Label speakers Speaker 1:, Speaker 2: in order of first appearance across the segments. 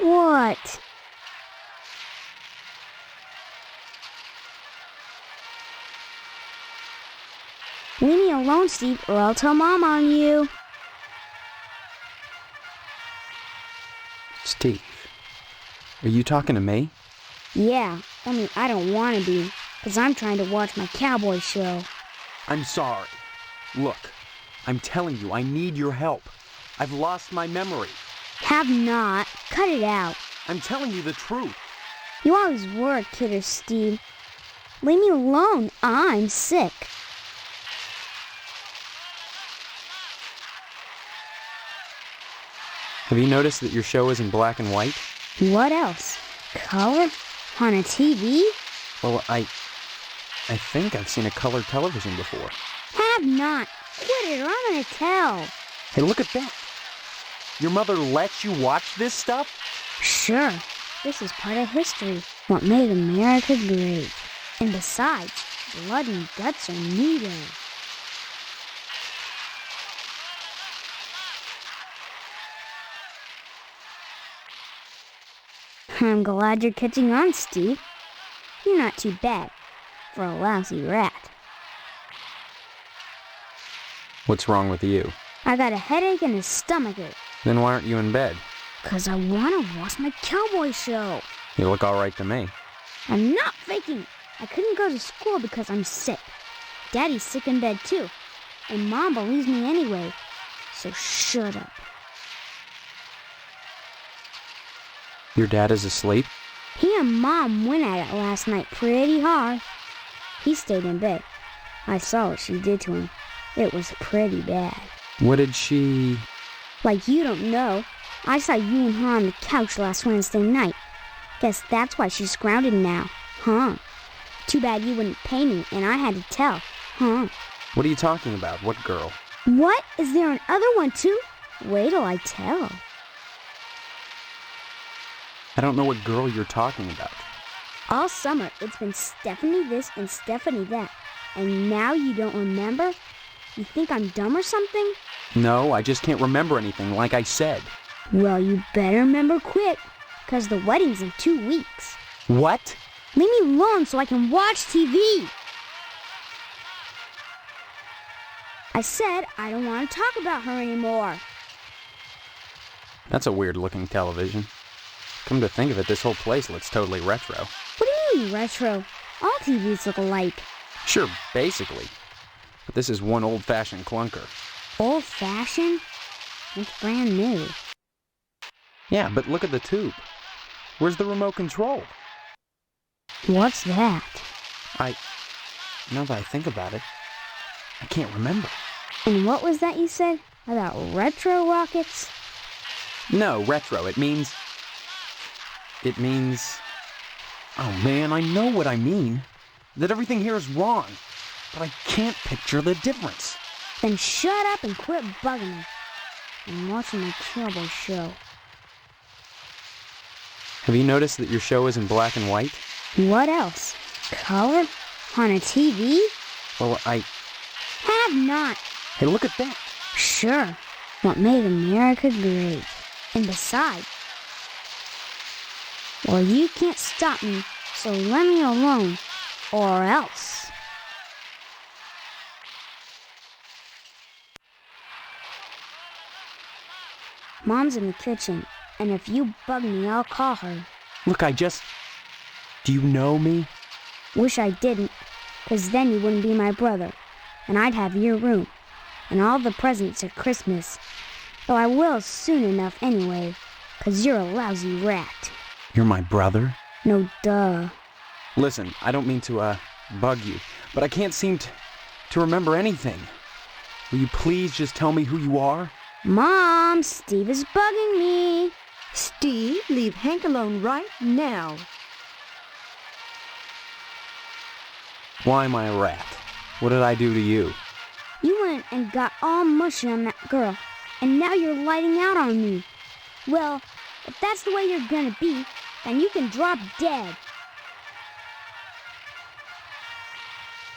Speaker 1: What? Leave me alone, Steve, or I'll tell Mom on you.
Speaker 2: Steve, are you talking to me?
Speaker 1: Yeah, only I don't want to be, because I'm trying to watch my cowboy show.
Speaker 2: I'm sorry. Look, I'm telling you, I need your help. I've lost my memory.
Speaker 1: Have not. Cut it out.
Speaker 2: I'm telling you the truth.
Speaker 1: You always were a kidder, Steve. Leave me alone. I'm sick.
Speaker 2: Have you noticed that your show is in black and white?
Speaker 1: What else? Color? On a TV?
Speaker 2: Well, I think I've seen a colored television before.
Speaker 1: Have not. Quit it or I'm gonna tell.
Speaker 2: Hey, look at that. Your mother lets you watch this stuff?
Speaker 1: Sure. This is part of history. What made America great. And besides, blood and guts are needed. I'm glad you're catching on, Steve. You're not too bad for a lousy rat.
Speaker 2: What's wrong with you?
Speaker 1: I got a headache and a stomachache.
Speaker 2: Then why aren't you in bed?
Speaker 1: 'Cause I want to watch my cowboy show.
Speaker 2: You look all right to me.
Speaker 1: I'm not faking. I couldn't go to school because I'm sick. Daddy's sick in bed too. And Mom believes me anyway. So shut up.
Speaker 2: Your dad is asleep?
Speaker 1: He and Mom went at it last night pretty hard. He stayed in bed. I saw what she did to him. It was pretty bad.
Speaker 2: What did she...
Speaker 1: Like you don't know. I saw you and her on the couch last Wednesday night. Guess that's why she's grounded now, huh? Too bad you wouldn't pay me and I had to tell, huh?
Speaker 2: What are you talking about? What girl?
Speaker 1: What? Is there another one too? Wait till I tell.
Speaker 2: I don't know what girl you're talking about.
Speaker 1: All summer, it's been Stephanie this and Stephanie that. And now you don't remember? You think I'm dumb or something?
Speaker 2: No, I just can't remember anything, like I said.
Speaker 1: Well, you better remember quick, 'cause the wedding's in 2 weeks.
Speaker 2: What?
Speaker 1: Leave me alone so I can watch TV. I said I don't want to talk about her anymore.
Speaker 2: That's a weird-looking television. Come to think of it, this whole place looks totally retro.
Speaker 1: What do you mean, retro? All TVs look alike.
Speaker 2: Sure, basically. But this is one old-fashioned clunker.
Speaker 1: Old-fashioned? It's brand new.
Speaker 2: Yeah, but look at the tube. Where's the remote control?
Speaker 1: What's that?
Speaker 2: Now that I think about it, I can't remember.
Speaker 1: And what was that you said? About retro rockets?
Speaker 2: No, retro. It means... Oh man, I know what I mean. That everything here is wrong. But I can't picture the difference.
Speaker 1: Then shut up and quit bugging me. I'm watching my cowboy show.
Speaker 2: Have you noticed that your show is in black and white?
Speaker 1: What else? Color? On a TV?
Speaker 2: Well,
Speaker 1: Have not.
Speaker 2: Hey, look at that.
Speaker 1: Sure. What made America great. And besides, well, you can't stop me, so let me alone, or else. Mom's in the kitchen, and if you bug me, I'll call her.
Speaker 2: Look, Do you know me?
Speaker 1: Wish I didn't, 'cause then you wouldn't be my brother. and I'd have your room, and all the presents at Christmas. Though I will soon enough anyway, 'cause you're a lousy rat.
Speaker 2: You're my brother?
Speaker 1: No duh.
Speaker 2: Listen, I don't mean to, bug you, but I can't seem to remember anything. Will you please just tell me who you are?
Speaker 1: Mom, Steve is bugging me.
Speaker 3: Steve, leave Hank alone right now.
Speaker 2: Why am I a rat? What did I do to you?
Speaker 1: You went and got all mushy on that girl, and now you're lighting out on me. Well, if that's the way you're gonna be, then you can drop dead.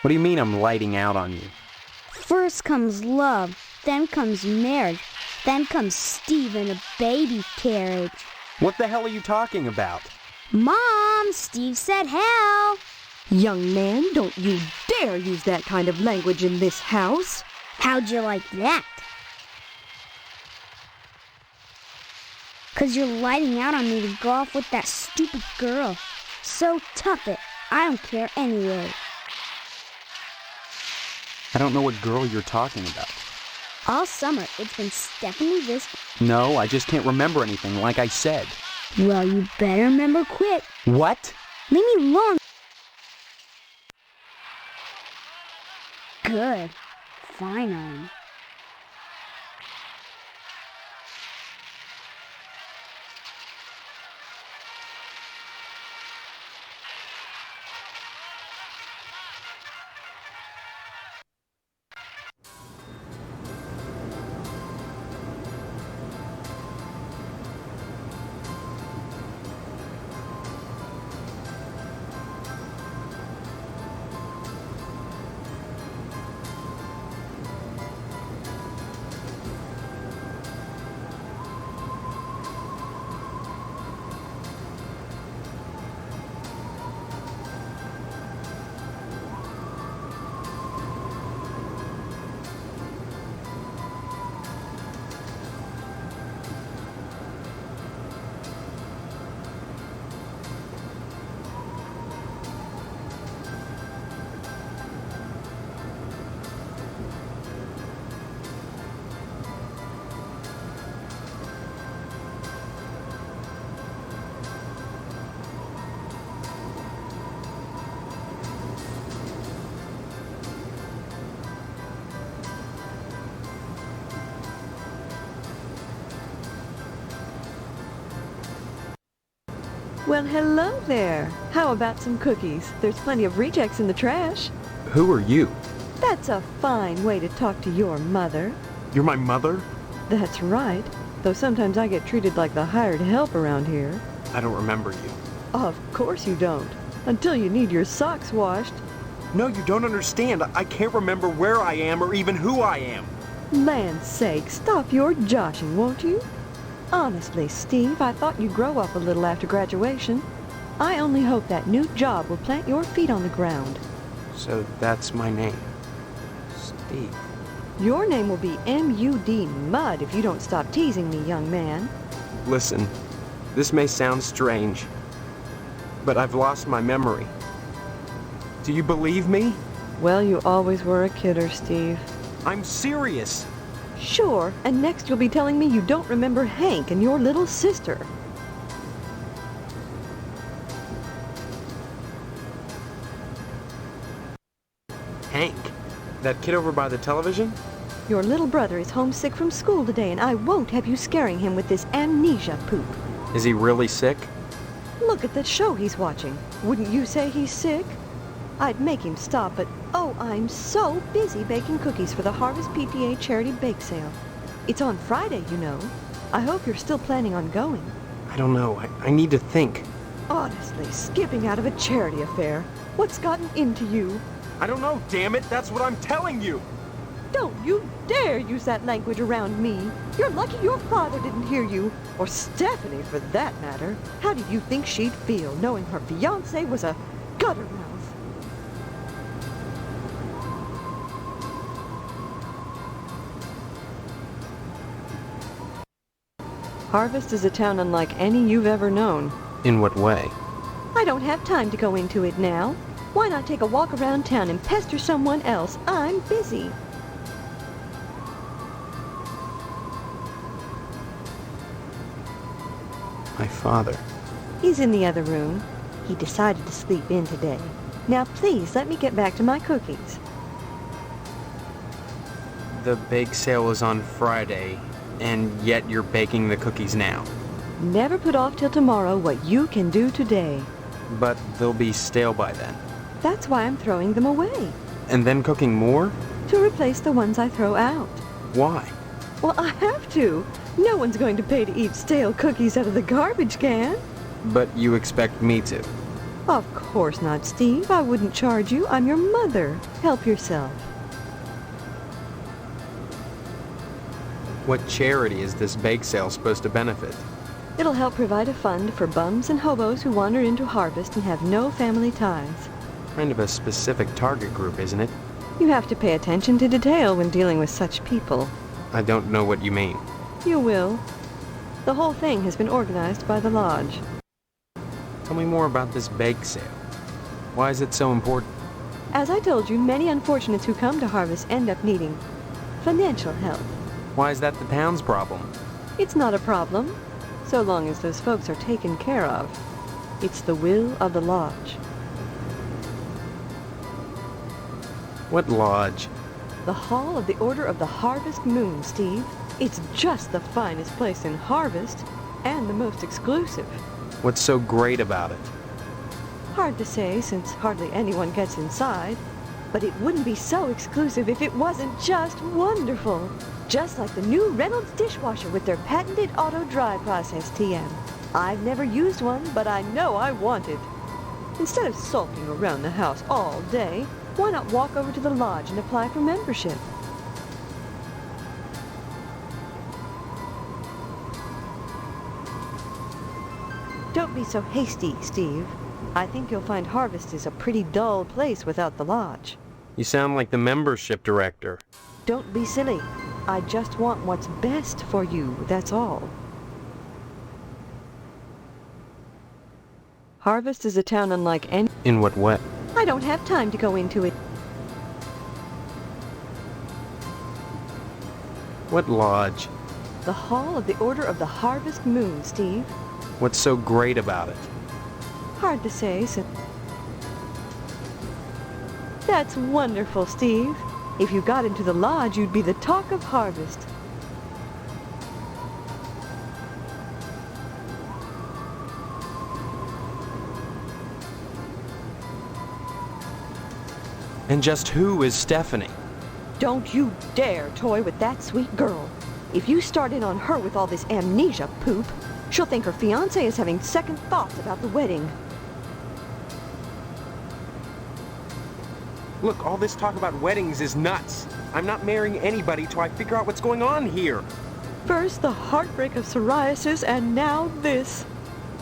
Speaker 2: What do you mean I'm lighting out on you?
Speaker 1: First comes love, then comes marriage, then comes Steve in a baby carriage.
Speaker 2: What the hell are you talking about?
Speaker 1: Mom, Steve said hell.
Speaker 3: Young man, don't you dare use that kind of language in this house.
Speaker 1: How'd you like that? 'Cause you're lighting out on me to go off with that stupid girl. So tough it. I don't care anyway.
Speaker 2: I don't know what girl you're talking about.
Speaker 1: All summer, it's been Stephanie this...
Speaker 2: No, I just can't remember anything, like I said.
Speaker 1: Well, you better remember quick.
Speaker 2: What?
Speaker 1: Leave me alone. Good. Finally.
Speaker 3: Well, hello there. How about some cookies? There's plenty of rejects in the trash.
Speaker 2: Who are you?
Speaker 3: That's a fine way to talk to your mother.
Speaker 2: You're my mother?
Speaker 3: That's right. Though sometimes I get treated like the hired help around here.
Speaker 2: I don't remember you.
Speaker 3: Of course you don't. Until you need your socks washed.
Speaker 4: No, you don't understand. I can't remember where I am or even who I am.
Speaker 3: Land's sake, stop your joshing, won't you? Honestly, Steve, I thought you'd grow up a little after graduation. I only hope that new job will plant your feet on the ground.
Speaker 4: So that's my name. Steve.
Speaker 3: Your name will be M.U.D. Mud if you don't stop teasing me, young man.
Speaker 4: Listen, this may sound strange, but I've lost my memory. Do you believe me?
Speaker 3: Well, you always were a kidder, Steve.
Speaker 4: I'm serious.
Speaker 3: Sure, and next you'll be telling me you don't remember Hank and your little sister.
Speaker 4: Hank? That kid over by the television?
Speaker 3: Your little brother is homesick from school today, and I won't have you scaring him with this amnesia poop.
Speaker 4: Is he really sick?
Speaker 3: Look at the show he's watching. Wouldn't you say he's sick? I'd make him stop, but oh, I'm so busy baking cookies for the Harvest PTA charity bake sale. It's on Friday, you know. I hope you're still planning on going.
Speaker 4: I don't know. I need to think.
Speaker 3: Honestly, skipping out of a charity affair. What's gotten into you?
Speaker 4: I don't know, damn it. That's what I'm telling you.
Speaker 3: Don't you dare use that language around me. You're lucky your father didn't hear you. Or Stephanie, for that matter. How do you think she'd feel knowing her fiancé was a gutter mouth? Harvest is a town unlike any you've ever known.
Speaker 4: In what way?
Speaker 3: I don't have time to go into it now. Why not take a walk around town and pester someone else? I'm busy.
Speaker 4: My father.
Speaker 3: He's in the other room. He decided to sleep in today. Now please let me get back to my cookies.
Speaker 4: The bake sale is on Friday, and yet you're baking the cookies now.
Speaker 3: Never put off till tomorrow what you can do today.
Speaker 4: But they'll be stale by then.
Speaker 3: That's why I'm throwing them away.
Speaker 4: And then cooking more?
Speaker 3: To replace the ones I throw out.
Speaker 4: Why?
Speaker 3: Well, I have to. No one's going to pay to eat stale cookies out of the garbage can.
Speaker 4: But you expect me to.
Speaker 3: Of course not, Steve. I wouldn't charge you. I'm your mother. Help yourself.
Speaker 4: What charity is this bake sale supposed to benefit?
Speaker 3: It'll help provide a fund for bums and hobos who wander into Harvest and have no family ties.
Speaker 4: Kind of a specific target group, isn't it?
Speaker 3: You have to pay attention to detail when dealing with such people.
Speaker 4: I don't know what you mean.
Speaker 3: You will. The whole thing has been organized by the Lodge.
Speaker 4: Tell me more about this bake sale. Why is it so important?
Speaker 3: As I told you, many unfortunates who come to Harvest end up needing financial help.
Speaker 4: Why is that the town's problem?
Speaker 3: It's not a problem, so long as those folks are taken care of. It's the will of the Lodge.
Speaker 4: What lodge?
Speaker 3: The Hall of the Order of the Harvest Moon, Steve. It's just the finest place in Harvest, and the most exclusive.
Speaker 4: What's so great about it?
Speaker 3: Hard to say, since hardly anyone gets inside. But it wouldn't be so exclusive if it wasn't just wonderful. Just like the new Reynolds dishwasher with their patented auto-dry process, TM. I've never used one, but I know I want it. Instead of sulking around the house all day, why not walk over to the Lodge and apply for membership? Don't be so hasty, Steve. I think you'll find Harvest is a pretty dull place without the Lodge.
Speaker 4: You sound like the membership director.
Speaker 3: Don't be silly. I just want what's best for you, that's all. Harvest is a town unlike any...
Speaker 4: In what way?
Speaker 3: I don't have time to go into it.
Speaker 4: What lodge?
Speaker 3: The Hall of the Order of the Harvest Moon, Steve.
Speaker 4: What's so great about it?
Speaker 3: Hard to say, since... That's wonderful, Steve. If you got into the Lodge, you'd be the talk of Harvest.
Speaker 4: And just who is Stephanie?
Speaker 3: Don't you dare toy with that sweet girl. If you start in on her with all this amnesia poop, she'll think her fiancé is having second thoughts about the wedding.
Speaker 4: Look, all this talk about weddings is nuts. I'm not marrying anybody till I figure out what's going on here.
Speaker 3: First the heartbreak of psoriasis, and now this.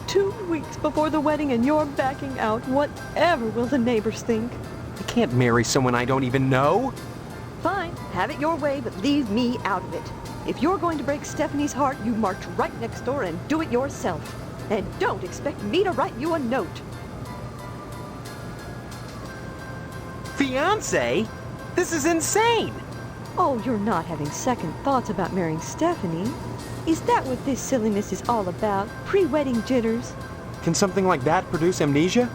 Speaker 3: 2 weeks before the wedding and you're backing out. Whatever will the neighbors think?
Speaker 4: I can't marry someone I don't even know.
Speaker 3: Fine, have it your way, but leave me out of it. If you're going to break Stephanie's heart, you march right next door and do it yourself. And don't expect me to write you a note.
Speaker 4: Fiancé? This is insane!
Speaker 3: Oh, you're not having second thoughts about marrying Stephanie. Is that what this silliness is all about? Pre-wedding jitters?
Speaker 4: Can something like that produce amnesia?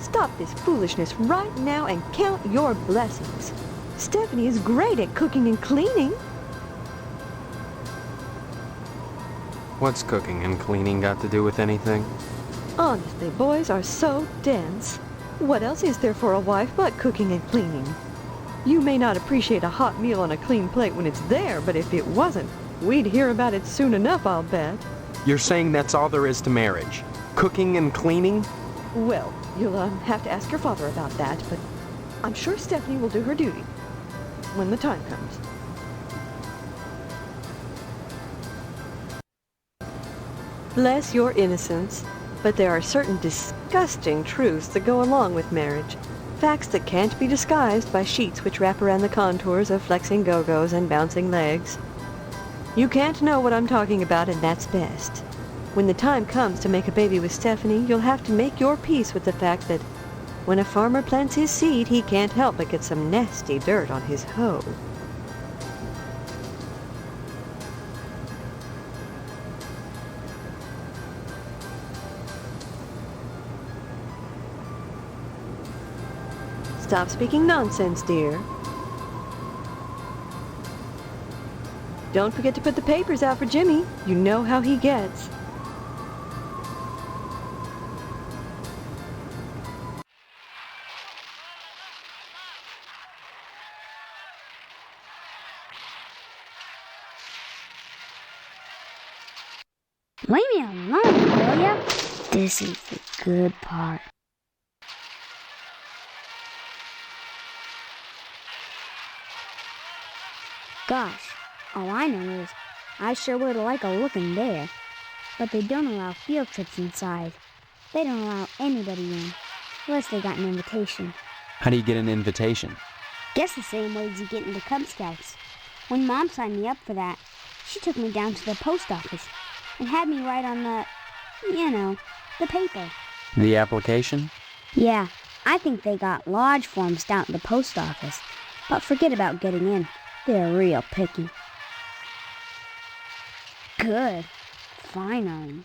Speaker 3: Stop this foolishness right now and count your blessings. Stephanie is great at cooking and cleaning.
Speaker 4: What's cooking and cleaning got to do with anything?
Speaker 3: Honestly, boys are so dense. What else is there for a wife but cooking and cleaning? You may not appreciate a hot meal on a clean plate when it's there, but if it wasn't, we'd hear about it soon enough, I'll bet.
Speaker 4: You're saying that's all there is to marriage? Cooking and cleaning?
Speaker 3: Well, you'll have to ask your father about that, but I'm sure Stephanie will do her duty when the time comes. Bless your innocence, but there are certain disgusting truths that go along with marriage. Facts that can't be disguised by sheets which wrap around the contours of flexing go-go's and bouncing legs. You can't know what I'm talking about, and that's best. When the time comes to make a baby with Stephanie, you'll have to make your peace with the fact that When a farmer plants his seed, he can't help but get some nasty dirt on his hoe. Stop speaking nonsense, dear. Don't forget to put the papers out for Jimmy. You know how he gets.
Speaker 1: Leave me alone, will ya? This is the good part. Gosh, all I know is I sure would like a look in there. But they don't allow field trips inside. They don't allow anybody in, unless they got an invitation.
Speaker 2: How do you get an invitation?
Speaker 1: Guess the same way as you get into Cub Scouts. When Mom signed me up for that, she took me down to the post office and had me write on the paper.
Speaker 2: The application?
Speaker 1: Yeah, I think they got lodge forms down at the post office. But forget about getting in. They're real picky. Good. Finally.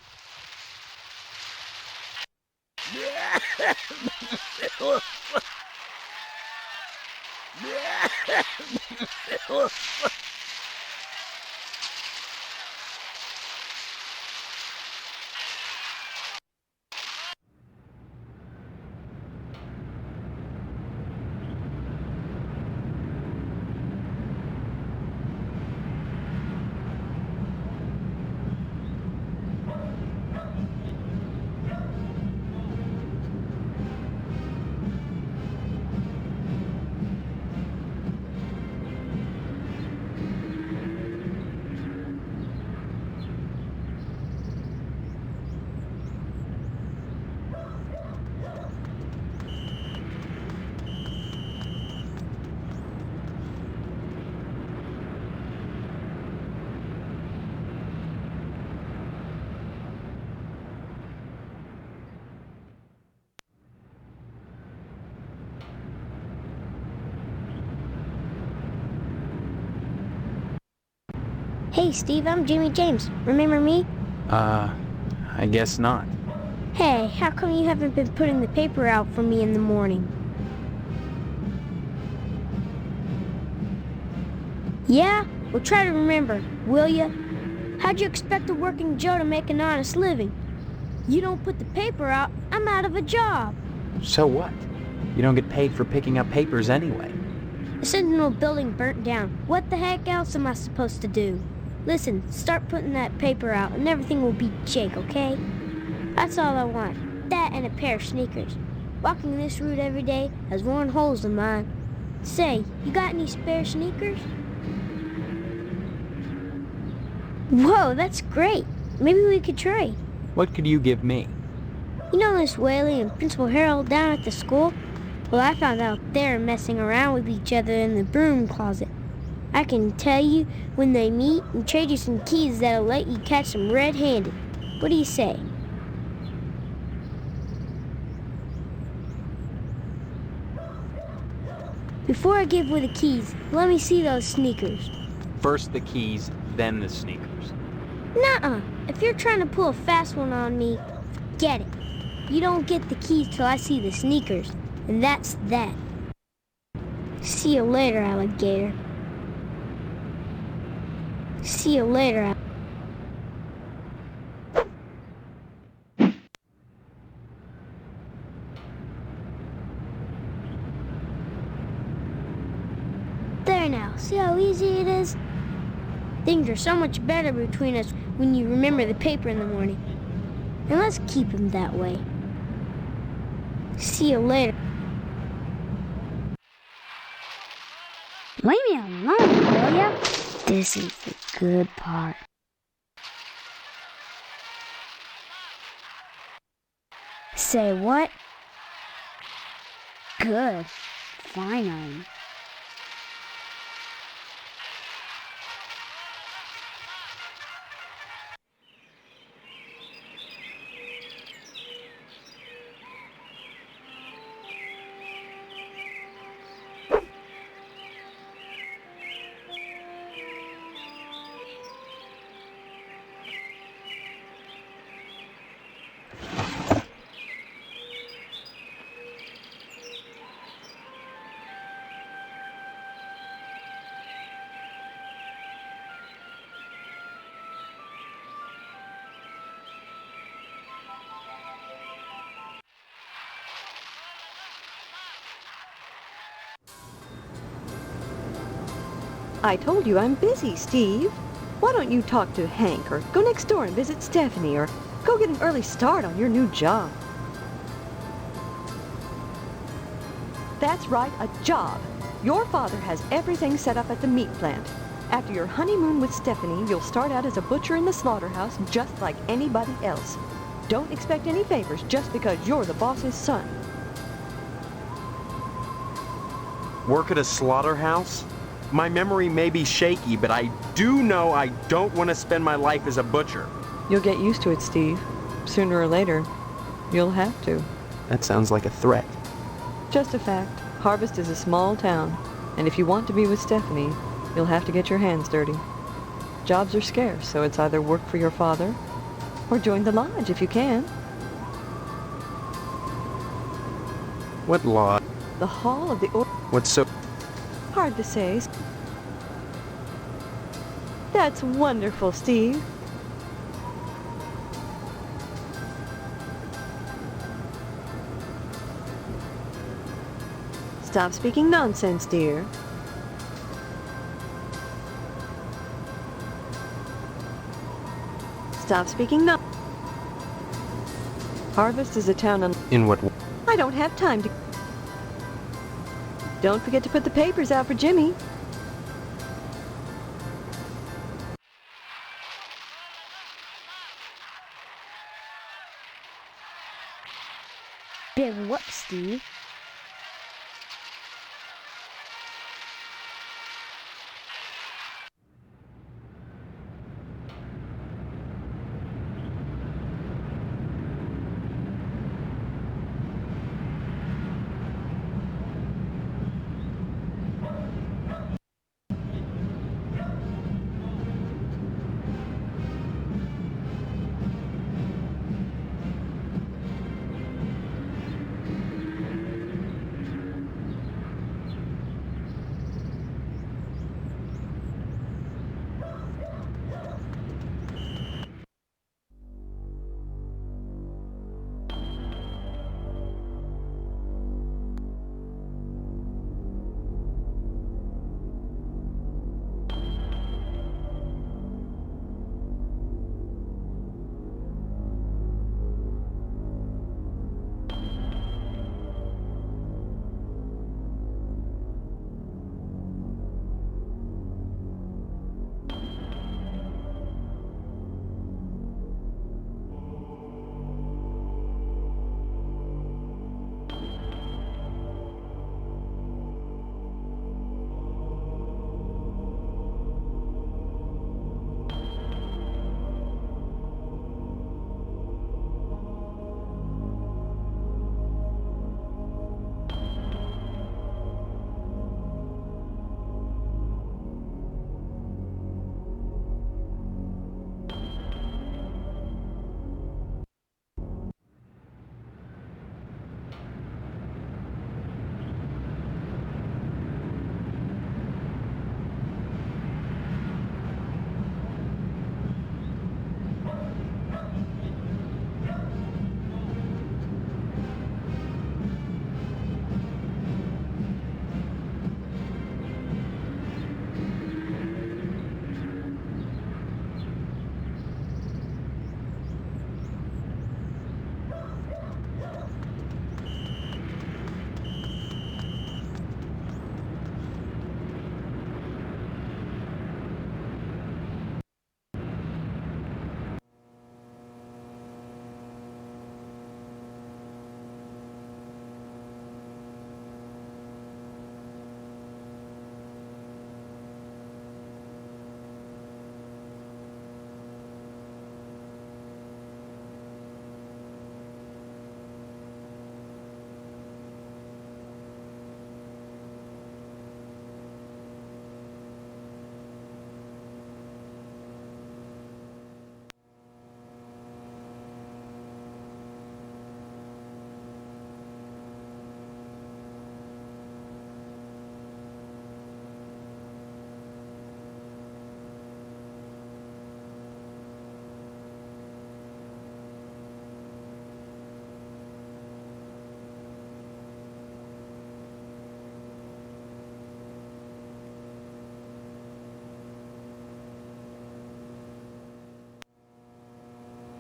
Speaker 1: Hey, Steve, I'm Jimmy James. Remember me?
Speaker 2: I guess not.
Speaker 1: Hey, how come you haven't been putting the paper out for me in the morning? Yeah? Well, try to remember, will ya? How'd you expect a working Joe to make an honest living? You don't put the paper out, I'm out of a job.
Speaker 2: So what? You don't get paid for picking up papers anyway.
Speaker 1: The Sentinel building burnt down. What the heck else am I supposed to do? Listen, start putting that paper out and everything will be jake, okay? That's all I want. That and a pair of sneakers. Walking this route every day has worn holes in mine. Say, you got any spare sneakers? Whoa, that's great. Maybe we could trade.
Speaker 2: What could you give me?
Speaker 1: You know Miss Whaley and Principal Harold down at the school? Well, I found out they're messing around with each other in the broom closet. I can tell you when they meet and trade you some keys that'll let you catch them red-handed. What do you say? Before I give away the keys, let me see those sneakers.
Speaker 2: First the keys, then the sneakers.
Speaker 1: Nuh-uh. If you're trying to pull a fast one on me, forget it. You don't get the keys till I see the sneakers, and that's that. See you later, alligator. See you later, There now, see how easy it is? Things are so much better between us when you remember the paper in the morning. And let's keep them that way. See you later. Leave me alone, will ya? This is the good part. Say what? Good. Finally.
Speaker 3: I told you I'm busy, Steve. Why don't you talk to Hank or go next door and visit Stephanie or go get an early start on your new job? That's right, a job. Your father has everything set up at the meat plant. After your honeymoon with Stephanie, you'll start out as a butcher in the slaughterhouse just like anybody else. Don't expect any favors just because you're the boss's son.
Speaker 4: Work at a slaughterhouse? My memory may be shaky, but I do know I don't want to spend my life as a butcher.
Speaker 3: You'll get used to it, Steve. Sooner or later, you'll have to.
Speaker 4: That sounds like a threat.
Speaker 3: Just a fact. Harvest is a small town, and if you want to be with Stephanie, you'll have to get your hands dirty. Jobs are scarce, so it's either work for your father or join the lodge if you can.
Speaker 4: What law?
Speaker 3: The Hall of the
Speaker 4: What's so...
Speaker 3: Hard to say. That's wonderful, Steve. Stop speaking nonsense, dear. Stop speaking Harvest is a town on...
Speaker 4: In what...
Speaker 3: I don't have time to... Don't forget to put the papers out for Jimmy.
Speaker 1: Big whoop, Steve.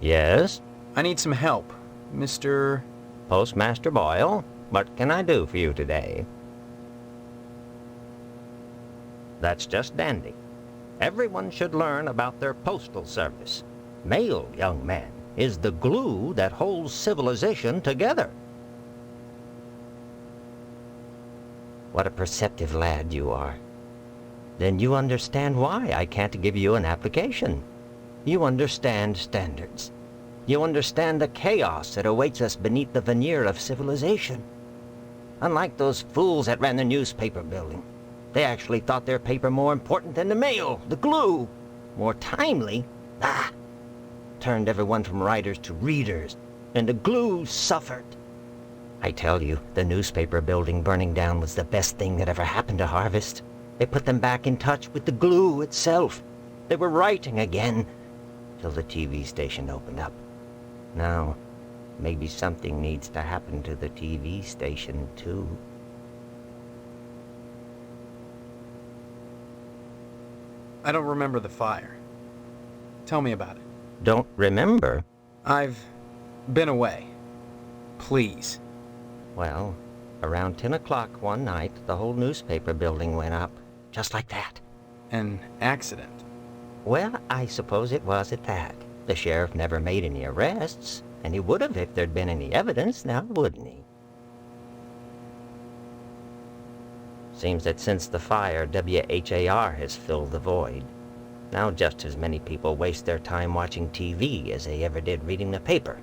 Speaker 5: Yes?
Speaker 2: I need some help, Mr.
Speaker 5: Postmaster Boyle, what can I do for you today? That's just dandy. Everyone should learn about their postal service. Mail, young man, is the glue that holds civilization together. What a perceptive lad you are. Then you understand why I can't give you an application. You understand standards. You understand the chaos that awaits us beneath the veneer of civilization. Unlike those fools that ran the newspaper building. They actually thought their paper more important than the mail, the glue. More timely. Turned everyone from writers to readers, and the glue suffered. I tell you, the newspaper building burning down was the best thing that ever happened to Harvest. It put them back in touch with the glue itself. They were writing again, till the TV station opened up. Now, maybe something needs to happen to the TV station, too.
Speaker 2: I don't remember the fire. Tell me about it.
Speaker 5: Don't remember?
Speaker 2: I've been away. Please.
Speaker 5: Well, around 10 o'clock one night, the whole newspaper building went up. Just like that.
Speaker 2: An accident.
Speaker 5: Well, I suppose it was at that. The sheriff never made any arrests, and he would have if there'd been any evidence, now wouldn't he? Seems that since the fire, WHAR has filled the void. Now just as many people waste their time watching TV as they ever did reading the paper.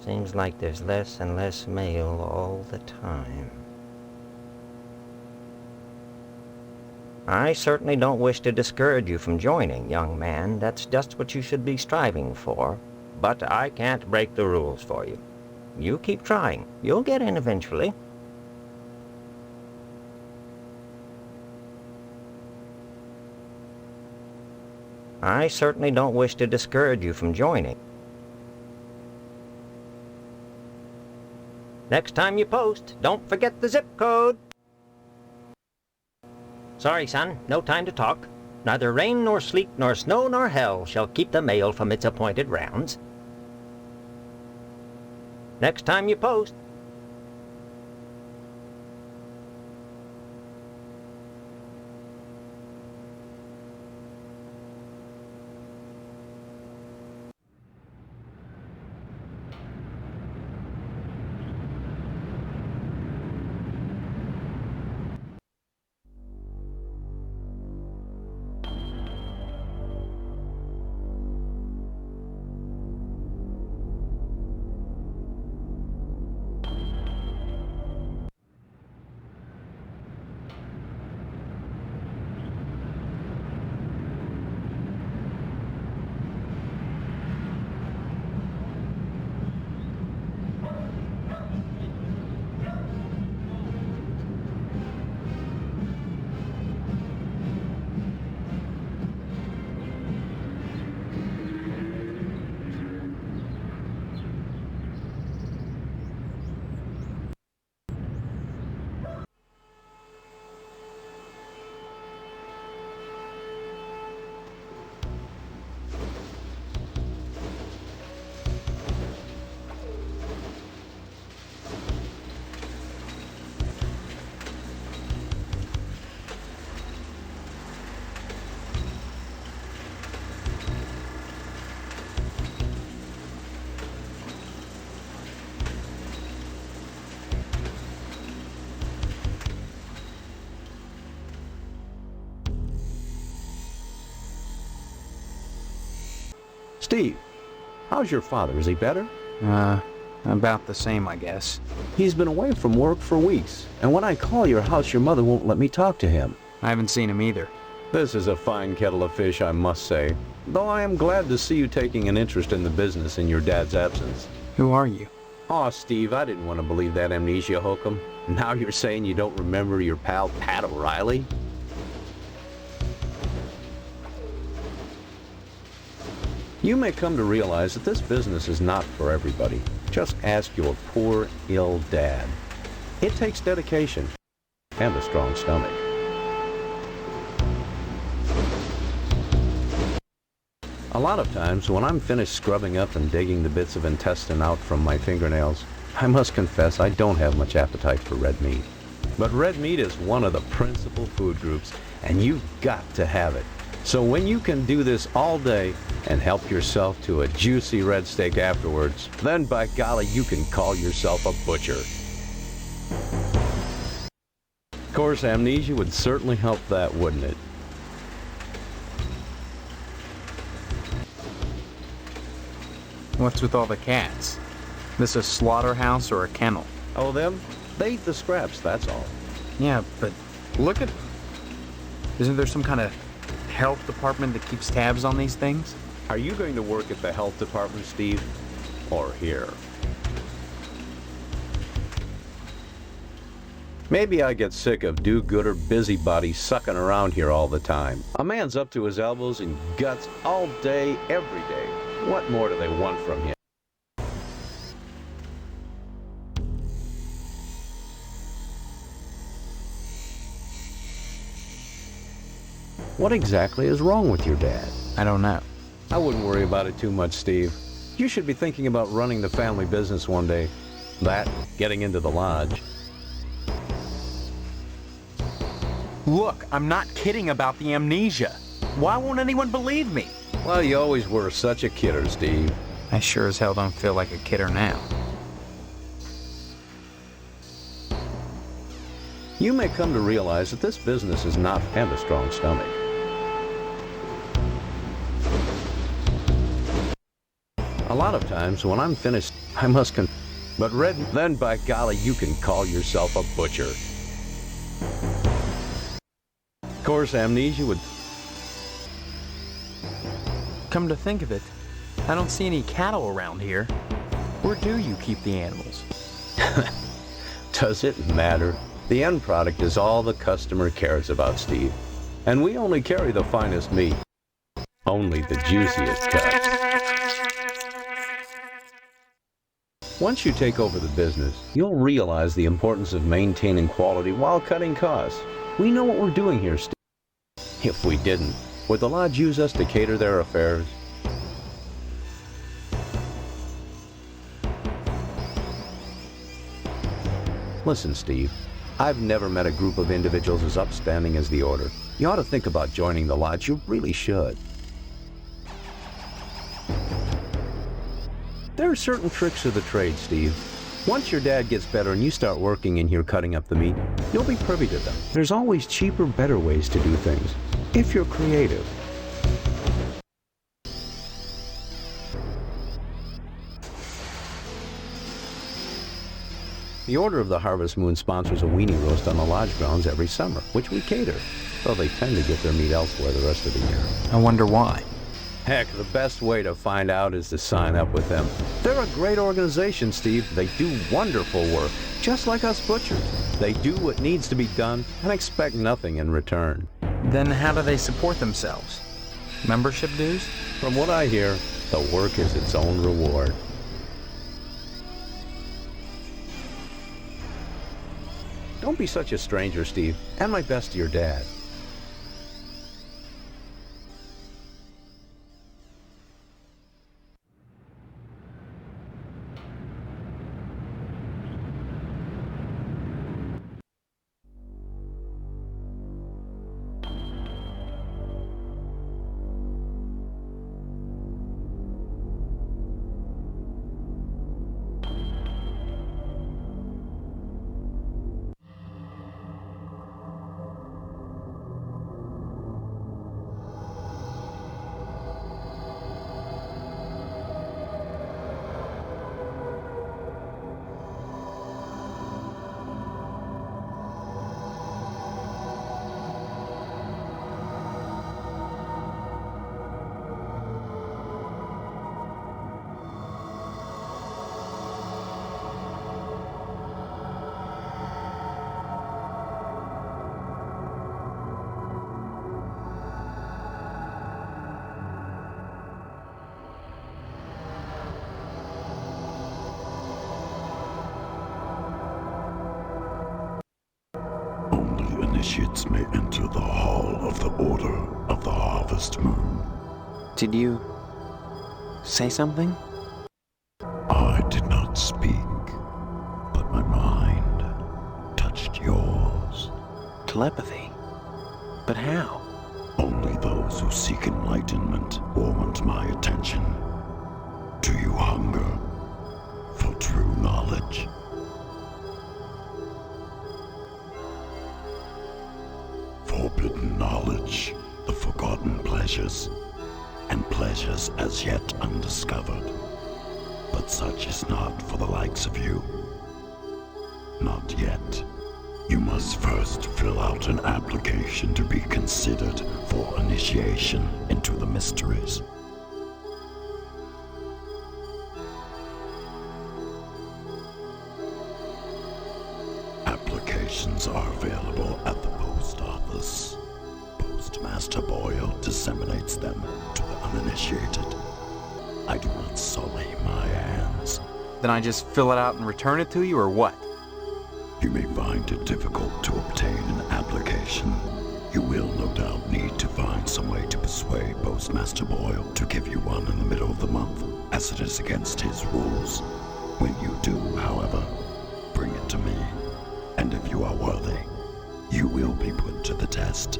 Speaker 5: Seems like there's less and less mail all the time. I certainly don't wish to discourage you from joining, young man. That's just what you should be striving for. But I can't break the rules for you. You keep trying. You'll get in eventually. I certainly don't wish to discourage you from joining. Next time you post, don't forget the zip code. Sorry, son, no time to talk. Neither rain nor sleet nor snow nor hell shall keep the mail from its appointed rounds. Next time you post.
Speaker 6: Steve, how's your father? Is he better?
Speaker 2: About the same, I guess.
Speaker 6: He's been away from work for weeks, and when I call your house, your mother won't let me talk to him.
Speaker 2: I haven't seen him either.
Speaker 6: This is a fine kettle of fish, I must say, though I am glad to see you taking an interest in the business in your dad's absence.
Speaker 2: Who are you?
Speaker 6: Aw, Steve, I didn't want to believe that amnesia hokum. Now you're saying you don't remember your pal Pat O'Reilly? You may come to realize that this business is not for everybody. Just ask your poor, ill dad. It takes dedication and a strong stomach. A lot of times, when I'm finished scrubbing up and digging the bits of intestine out from my fingernails, I must confess I don't have much appetite for red meat. But red meat is one of the principal food groups, and you've got to have it. So when you can do this all day and help yourself to a juicy red steak afterwards, then by golly, you can call yourself a butcher. Of course, amnesia would certainly help that, wouldn't it?
Speaker 4: What's with all the cats? This a slaughterhouse or a kennel?
Speaker 6: Oh, them? They eat the scraps, that's all.
Speaker 4: Yeah, but look at... Isn't there some kind of health department that keeps tabs on these things?
Speaker 6: Are you going to work at the health department, Steve? Or here? Maybe I get sick of do-gooder busybodies sucking around here all the time. A man's up to his elbows in guts all day, every day. What more do they want from him? What exactly is wrong with your dad?
Speaker 4: I don't know.
Speaker 6: I wouldn't worry about it too much, Steve. You should be thinking about running the family business one day. That, getting into the lodge.
Speaker 4: Look, I'm not kidding about the amnesia. Why won't anyone believe me?
Speaker 6: Well, you always were such a kidder, Steve.
Speaker 4: I sure as hell don't feel like a kidder now.
Speaker 6: You may come to realize that this business is not and a strong stomach. A lot of times, when I'm finished, I must but red, then by golly, you can call yourself a butcher. Of course, amnesia would...
Speaker 4: Come to think of it, I don't see any cattle around here. Where do you keep the animals?
Speaker 6: Does it matter? The end product is all the customer cares about, Steve. And we only carry the finest meat. Only the juiciest cuts. Once you take over the business, you'll realize the importance of maintaining quality while cutting costs. We know what we're doing here, Steve. If we didn't, would the lodge use us to cater their affairs? Listen, Steve, I've never met a group of individuals as upstanding as the Order. You ought to think about joining the lodge. You really should. There are certain tricks of the trade, Steve. Once your dad gets better and you start working in here cutting up the meat, you'll be privy to them. There's always cheaper, better ways to do things, if you're creative. The Order of the Harvest Moon sponsors a weenie roast on the lodge grounds every summer, which we cater, though they tend to get their meat elsewhere the rest of the year.
Speaker 4: I wonder why.
Speaker 6: Heck, the best way to find out is to sign up with them. They're a great organization, Steve. They do wonderful work, just like us butchers. They do what needs to be done and expect nothing in return.
Speaker 4: Then how do they support themselves? Membership dues?
Speaker 6: From what I hear, the work is its own reward. Don't be such a stranger, Steve, and my best to your dad.
Speaker 7: Initiates may enter the Hall of the Order of the Harvest Moon.
Speaker 4: Did you
Speaker 2: say something?
Speaker 7: I did not speak, but my mind touched yours.
Speaker 2: Telepathy? But how?
Speaker 7: Only those who seek enlightenment want my attention. Do you hunger for true knowledge? Forbidden knowledge, the forgotten pleasures, and pleasures as yet undiscovered. But such is not for the likes of you. Not yet. You must first fill out an application to be considered for initiation into the mysteries. Applications are available at the post office. Postmaster Boyle disseminates them to the uninitiated. I do not sully my hands.
Speaker 2: Then I just fill it out and return it to you, or what?
Speaker 7: You may find it difficult to obtain an application. You will no doubt need to find some way to persuade Postmaster Boyle to give you one in the middle of the month, as it is against his rules. When you do, however, bring it to me, and if you are worthy, you will be put to the test.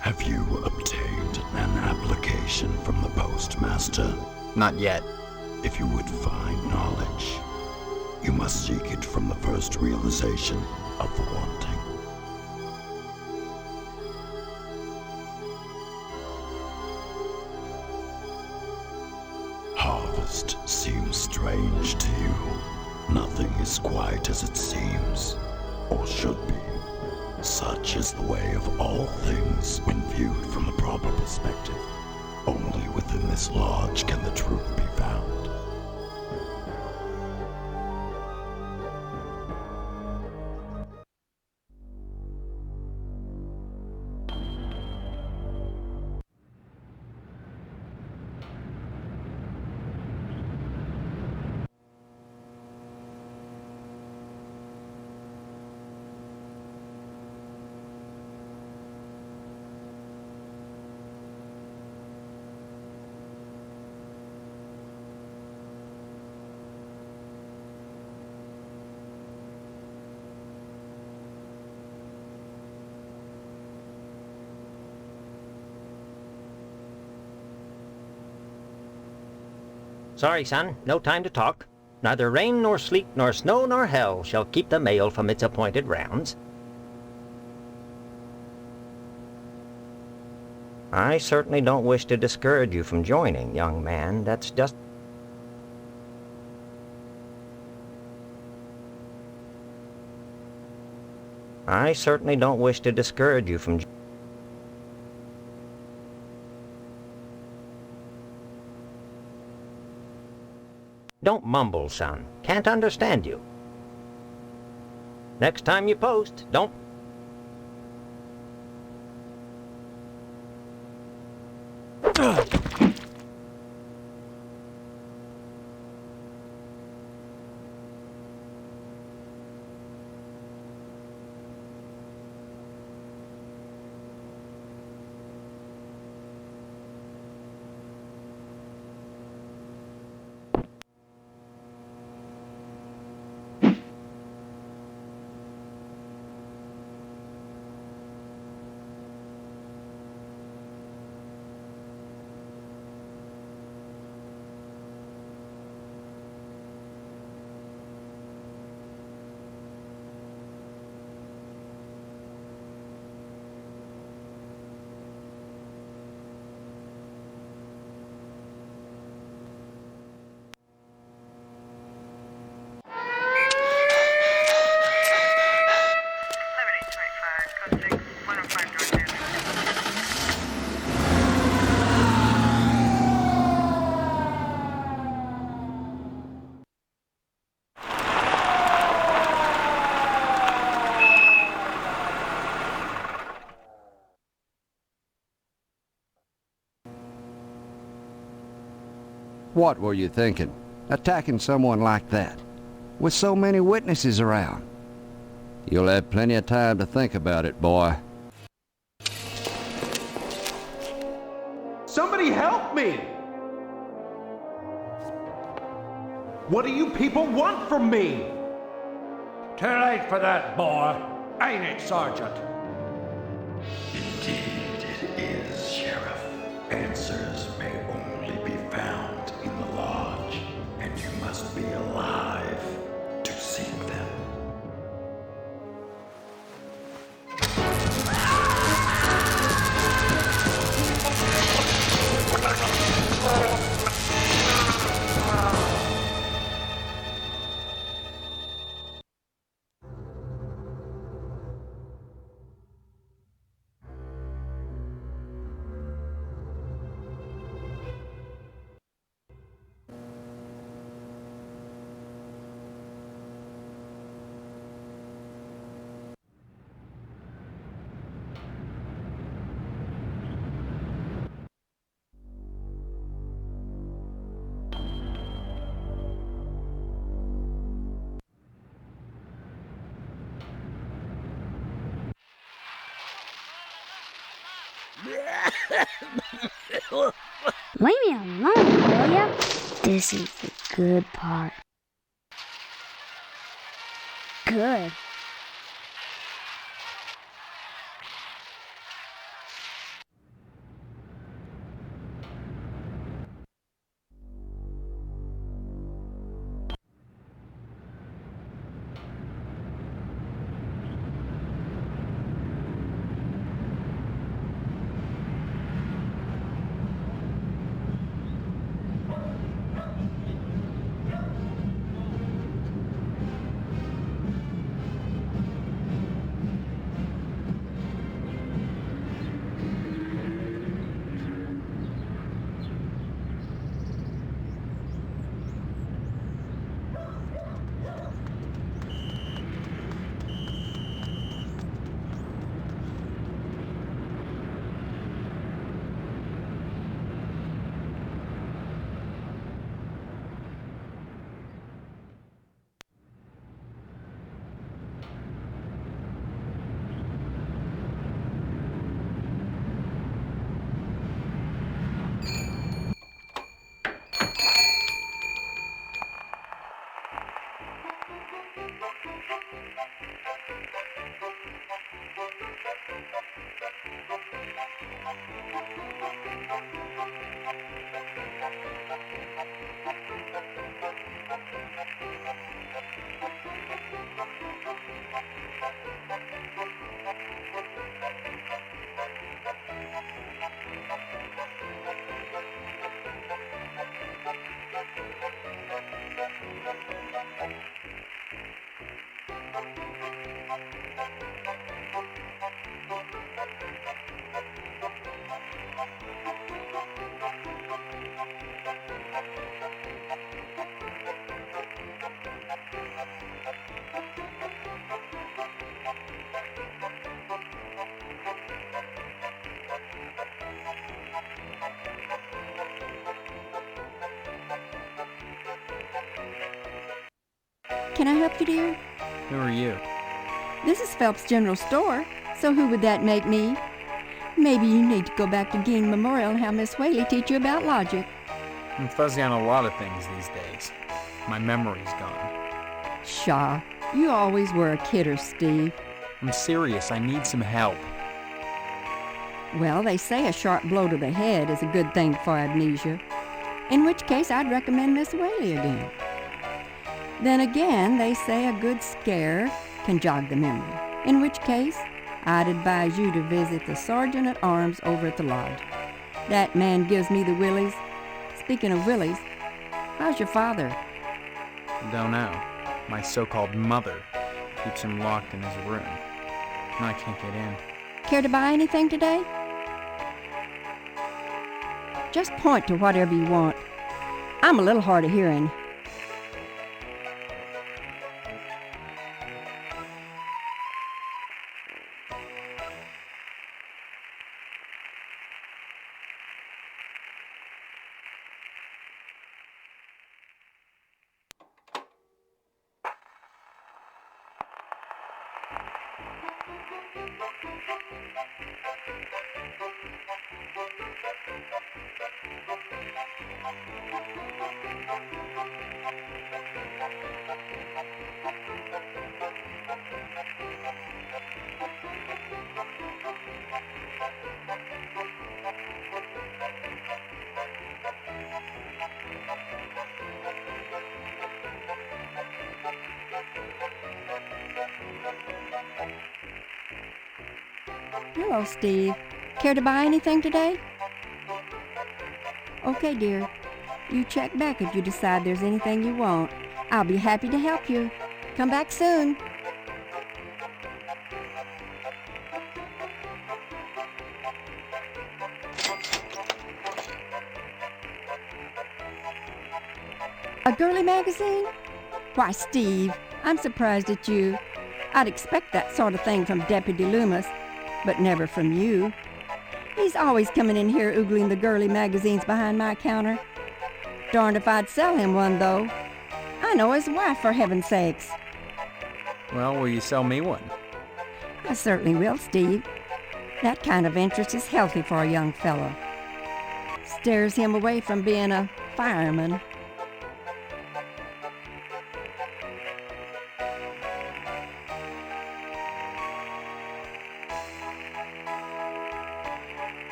Speaker 7: Have you obtained an application from the postmaster?
Speaker 2: Not yet.
Speaker 7: If you would find knowledge, you must seek it from the first realization of the wanting. Harvest seems strange to you. Nothing is quite as it seems, or should be. Such is the way of all things when viewed from the proper perspective. Only within this lodge can the truth be found.
Speaker 5: Sorry, son, no time to talk. Neither rain nor sleet nor snow nor hell shall keep the mail from its appointed rounds. I certainly don't wish to discourage you from joining, young man. That's just... I certainly don't wish to discourage you from... Don't mumble, son. Can't understand you. Next time you post, don't...
Speaker 8: What were you thinking? Attacking someone like that? with so many witnesses around.
Speaker 6: You'll have plenty of time to think about it, boy.
Speaker 9: Somebody help me! What do you people want from me?
Speaker 10: Too late for that, boy. Ain't it, Sergeant?
Speaker 7: Indeed it is, Sheriff. Answers may only be found in the lodge, and you must be alive to seek them.
Speaker 1: Leave me alone, will ya? This is the good part. Good.
Speaker 11: Can I help you, dear?
Speaker 2: Who are you?
Speaker 11: This is Phelps General Store, so who would that make me? Maybe you need to go back to Gein Memorial and have Miss Whaley teach you about logic.
Speaker 2: I'm fuzzy on a lot of things these days. My memory's gone.
Speaker 11: Pshaw, you always were a kidder, Steve.
Speaker 2: I'm serious. I need some help.
Speaker 11: Well, they say a sharp blow to the head is a good thing for amnesia, in which case I'd recommend Miss Whaley again. Then again, they say a good scare can jog the memory, in which case I'd advise you to visit the Sergeant at Arms over at the lodge. That man gives me the willies. Speaking of willies, how's your father?
Speaker 2: Don't know. My so-called mother keeps him locked in his room, and I can't get in.
Speaker 11: Care to buy anything today? Just point to whatever you want. I'm a little hard of hearing. Hello, Steve. Care to buy anything today? Okay, dear. You check back if you decide there's anything you want. I'll be happy to help you. Come back soon. A girly magazine? Why, Steve, I'm surprised at you. I'd expect that sort of thing from Deputy Loomis, but never from you. He's always coming in here oogling the girly magazines behind my counter. Darned if I'd sell him one, though. I know his wife, for heaven's sakes.
Speaker 2: Well, will you sell me one?
Speaker 11: I certainly will, Steve. That kind of interest is healthy for a young fellow. Stares him away from being a fireman.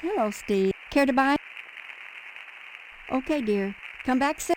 Speaker 11: Hello, Steve. Care to buy? Okay, dear. Come back soon.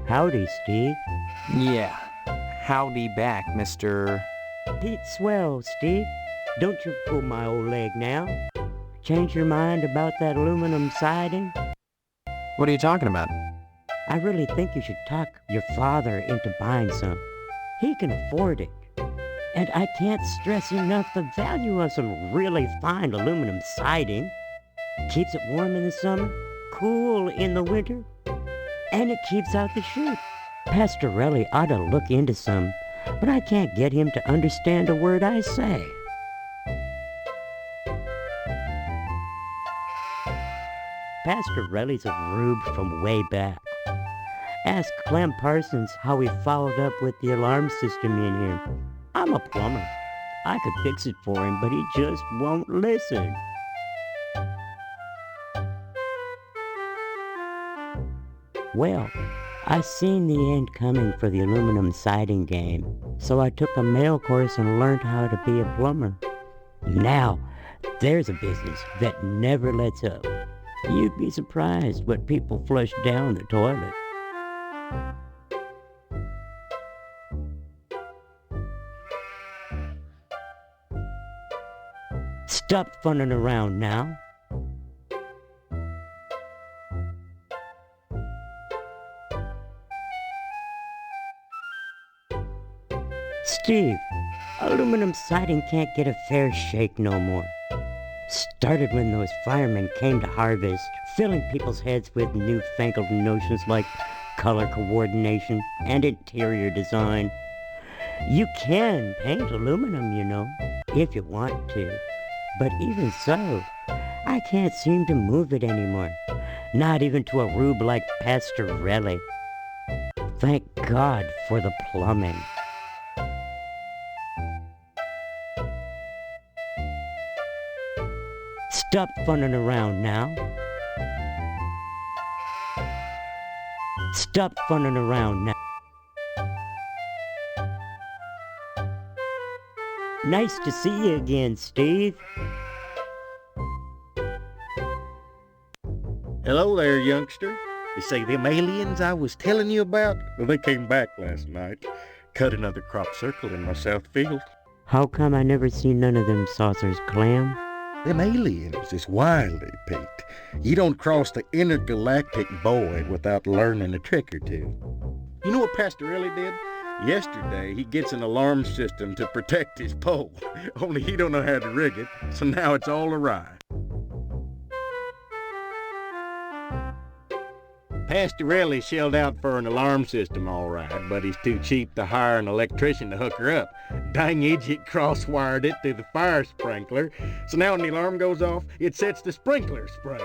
Speaker 12: Howdy, Steve.
Speaker 2: Yeah. Howdy back, Mr.
Speaker 12: Pete Swell, Steve. Don't you pull my old leg now. Change your mind about that aluminum siding?
Speaker 2: What are you talking about?
Speaker 12: I really think you should talk your father into buying some. He can afford it. And I can't stress enough the value of some really fine aluminum siding. Keeps it warm in the summer, cool in the winter, and it keeps out the sheep. Pastorelli ought to look into some, but I can't get him to understand a word I say. Pastorelli's a rube from way back. Ask Clem Parsons how he followed up with the alarm system in here. I'm a plumber. I could fix it for him, but he just won't listen. Well, I seen the end coming for the aluminum siding game, so I took a mail course and learned how to be a plumber. Now, there's a business that never lets up. You'd be surprised what people flush down the toilet. Stop funning around now. Steve, aluminum siding can't get a fair shake no more. Started when those firemen came to harvest, filling people's heads with newfangled notions like color coordination and interior design. You can paint aluminum, you know, if you want to. But even so, I can't seem to move it anymore. Not even to a rube like Pastorelli. Thank God for the plumbing. Stop funning around now. Stop funning around now. Nice to see you again, Steve.
Speaker 13: Hello there, youngster. You say them aliens I was telling you about? Well, they came back last night. Cut another crop circle in my south field.
Speaker 12: How come I never seen none of them saucers, Clem?
Speaker 13: Them aliens is wily, Pete. You don't cross the intergalactic void without learning a trick or two. You know what Pastorelli did? Yesterday, he gets an alarm system to protect his pole. Only he don't know how to rig it, so now it's all awry. Pastorelli shelled out for an alarm system, all right, but he's too cheap to hire an electrician to hook her up. Dang idiot cross-wired it through the fire sprinkler, so now when the alarm goes off, it sets the sprinkler spraying.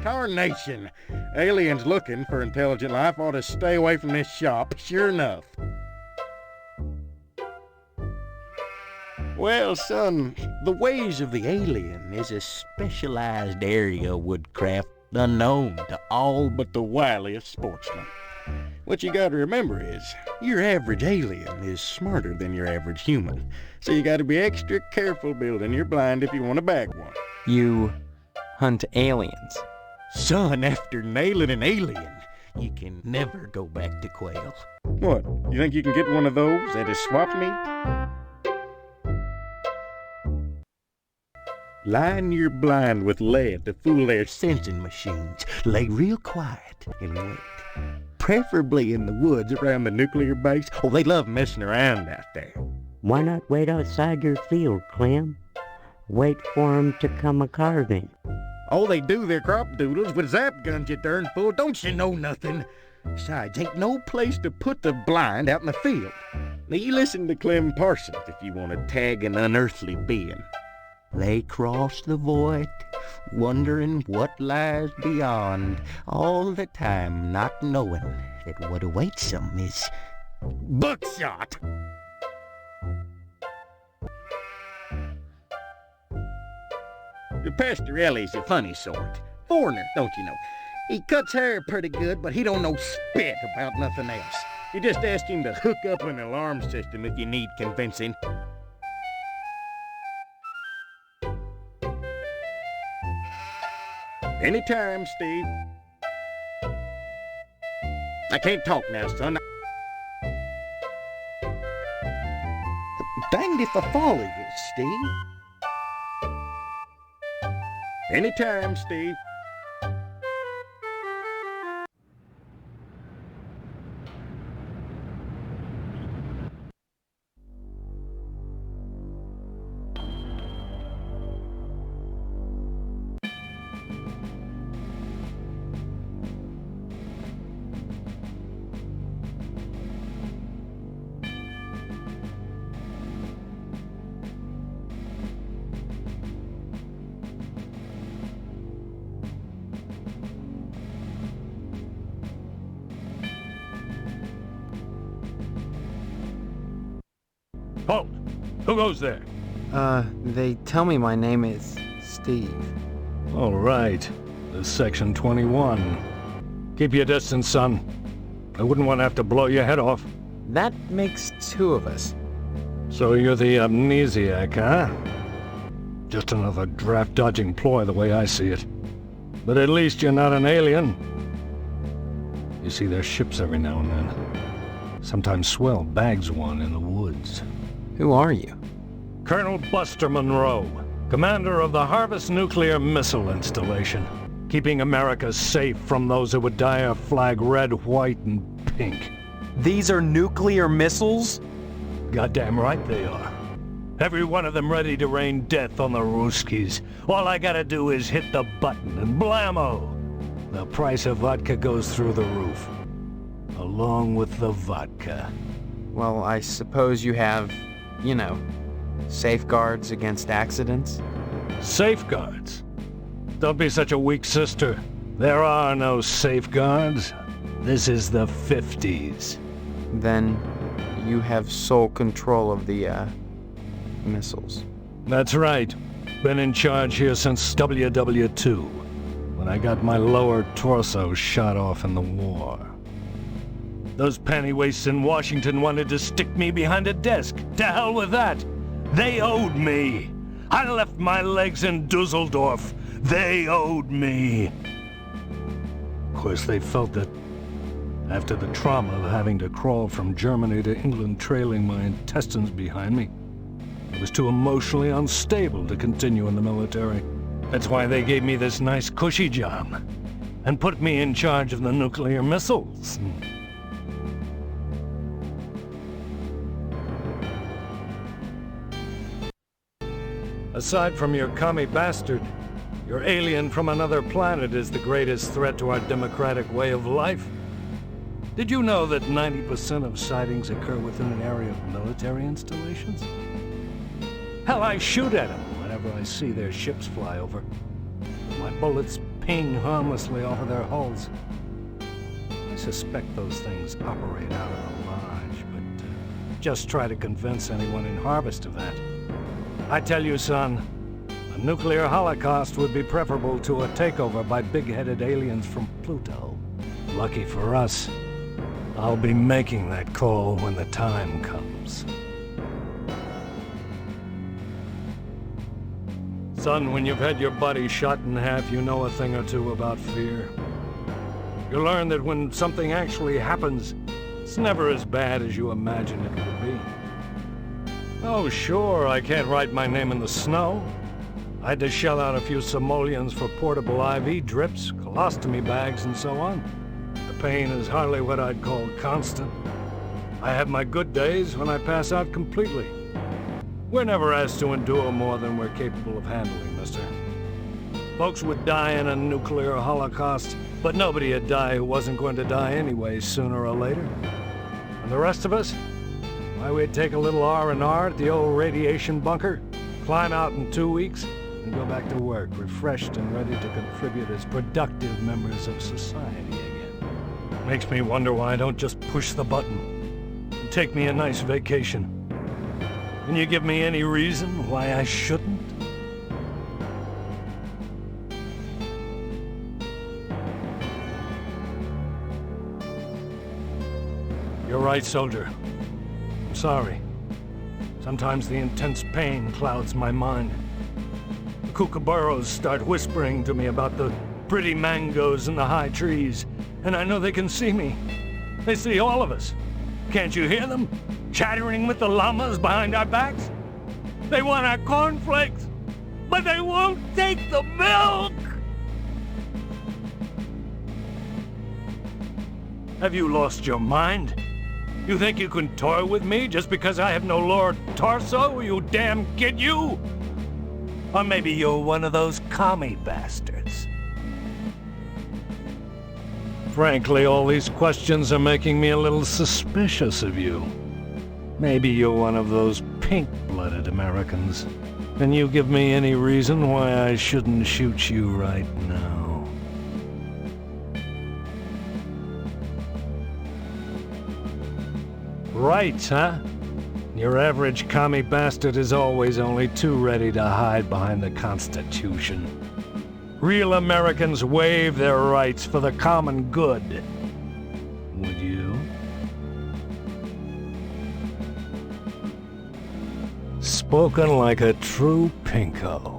Speaker 13: Tarnation! Aliens looking for intelligent life ought to stay away from this shop, sure enough. Well, son, the ways of the alien is a specialized area of woodcraft unknown to all but the wiliest sportsmen. What you gotta remember is, your average alien is smarter than your average human, so you gotta be extra careful building your blind if you want to bag one.
Speaker 2: You hunt aliens?
Speaker 13: Son, after nailing an alien, you can never go back to quail. What, you think you can get one of those at a swap meet? Line your blind with lead to fool their sensing machines. Lay real quiet and wait. Preferably in the woods around the nuclear base. Oh, they love messing around out there.
Speaker 12: Why not wait outside your field, Clem? Wait for 'em to come a-carving.
Speaker 13: Oh, they do their crop doodles with zap guns, you darn fool. Don't you know nothing? Besides, ain't no place to put the blind out in the field. Now, you listen to Clem Parsons if you want to tag an unearthly being. They cross the void, wondering what lies beyond, all the time not knowing that what awaits them is buckshot. Pastorelli's a funny sort. Foreigner, don't you know? He cuts hair pretty good, but he don't know spit about nothing else. You just ask him to hook up an alarm system if you need convincing. Anytime, Steve. I can't talk now, son. Danged if I follow you, Steve. Anytime, Steve.
Speaker 10: Halt! Who goes there?
Speaker 2: They tell me my name is Steve.
Speaker 10: All right. Section 21. Keep your distance, son. I wouldn't want to have to blow your head off.
Speaker 4: That makes two of us.
Speaker 10: So you're the amnesiac, huh? Just another draft-dodging ploy the way I see it. But at least you're not an alien. You see their ships every now and then. Sometimes Swell bags one in the woods.
Speaker 4: Who are you?
Speaker 10: Colonel Buster Monroe, commander of the Harvest Nuclear Missile Installation, keeping America safe from those who would dye our flag red, white, and pink.
Speaker 4: These are nuclear missiles?
Speaker 10: Goddamn right they are. Every one of them ready to rain death on the Ruskies. All I gotta do is hit the button and blammo! The price of vodka goes through the roof. Along with the vodka.
Speaker 4: Well, I suppose you have, safeguards against accidents?
Speaker 10: Safeguards? Don't be such a weak sister. There are no safeguards. This is the 50s.
Speaker 4: Then you have sole control of the, missiles.
Speaker 10: That's right. Been in charge here since WW2, when I got my lower torso shot off in the war. Those pennywaists in Washington wanted to stick me behind a desk. To hell with that. They owed me. I left my legs in Dusseldorf. They owed me. Of course, they felt that after the trauma of having to crawl from Germany to England trailing my intestines behind me, I was too emotionally unstable to continue in the military. That's why they gave me this nice cushy job and put me in charge of the nuclear missiles. Aside from your commie bastard, your alien from another planet is the greatest threat to our democratic way of life. Did you know that 90% of sightings occur within an area of military installations? Hell, I shoot at them whenever I see their ships fly over. My bullets ping harmlessly off of their hulls. I suspect those things operate out of the lodge, but just try to convince anyone in Harvest of that. I tell you, son, a nuclear holocaust would be preferable to a takeover by big-headed aliens from Pluto. Lucky for us, I'll be making that call when the time comes. Son, when you've had your body shot in half, you know a thing or two about fear. You learn that when something actually happens, it's never as bad as you imagine it will be. Oh, sure, I can't write my name in the snow. I had to shell out a few simoleons for portable IV drips, colostomy bags, and so on. The pain is hardly what I'd call constant. I have my good days when I pass out completely. We're never asked to endure more than we're capable of handling, mister. Folks would die in a nuclear holocaust, but nobody would die who wasn't going to die anyway, sooner or later. And the rest of us? Why, we'd take a little R&R at the old radiation bunker, climb out in 2 weeks, and go back to work, refreshed and ready to contribute as productive members of society again. Makes me wonder why I don't just push the button and take me a nice vacation. Can you give me any reason why I shouldn't? You're right, soldier. I'm sorry. Sometimes the intense pain clouds my mind. The kookaburras start whispering to me about the pretty mangoes in the high trees, and I know they can see me. They see all of us. Can't you hear them? Chattering with the llamas behind our backs? They want our cornflakes, but they won't take the milk! Have you lost your mind? You think you can toy with me just because I have no lower torso, you damn kid, you? Or maybe you're one of those commie bastards. Frankly, all these questions are making me a little suspicious of you. Maybe you're one of those pink-blooded Americans. Can you give me any reason why I shouldn't shoot you right now? Right, huh? Your average commie bastard is always only too ready to hide behind the Constitution. Real Americans waive their rights for the common good. Would you? Spoken like a true pinko.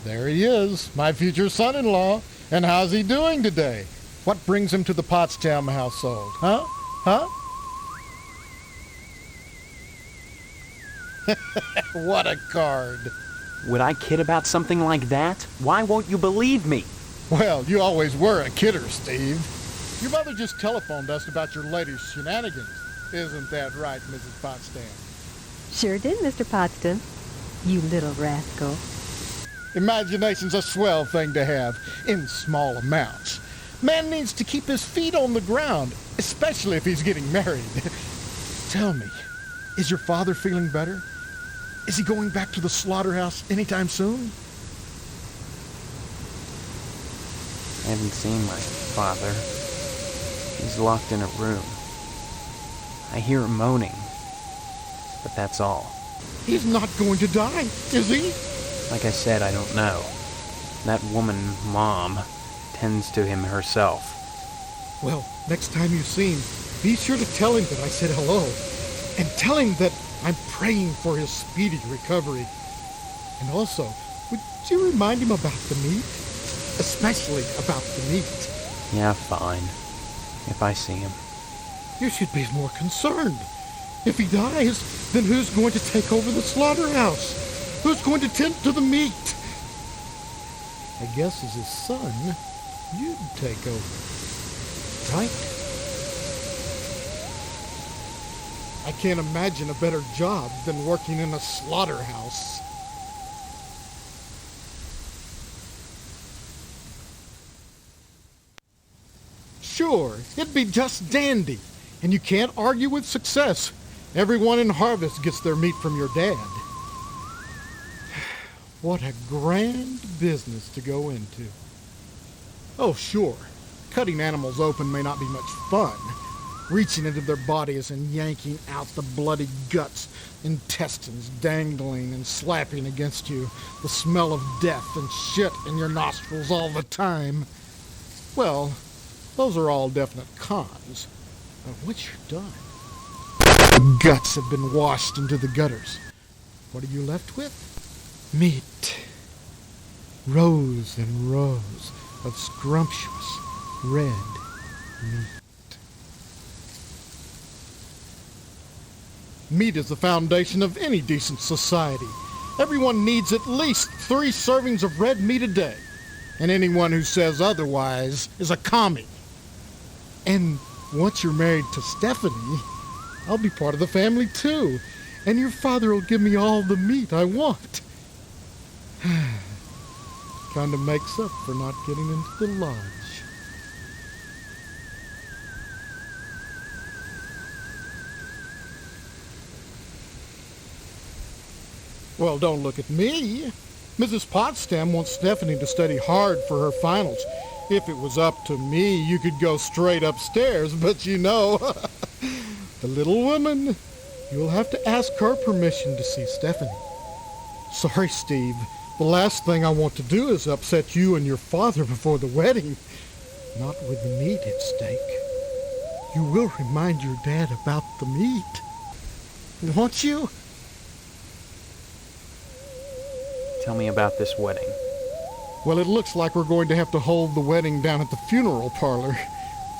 Speaker 14: There he is, my future son-in-law. And how's he doing today? What brings him to the Potsdam household, huh? What a card.
Speaker 2: Would I kid about something like that? Why won't you believe me?
Speaker 14: Well, you always were a kidder, Steve. Your mother just telephoned us about your latest shenanigans. Isn't that right, Mrs. Potsdam?
Speaker 3: Sure did, Mr. Potsdam. You little rascal.
Speaker 14: Imagination's a swell thing to have, in small amounts. Man needs to keep his feet on the ground, especially if he's getting married. Tell me, is your father feeling better? Is he going back to the slaughterhouse anytime soon?
Speaker 2: I haven't seen my father. He's locked in a room. I hear him moaning, but that's all.
Speaker 14: He's not going to die, is he?
Speaker 2: Like I said, I don't know. That woman, Mom, tends to him herself.
Speaker 14: Well, next time you see him, be sure to tell him that I said hello. And tell him that I'm praying for his speedy recovery. And also, would you remind him about the meat? Especially about the meat.
Speaker 2: Yeah, fine. If I see him.
Speaker 14: You should be more concerned. If he dies, then who's going to take over the slaughterhouse? Who's going to tend to the meat? I guess as his son, you'd take over. Right? I can't imagine a better job than working in a slaughterhouse. Sure, it'd be just dandy. And you can't argue with success. Everyone in Harvest gets their meat from your dad. What a grand business to go into. Oh, sure, cutting animals open may not be much fun. Reaching into their bodies and yanking out the bloody guts, intestines dangling and slapping against you, the smell of death and shit in your nostrils all the time. Well, those are all definite cons. But once you're done, the guts have been washed into the gutters. what are you left with? Meat. Rows and rows of scrumptious red meat. Meat is the foundation of any decent society. Everyone needs at least 3 servings of red meat a day, and anyone who says otherwise is a commie. And once you're married to Stephanie, I'll be part of the family too, and your father will give me all the meat I want. Kind of makes up for not getting into the lodge. Well, don't look at me. Mrs. Potsdam wants Stephanie to study hard for her finals. If it was up to me, you could go straight upstairs, but you know, the little woman, you'll have to ask her permission to see Stephanie. Sorry, Steve. The last thing I want to do is upset you and your father before the wedding. Not with the meat at stake. You will remind your dad about the meat, won't you?
Speaker 2: Tell me about this wedding.
Speaker 14: Well, it looks like we're going to have to hold the wedding down at the funeral parlor,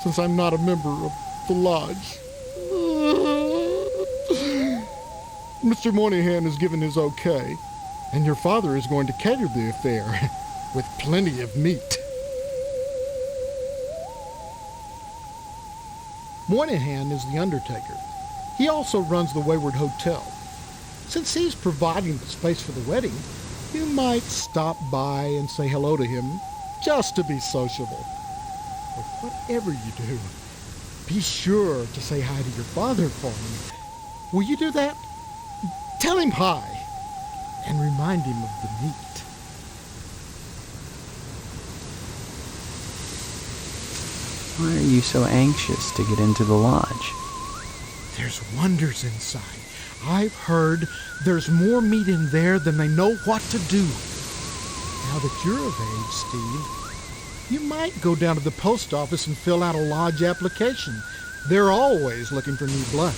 Speaker 14: since I'm not a member of the lodge. Mr. Moynihan has given his okay, and your father is going to cater the affair with plenty of meat. Moynihan is the undertaker. He also runs the Wayward Hotel. Since he's providing the space for the wedding, you might stop by and say hello to him, just to be sociable. But whatever you do, be sure to say hi to your father for me. Will you do that? Tell him hi, and remind him of the meat.
Speaker 2: Why are you so anxious to get into the lodge?
Speaker 14: There's wonders inside. I've heard there's more meat in there than they know what to do. Now that you're of age, Steve, you might go down to the post office and fill out a lodge application. They're always looking for new blood.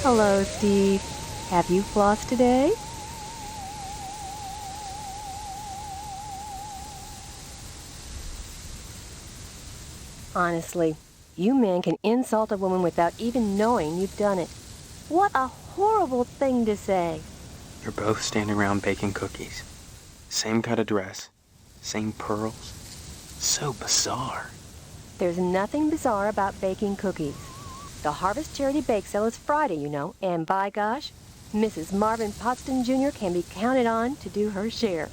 Speaker 3: Hello, Steve. Have you flossed today? Honestly, you men can insult a woman without even knowing you've done it. What a horrible thing to say.
Speaker 2: You're both standing around baking cookies. Same kind of dress. Same pearls. So bizarre.
Speaker 3: There's nothing bizarre about baking cookies. The Harvest Charity Bake Sale is Friday, you know, and by gosh, Mrs. Marvin Potsdam Jr. can be counted on to do her share.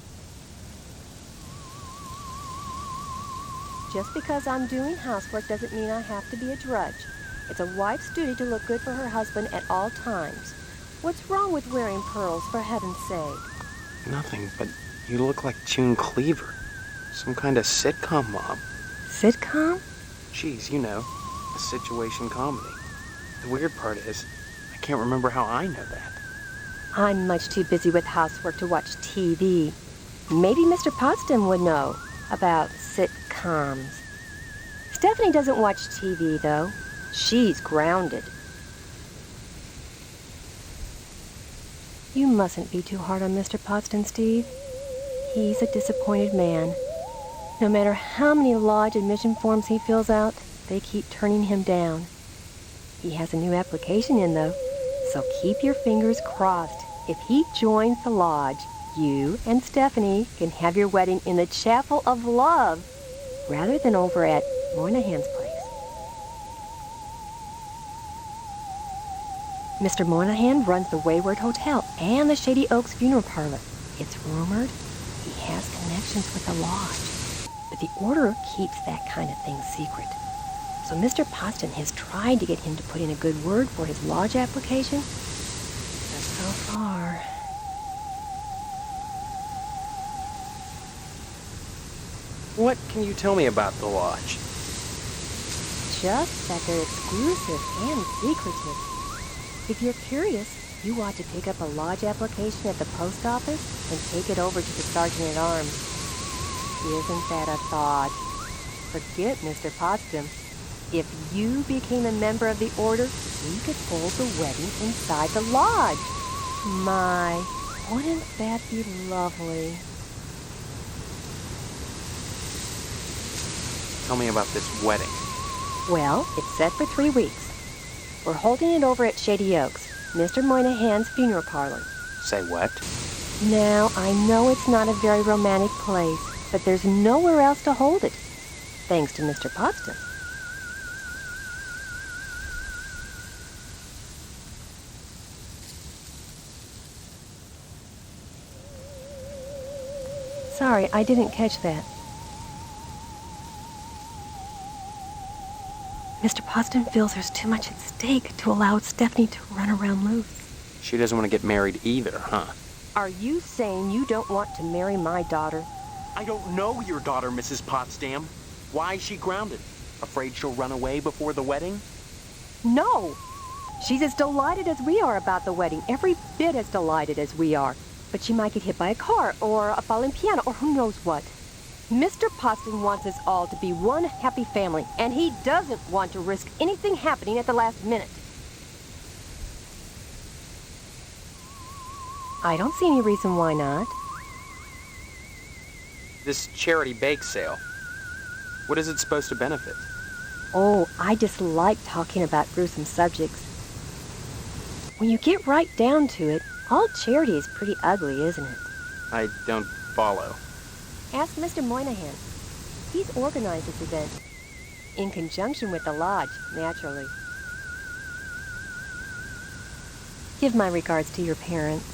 Speaker 3: Just because I'm doing housework doesn't mean I have to be a drudge. It's a wife's duty to look good for her husband at all times. What's wrong with wearing pearls, for heaven's sake?
Speaker 2: Nothing, but you look like June Cleaver. Some kind of sitcom mom.
Speaker 3: Sitcom?
Speaker 2: Geez, you know, a situation comedy. The weird part is, I can't remember how I know that.
Speaker 3: I'm much too busy with housework to watch TV. Maybe Mr. Potsdam would know about sitcoms. Stephanie doesn't watch TV, though. She's grounded. You mustn't be too hard on Mr. Potsdam, Steve. He's a disappointed man. No matter how many lodge admission forms he fills out, they keep turning him down. He has a new application in, though, so keep your fingers crossed. If he joins the lodge, you and Stephanie can have your wedding in the Chapel of Love, rather than over at Moynihan's place.
Speaker 15: Mr. Moynihan runs the Wayward Hotel and the Shady Oaks Funeral Parlor. It's rumored he has connections with the lodge, but the order keeps that kind of thing secret. So Mr. Poston has tried to get him to put in a good word for his lodge application, but so far...
Speaker 4: What can you tell me about the lodge?
Speaker 15: Just that they're exclusive and secretive. If you're curious, you ought to pick up a lodge application at the post office and take it over to the sergeant-at-arms. Isn't that a thought? Forget Mr. Potsdam. If you became a member of the order, we could hold the wedding inside the lodge. My, wouldn't that be lovely?
Speaker 4: Tell me about this wedding.
Speaker 15: Well, it's set for 3 weeks. We're holding it over at Shady Oaks, Mr. Moynihan's funeral parlor.
Speaker 4: Say what?
Speaker 15: Now, I know it's not a very romantic place, but there's nowhere else to hold it, thanks to Mr. Potsdam. Sorry, I didn't catch that. Mr. Poston feels there's too much at stake to allow Stephanie to run around loose.
Speaker 4: She doesn't want to get married either, huh?
Speaker 15: Are you saying you don't want to marry my daughter?
Speaker 4: I don't know your daughter, Mrs. Potsdam. Why is she grounded? Afraid she'll run away before the wedding?
Speaker 15: No! She's as delighted as we are about the wedding, every bit as delighted as we are. But she might get hit by a car, or a falling piano, or who knows what. Mr. Poston wants us all to be one happy family, and he doesn't want to risk anything happening at the last minute. I don't see any reason why not.
Speaker 4: This charity bake sale, what is it supposed to benefit?
Speaker 15: Oh, I dislike talking about gruesome subjects. When you get right down to it, all charity is pretty ugly, isn't it?
Speaker 4: I don't follow.
Speaker 15: Ask Mr. Moynihan. He's organized this event. In conjunction with the lodge, naturally. Give my regards to your parents.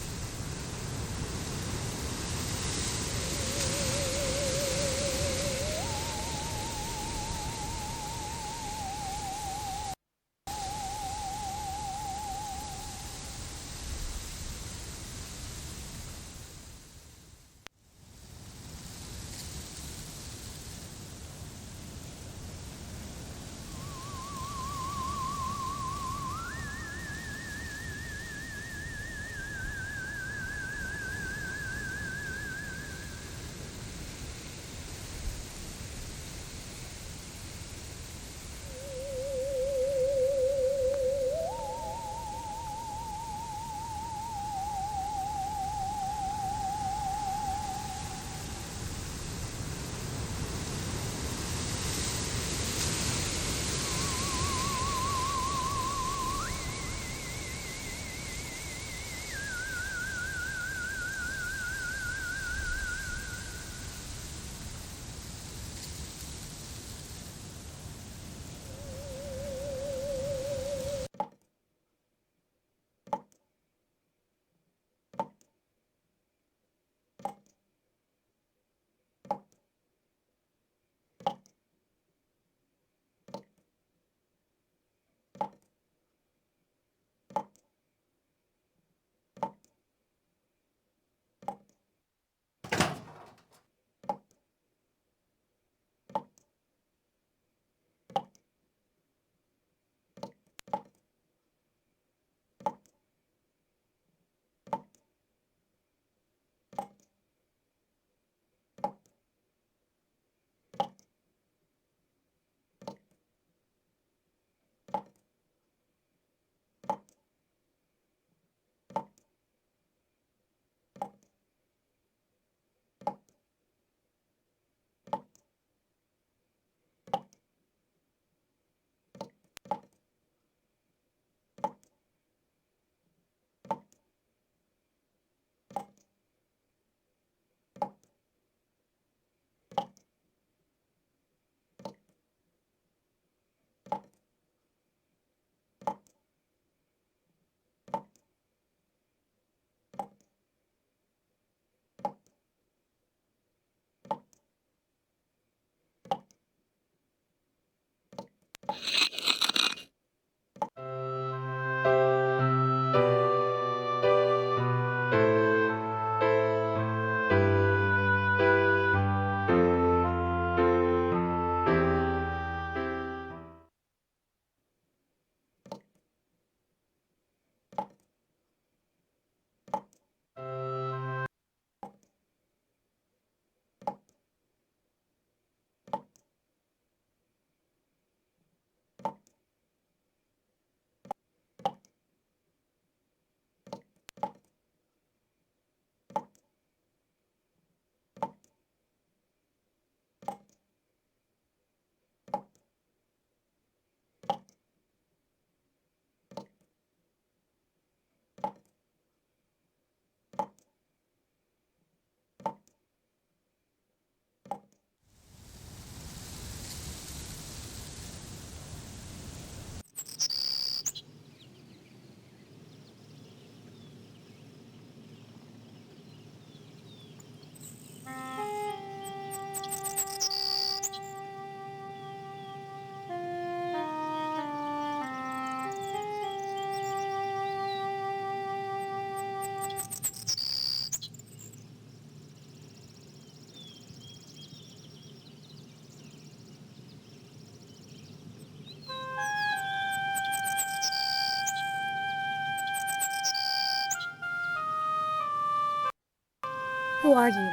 Speaker 16: Who are you?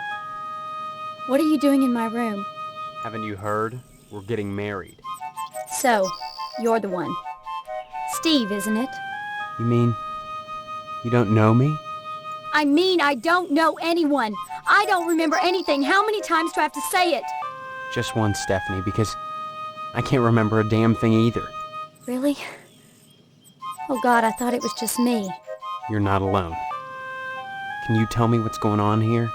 Speaker 16: What are you doing in my room?
Speaker 4: Haven't you heard? We're getting married.
Speaker 16: So, you're the one. Steve, isn't it?
Speaker 2: You mean you don't know me?
Speaker 16: I mean, I don't know anyone. I don't remember anything. How many times do I have to say it?
Speaker 2: Just one, Stephanie, because I can't remember a damn thing either.
Speaker 16: Really? Oh God, I thought it was just me.
Speaker 2: You're not alone. Can you tell me what's going on here?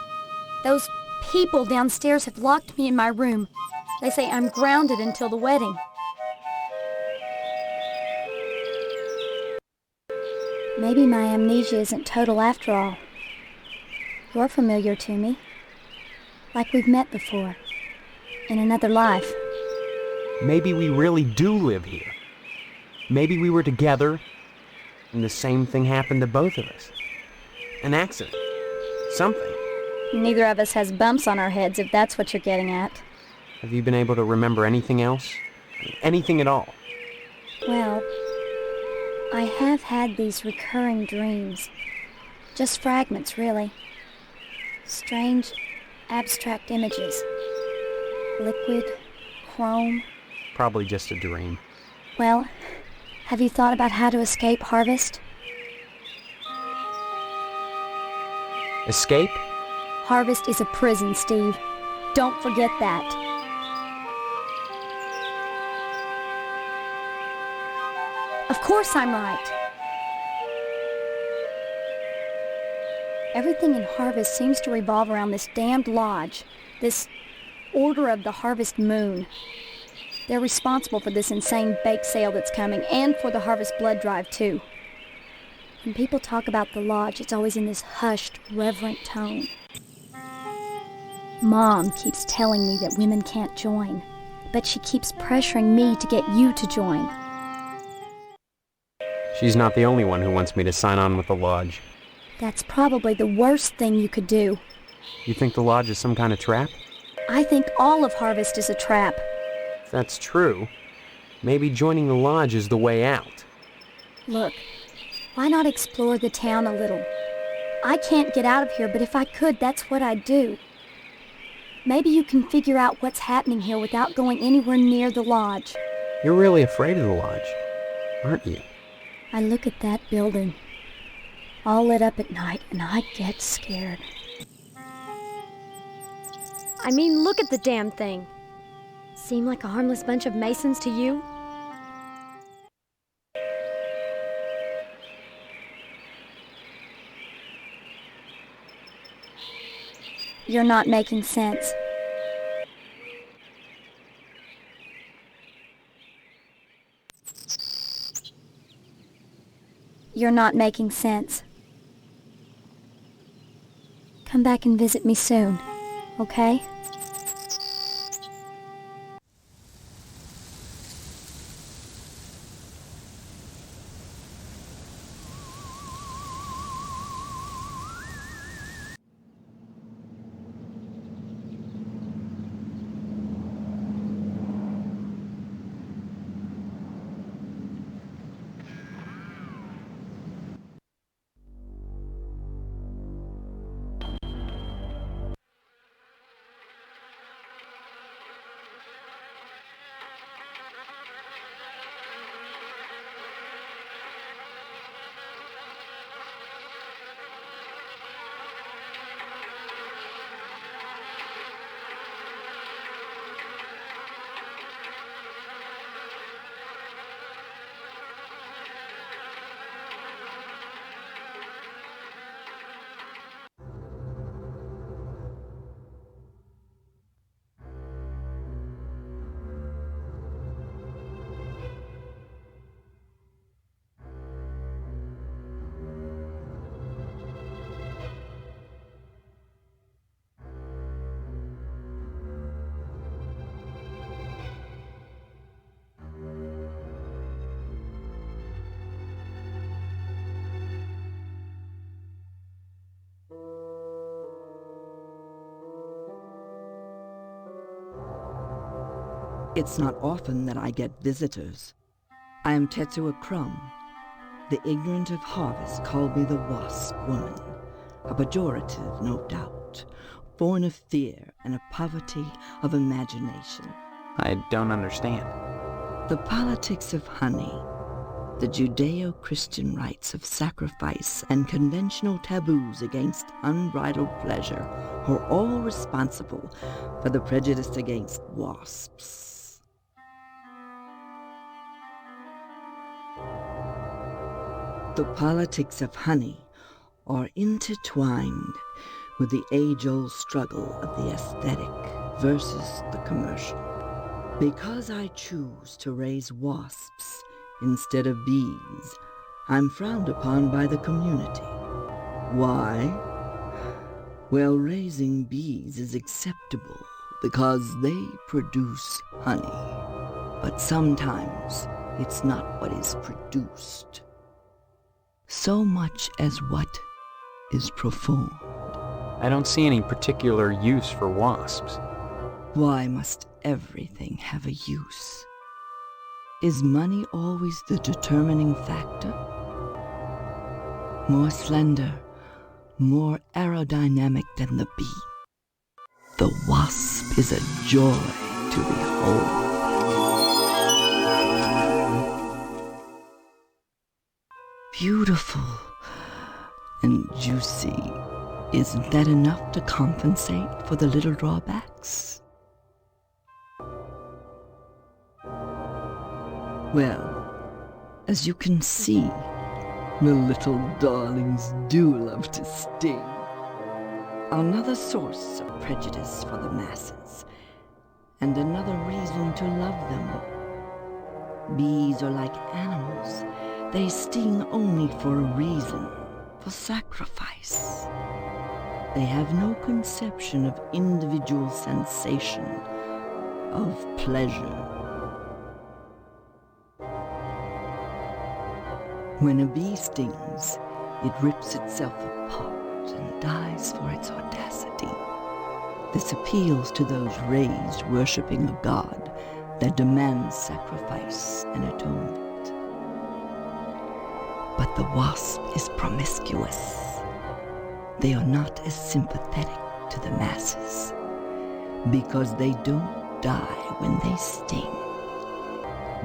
Speaker 16: Those people downstairs have locked me in my room. They say I'm grounded until the wedding. Maybe my amnesia isn't total after all. You're familiar to me. Like we've met before. In another life.
Speaker 2: Maybe we really do live here. Maybe we were together, and the same thing happened to both of us. An accident. Something.
Speaker 16: Neither of us has bumps on our heads, if that's what you're getting at.
Speaker 2: Have you been able to remember anything else? Anything at all?
Speaker 16: Well, I have had these recurring dreams. Just fragments, really. Strange, abstract images. Liquid, chrome.
Speaker 2: Probably just a dream.
Speaker 16: Well, have you thought about how to escape Harvest?
Speaker 2: Escape?
Speaker 16: Harvest is a prison, Steve. Don't forget that. Of course I'm right. Everything in Harvest seems to revolve around this damned lodge, this Order of the Harvest Moon. They're responsible for this insane bake sale that's coming, and for the Harvest blood drive, too. When people talk about the lodge, it's always in this hushed, reverent tone. Mom keeps telling me that women can't join, but she keeps pressuring me to get you to join.
Speaker 2: She's not the only one who wants me to sign on with the lodge.
Speaker 16: That's probably the worst thing you could do.
Speaker 2: You think the lodge is some kind of trap?
Speaker 16: I think all of Harvest is a trap.
Speaker 2: If that's true, maybe joining the lodge is the way out.
Speaker 16: Look, why not explore the town a little? I can't get out of here, but if I could, that's what I'd do. Maybe you can figure out what's happening here without going anywhere near the lodge.
Speaker 2: You're really afraid of the lodge, aren't you?
Speaker 16: I look at that building, all lit up at night, and I get scared.
Speaker 17: I mean, look at the damn thing. Seem like a harmless bunch of Masons to you?
Speaker 16: You're not making sense. You're not making sense. Come back and visit me soon, okay?
Speaker 18: It's not often that I get visitors. I am Tetsuo Crumb. The ignorant of Harvest call me the Wasp Woman, a pejorative, no doubt. want, born of fear and a poverty of imagination.
Speaker 2: I don't understand.
Speaker 18: The politics of honey, the Judeo-Christian rites of sacrifice and conventional taboos against unbridled pleasure are all responsible for the prejudice against wasps. The politics of honey are intertwined with the age-old struggle of the aesthetic versus the commercial. Because I choose to raise wasps instead of bees, I'm frowned upon by the community. Why? Well, raising bees is acceptable because they produce honey. But sometimes it's not what is produced, so much as what is performed.
Speaker 2: I don't see any particular use for wasps.
Speaker 18: Why must everything have a use? Is money always the determining factor? More slender, more aerodynamic than the bee, the wasp is a joy to behold. Beautiful and juicy. Isn't that enough to compensate for the little drawbacks? Well, as you can see, the little darlings do love to sting. Another source of prejudice for the masses, and another reason to love them. Bees are like animals. They sting only for a reason, for sacrifice. They have no conception of individual sensation, of pleasure. When a bee stings, it rips itself apart and dies for its audacity. This appeals to those raised worshipping a god that demands sacrifice and atonement. But the wasp is promiscuous. They are not as sympathetic to the masses because they don't die when they sting.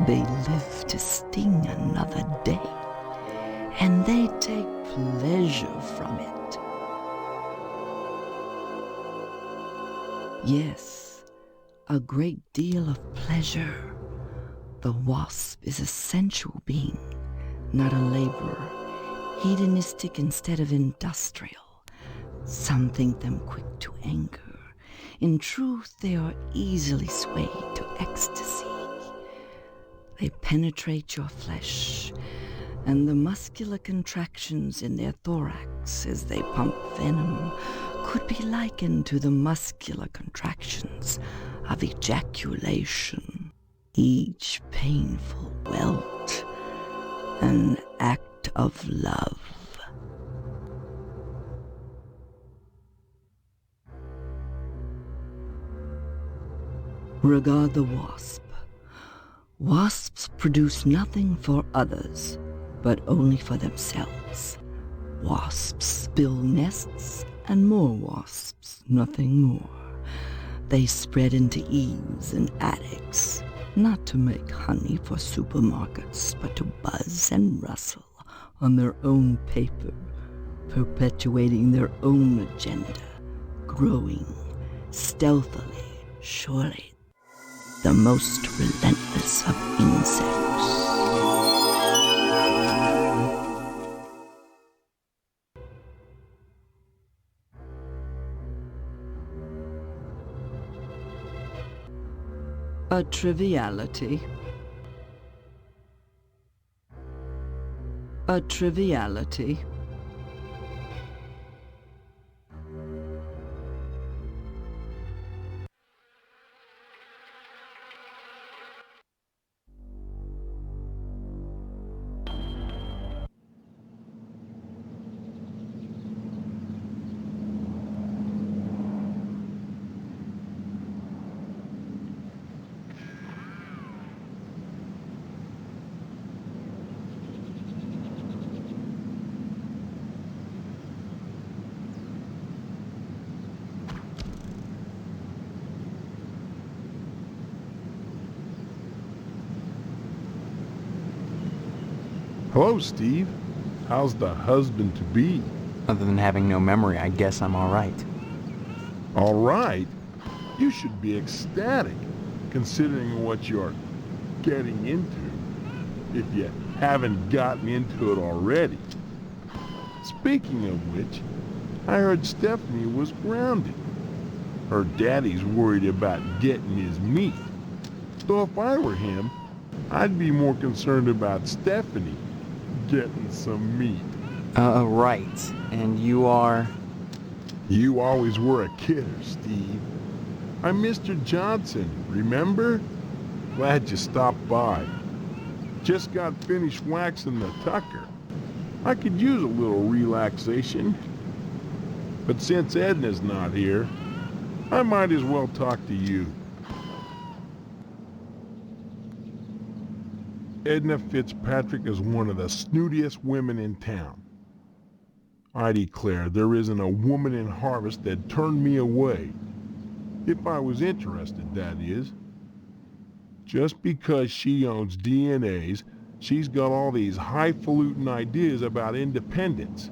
Speaker 18: They live to sting another day, and they take pleasure from it. Yes, a great deal of pleasure. The wasp is a sensual being, not a laborer, hedonistic instead of industrial. Some think them quick to anger. In truth, they are easily swayed to ecstasy. They penetrate your flesh, and the muscular contractions in their thorax as they pump venom could be likened to the muscular contractions of ejaculation, each painful welt an act of love. Regard the wasp. Wasps produce nothing for others, but only for themselves. Wasps build nests and more wasps, nothing more. They spread into eaves and attics, not to make honey for supermarkets, but to buzz and rustle on their own paper, perpetuating their own agenda, growing stealthily, surely, the most relentless of insects. A triviality. A triviality.
Speaker 19: Hello, Steve. How's the husband-to-be?
Speaker 2: Other than having no memory, I guess I'm all right.
Speaker 19: All right? You should be ecstatic, considering what you're getting into, if you haven't gotten into it already. Speaking of which, I heard Stephanie was grounded. Her daddy's worried about getting his meat. So if I were him, I'd be more concerned about Stephanie getting some meat.
Speaker 2: Right. And you are?
Speaker 19: You always were a kidder, Steve. I'm Mr. Johnson, remember? Glad you stopped by. Just got finished waxing the Tucker. I could use a little relaxation. But since Edna's not here, I might as well talk to you. Edna Fitzpatrick is one of the snootiest women in town. I declare there isn't a woman in Harvest that turned me away. If I was interested, that is. Just because she owns DNAs, she's got all these highfalutin ideas about independence,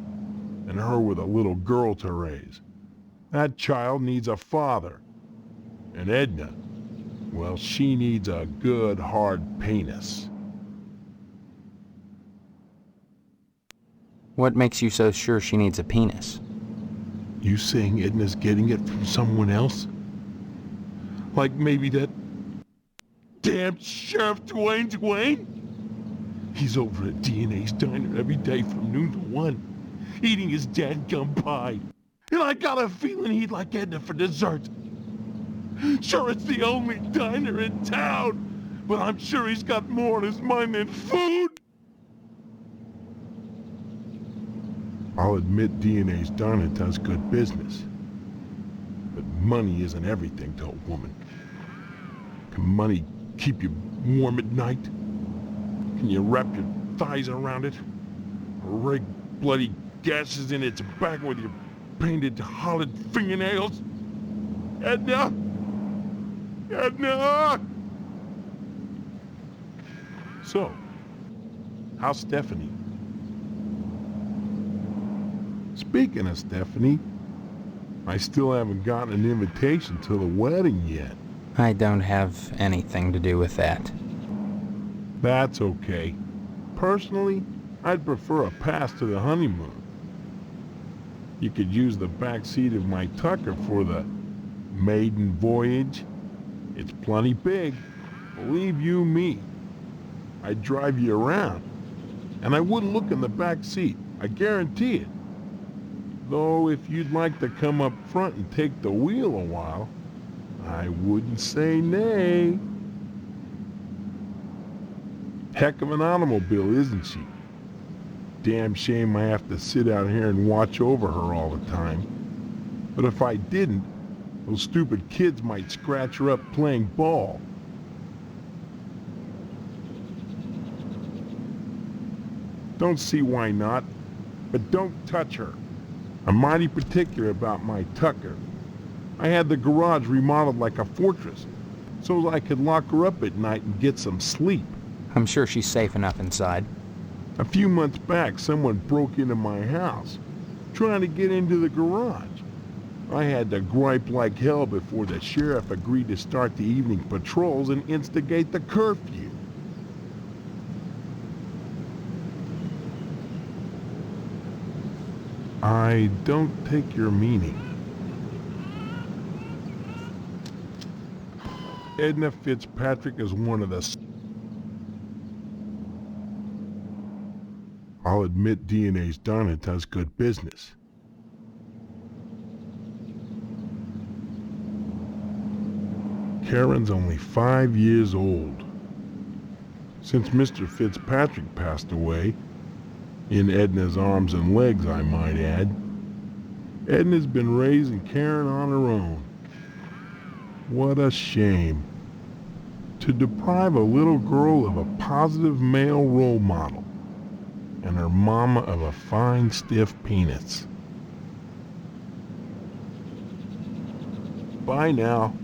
Speaker 19: and her with a little girl to raise. That child needs a father. And Edna, well, she needs a good hard penis.
Speaker 2: What makes you so sure she needs a penis?
Speaker 19: You saying Edna's getting it from someone else? Like maybe that damn Sheriff Dwayne? He's over at DNA's diner every day from noon to 1, eating his dadgum pie. And I got a feeling he'd like Edna for dessert. Sure, it's the only diner in town, but I'm sure he's got more on his mind than food. I'll admit DNA's diner does good business. But money isn't everything to a woman. Can money keep you warm at night? Can you wrap your thighs around it? Or rake bloody gashes in its back with your painted hollowed fingernails? Edna? Edna! So, how's Stephanie? Speaking of Stephanie, I still haven't gotten an invitation to the wedding yet.
Speaker 2: I don't have anything to do with that.
Speaker 19: That's okay. Personally, I'd prefer a pass to the honeymoon. You could use the back seat of my Tucker for the maiden voyage. It's plenty big, believe you me. I'd drive you around, and I wouldn't look in the back seat, I guarantee it. Though if you'd like to come up front and take the wheel a while, I wouldn't say nay. Heck of an automobile, isn't she? Damn shame I have to sit out here and watch over her all the time. But if I didn't, those stupid kids might scratch her up playing ball. Don't see why not, but don't touch her. I'm mighty particular about my Tucker. I had the garage remodeled like a fortress, so I could lock her up at night and get some sleep.
Speaker 2: I'm sure she's safe enough inside.
Speaker 19: A few months back, someone broke into my house, trying to get into the garage. I had to gripe like hell before the sheriff agreed to start the evening patrols and instigate the curfew. I don't take your meaning. Edna Fitzpatrick is one of the... I'll admit DNA's diner does good business. Karen's only 5 years old. Since Mr. Fitzpatrick passed away, in Edna's arms and legs, I might add, Edna's been raising Karen on her own. What a shame. To deprive a little girl of a positive male role model, and her mama of a fine, stiff penis. Bye now.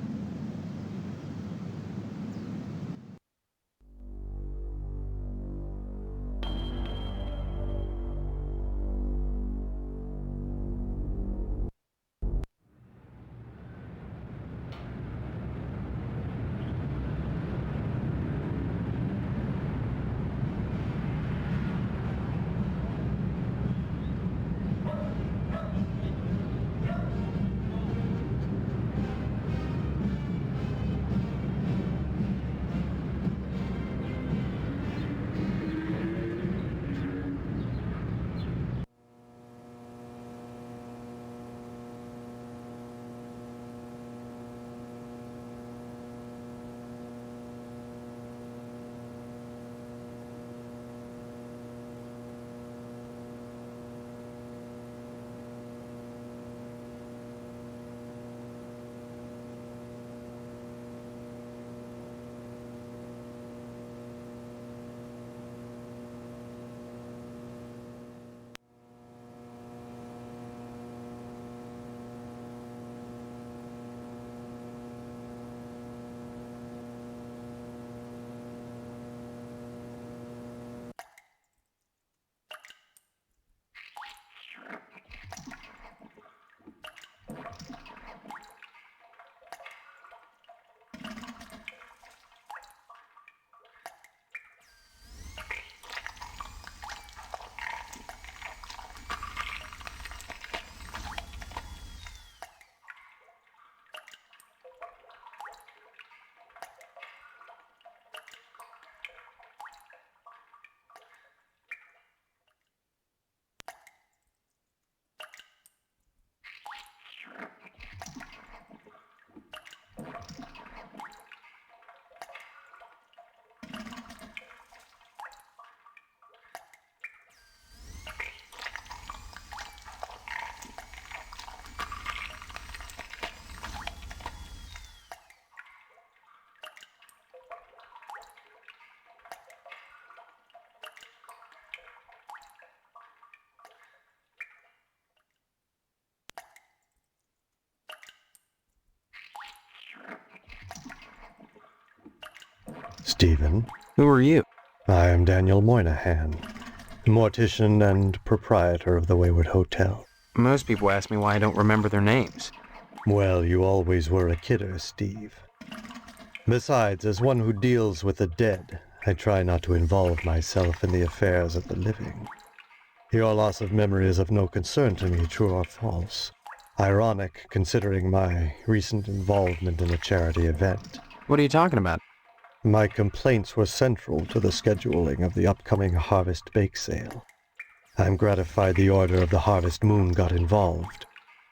Speaker 6: Stephen.
Speaker 2: Who are you?
Speaker 6: I am Daniel Moynihan, mortician and proprietor of the Wayward Hotel.
Speaker 2: Most people ask me why I don't remember their names.
Speaker 6: Well, you always were a kidder, Steve. Besides, as one who deals with the dead, I try not to involve myself in the affairs of the living. Your loss of memory is of no concern to me, true or false. Ironic, considering my recent involvement in a charity event.
Speaker 2: What are you talking about?
Speaker 6: My complaints were central to the scheduling of the upcoming Harvest Bake Sale. I'm gratified the Order of the Harvest Moon got involved.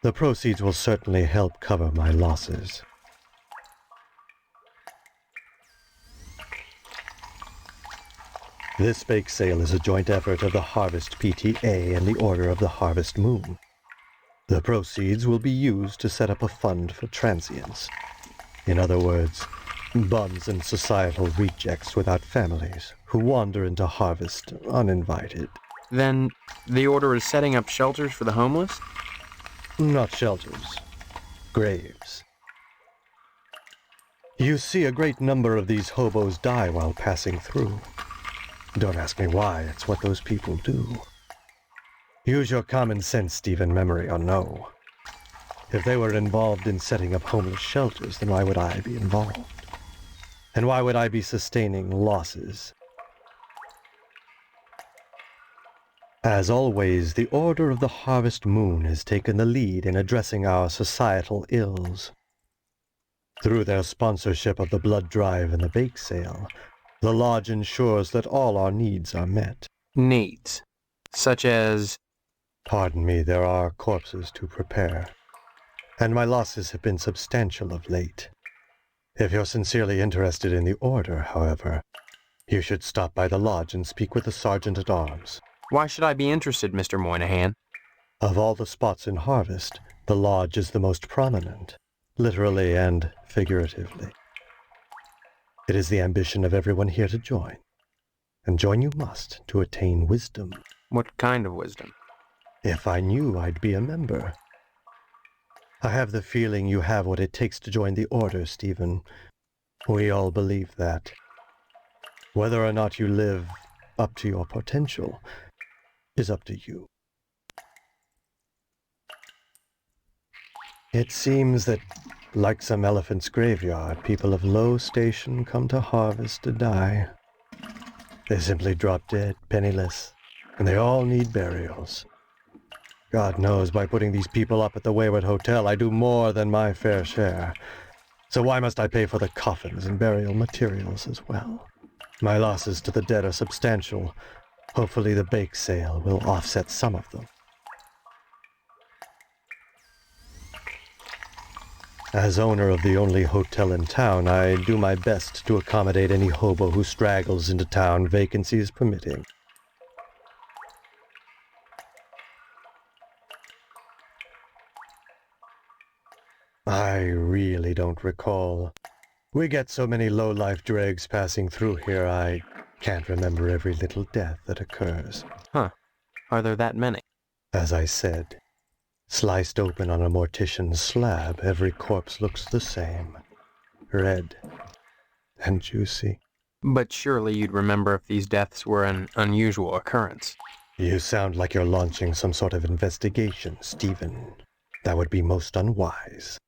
Speaker 6: The proceeds will certainly help cover my losses. This bake sale is a joint effort of the Harvest PTA and the Order of the Harvest Moon. The proceeds will be used to set up a fund for transients. In other words, bums and societal rejects without families who wander into Harvest uninvited.
Speaker 2: Then the Order is setting up shelters for the homeless?
Speaker 6: Not shelters. Graves. You see a great number of these hobos die while passing through. Don't ask me why, it's what those people do. Use your common sense, Stephen, memory or no. If they were involved in setting up homeless shelters, then why would I be involved? And why would I be sustaining losses? As always, the Order of the Harvest Moon has taken the lead in addressing our societal ills. Through their sponsorship of the blood drive and the bake sale, the Lodge ensures that all our needs are met.
Speaker 2: Needs? Such as?
Speaker 6: Pardon me, there are corpses to prepare. And my losses have been substantial of late. If you're sincerely interested in the Order, however, you should stop by the Lodge and speak with the Sergeant-at-Arms.
Speaker 2: Why should I be interested, Mr. Moynihan?
Speaker 6: Of all the spots in Harvest, the Lodge is the most prominent, literally and figuratively. It is the ambition of everyone here to join. And join you must to attain wisdom.
Speaker 2: What kind of wisdom?
Speaker 6: If I knew, I'd be a member. I have the feeling you have what it takes to join the Order, Stephen. We all believe that. Whether or not you live up to your potential is up to you. It seems that, like some elephant's graveyard, people of low station come to Harvest to die. They simply drop dead, penniless, and they all need burials. God knows, by putting these people up at the Wayward Hotel, I do more than my fair share. So why must I pay for the coffins and burial materials as well? My losses to the dead are substantial. Hopefully the bake sale will offset some of them. As owner of the only hotel in town, I do my best to accommodate any hobo who straggles into town, vacancies permitting. I really don't recall. We get so many low-life dregs passing through here, I can't remember every little death that occurs.
Speaker 2: Huh. Are there that many?
Speaker 6: As I said, sliced open on a mortician's slab, every corpse looks the same. Red and juicy.
Speaker 2: But surely you'd remember if these deaths were an unusual occurrence.
Speaker 6: You sound like you're launching some sort of investigation, Stephen. That would be most unwise.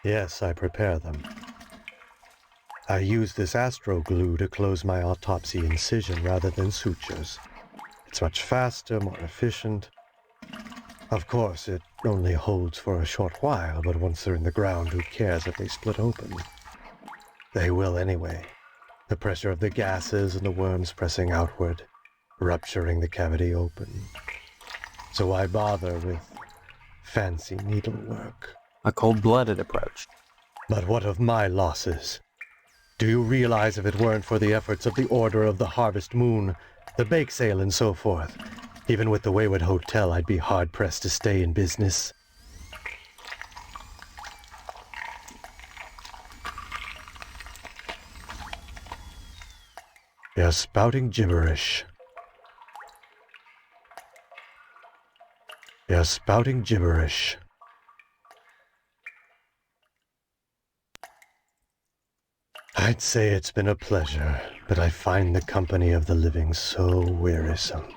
Speaker 6: Yes, I prepare them. I use this astro glue to close my autopsy incision rather than sutures. It's much faster, more efficient. Of course, it only holds for a short while, but once they're in the ground, who cares if they split open? They will anyway. The pressure of the gases and the worms pressing outward, rupturing the cavity open. So why bother with fancy needlework?
Speaker 2: A cold-blooded approach.
Speaker 6: But what of my losses? Do you realize if it weren't for the efforts of the Order of the Harvest Moon, the bake sale and so forth, even with the Wayward Hotel, I'd be hard-pressed to stay in business? You're spouting gibberish.
Speaker 20: You're spouting gibberish. I'd say it's been a pleasure, but I find the company of the living so wearisome.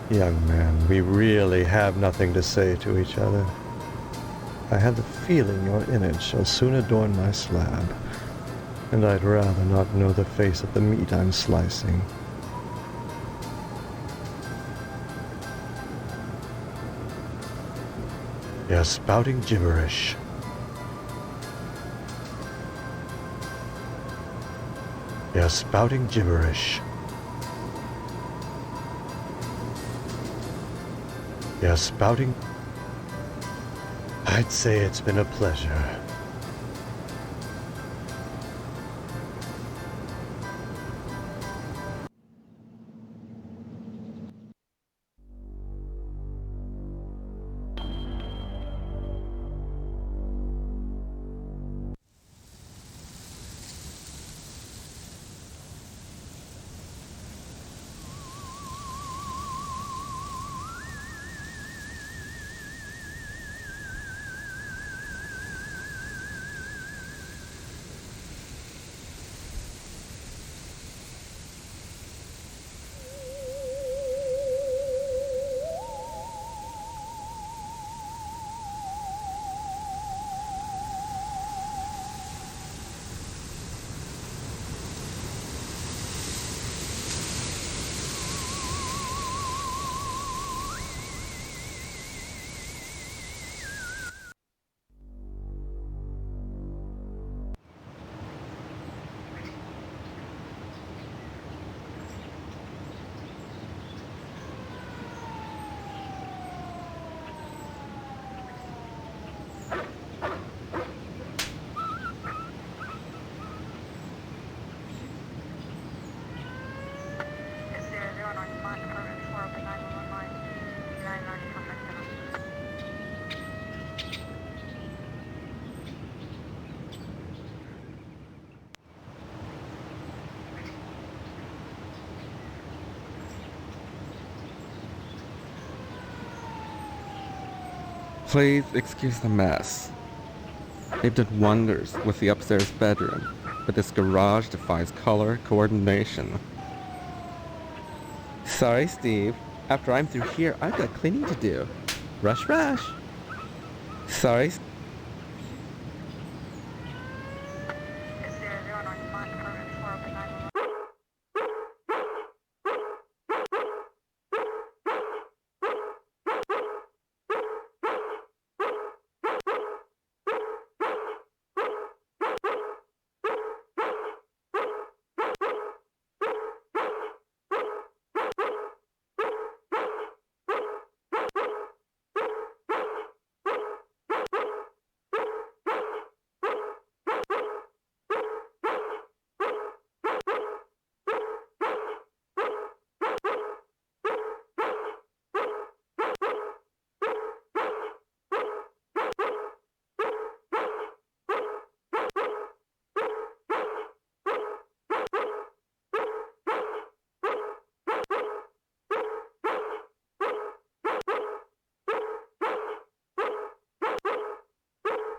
Speaker 20: Young man, we really have nothing to say to each other. I have the feeling your image shall soon adorn my slab, and I'd rather not know the face of the meat I'm slicing. You're spouting gibberish. You're spouting gibberish. You're spouting... I'd say it's been a pleasure.
Speaker 21: Please excuse the mess. They've done wonders with the upstairs bedroom, but this garage defies color coordination. Sorry, Steve. After I'm through here, I've got cleaning to do. Rush, rush. Sorry.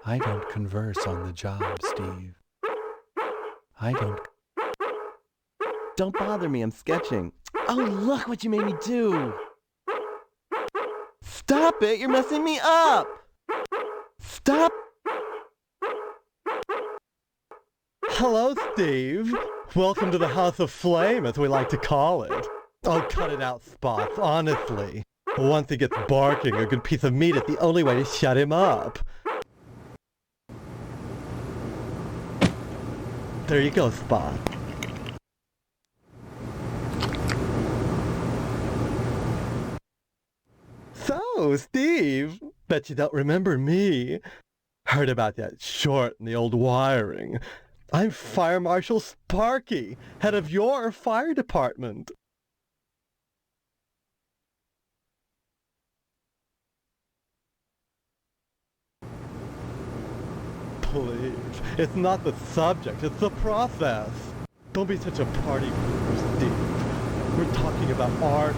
Speaker 22: I don't converse on the job, Steve. I don't...
Speaker 21: Don't bother me, I'm sketching. Oh, look what you made me do! Stop it, you're messing me up! Stop!
Speaker 20: Hello, Steve. Welcome to the House of Flame, as we like to call it. Oh, cut it out, Spots, honestly. Once he gets barking, a good piece of meat is the only way to shut him up. There you go, Spot. So, Steve, bet you don't remember me. Heard about that short in the old wiring. I'm Fire Marshal Sparky, head of your fire department. Please, it's not the subject, it's the process. Don't be such a party pooper, Steve. We're talking about art.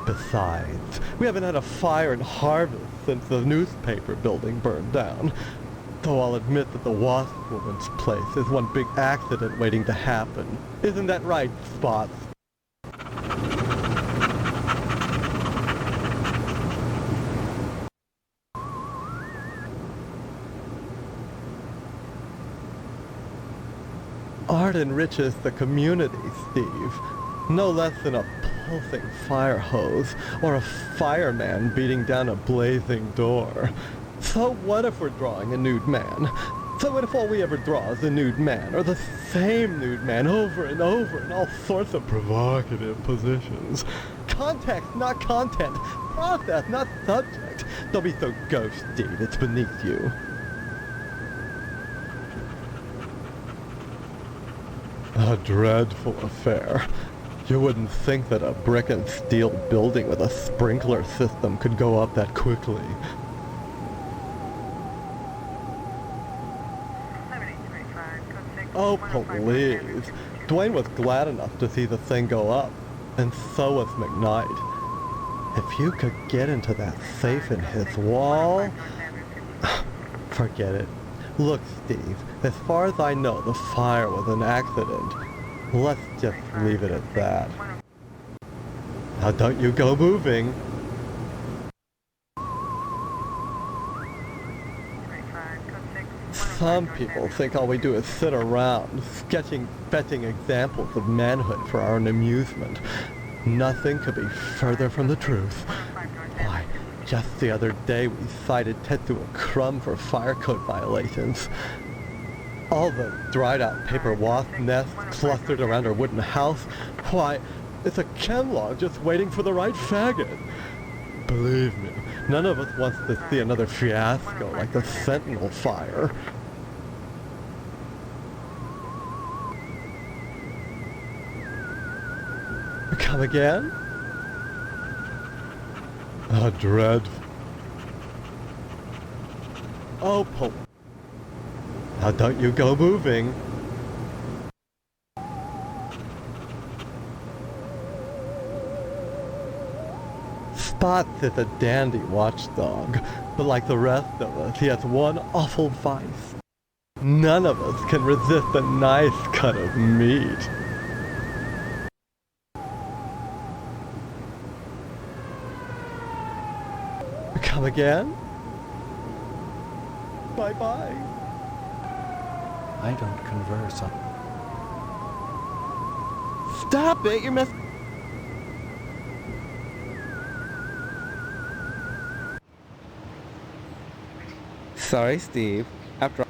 Speaker 20: Besides, we haven't had a fire in Harvest since the newspaper building burned down. Though I'll admit that the Wasp Woman's place is one big accident waiting to happen. Isn't that right, Spots? art enriches the community, Steve. No less than a pulsing fire hose or a fireman beating down a blazing door. So what if we're drawing a nude man? So what if all we ever draw is a nude man, or the same nude man over and over in all sorts of provocative positions? Context, not content. Process, not subject. Don't be so ghost, Steve. It's beneath you. A dreadful affair. You wouldn't think that a brick and steel building with a sprinkler system could go up that quickly. Oh, please. Dwayne was glad enough to see the thing go up, and so was McKnight. If you could get into that safe in his wall... Forget it. Look, Steve, as far as I know, the fire was an accident. Let's just leave it at that. Now don't you go moving. Some people think all we do is sit around, fetching examples of manhood for our own amusement. Nothing could be further from the truth. Why, just the other day we cited Tetsuo Crumb for fire code violations. All the dried-out paper wasp nests clustered around our wooden house. Why, it's a chemlog just waiting for the right faggot. Believe me, none of us wants to see another fiasco like the Sentinel fire. Come again? A dreadful... Oh, now don't you go moving. Spots is a dandy watchdog, but like the rest of us, he has one awful vice. None of us can resist a nice cut of meat. Come again? Bye-bye.
Speaker 22: I don't converse on...
Speaker 2: Stop it! You're messing...
Speaker 21: Sorry, Steve. After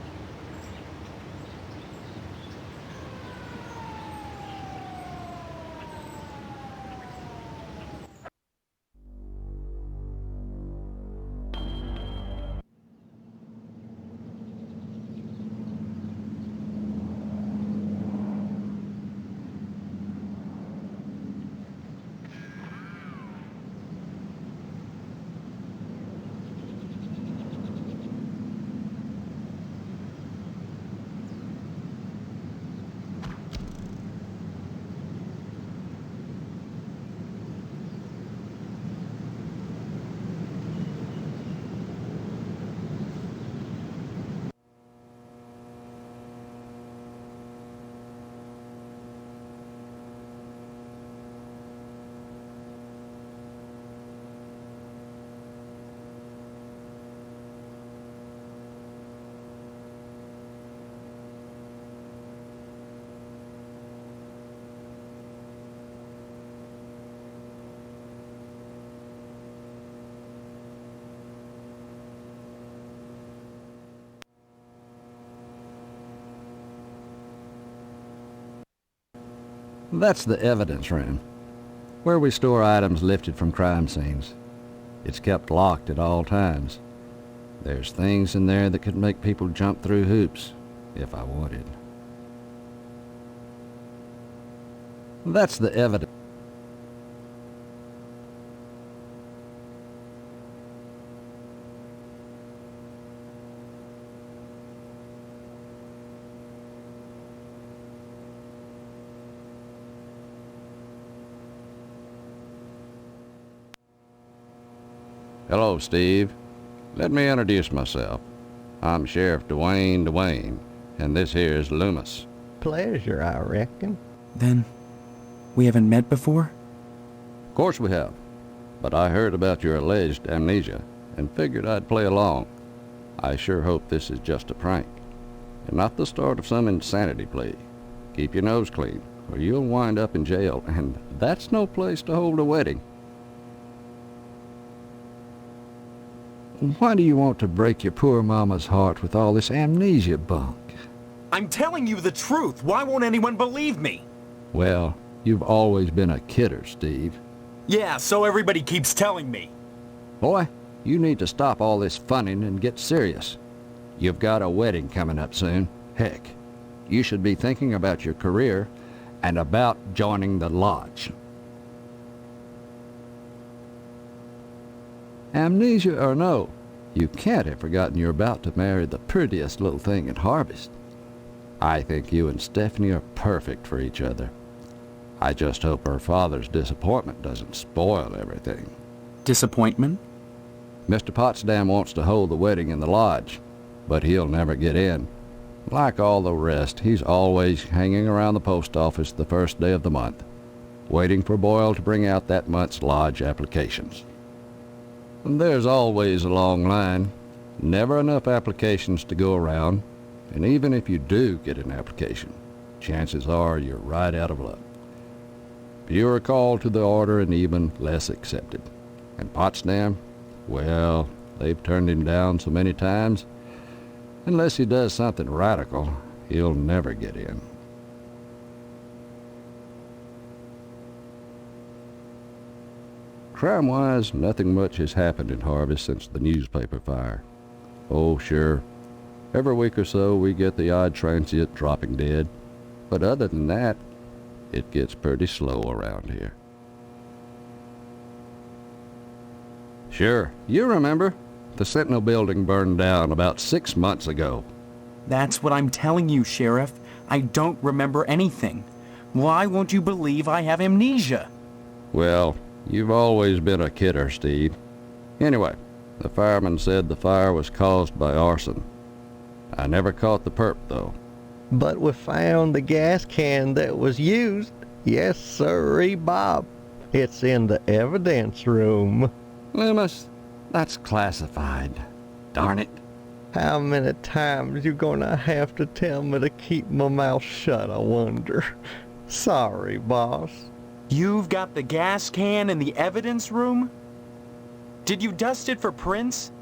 Speaker 5: That's the evidence room, where we store items lifted from crime scenes. It's kept locked at all times. There's things in there that could make people jump through hoops, if I wanted. That's the evidence. Hello, Steve. Let me introduce myself. I'm Sheriff Dwayne, and this here's Loomis.
Speaker 20: Pleasure, I reckon.
Speaker 8: Then, we haven't met before?
Speaker 5: Of course we have, but I heard about your alleged amnesia and figured I'd play along. I sure hope this is just a prank, and not the start of some insanity plea. Keep your nose clean, or you'll wind up in jail, and that's no place to hold a wedding. Why do you want to break your poor mama's heart with all this amnesia bunk?
Speaker 4: I'm telling you the truth. Why won't anyone believe me?
Speaker 5: Well, you've always been a kidder, Steve.
Speaker 4: Yeah, so everybody keeps telling me.
Speaker 5: Boy, you need to stop all this funning and get serious. You've got a wedding coming up soon. Heck, you should be thinking about your career and about joining the lodge. Amnesia or no, you can't have forgotten you're about to marry the prettiest little thing in Harvest. I think you and Stephanie are perfect for each other. I just hope her father's disappointment doesn't spoil everything.
Speaker 2: Disappointment?
Speaker 5: Mr. Potsdam wants to hold the wedding in the lodge, but he'll never get in. Like all the rest, he's always hanging around the post office the first day of the month, waiting for Boyle to bring out that month's lodge applications. And there's always a long line, never enough applications to go around, and even if you do get an application, chances are you're right out of luck. Fewer called to the order and even less accepted. And Potsdam, well, they've turned him down so many times, unless he does something radical, he'll never get in. Crime-wise, nothing much has happened in Harvest since the newspaper fire. Oh, sure, every week or so we get the odd transient dropping dead, but other than that, it gets pretty slow around here. Sure, you remember. The Sentinel building burned down about 6 months ago.
Speaker 2: That's what I'm telling you, Sheriff. I don't remember anything. Why won't you believe I have amnesia?
Speaker 5: Well, you've always been a kidder, Steve. Anyway, the fireman said the fire was caused by arson. I never caught the perp, though.
Speaker 7: But we found the gas can that was used. Yes, sirree, Bob. It's in the evidence room.
Speaker 5: Loomis, that's classified. Darn it.
Speaker 7: How many times you gonna have to tell me to keep my mouth shut, I wonder? Sorry, boss.
Speaker 2: You've got the gas can in the evidence room? Did you dust it for prints?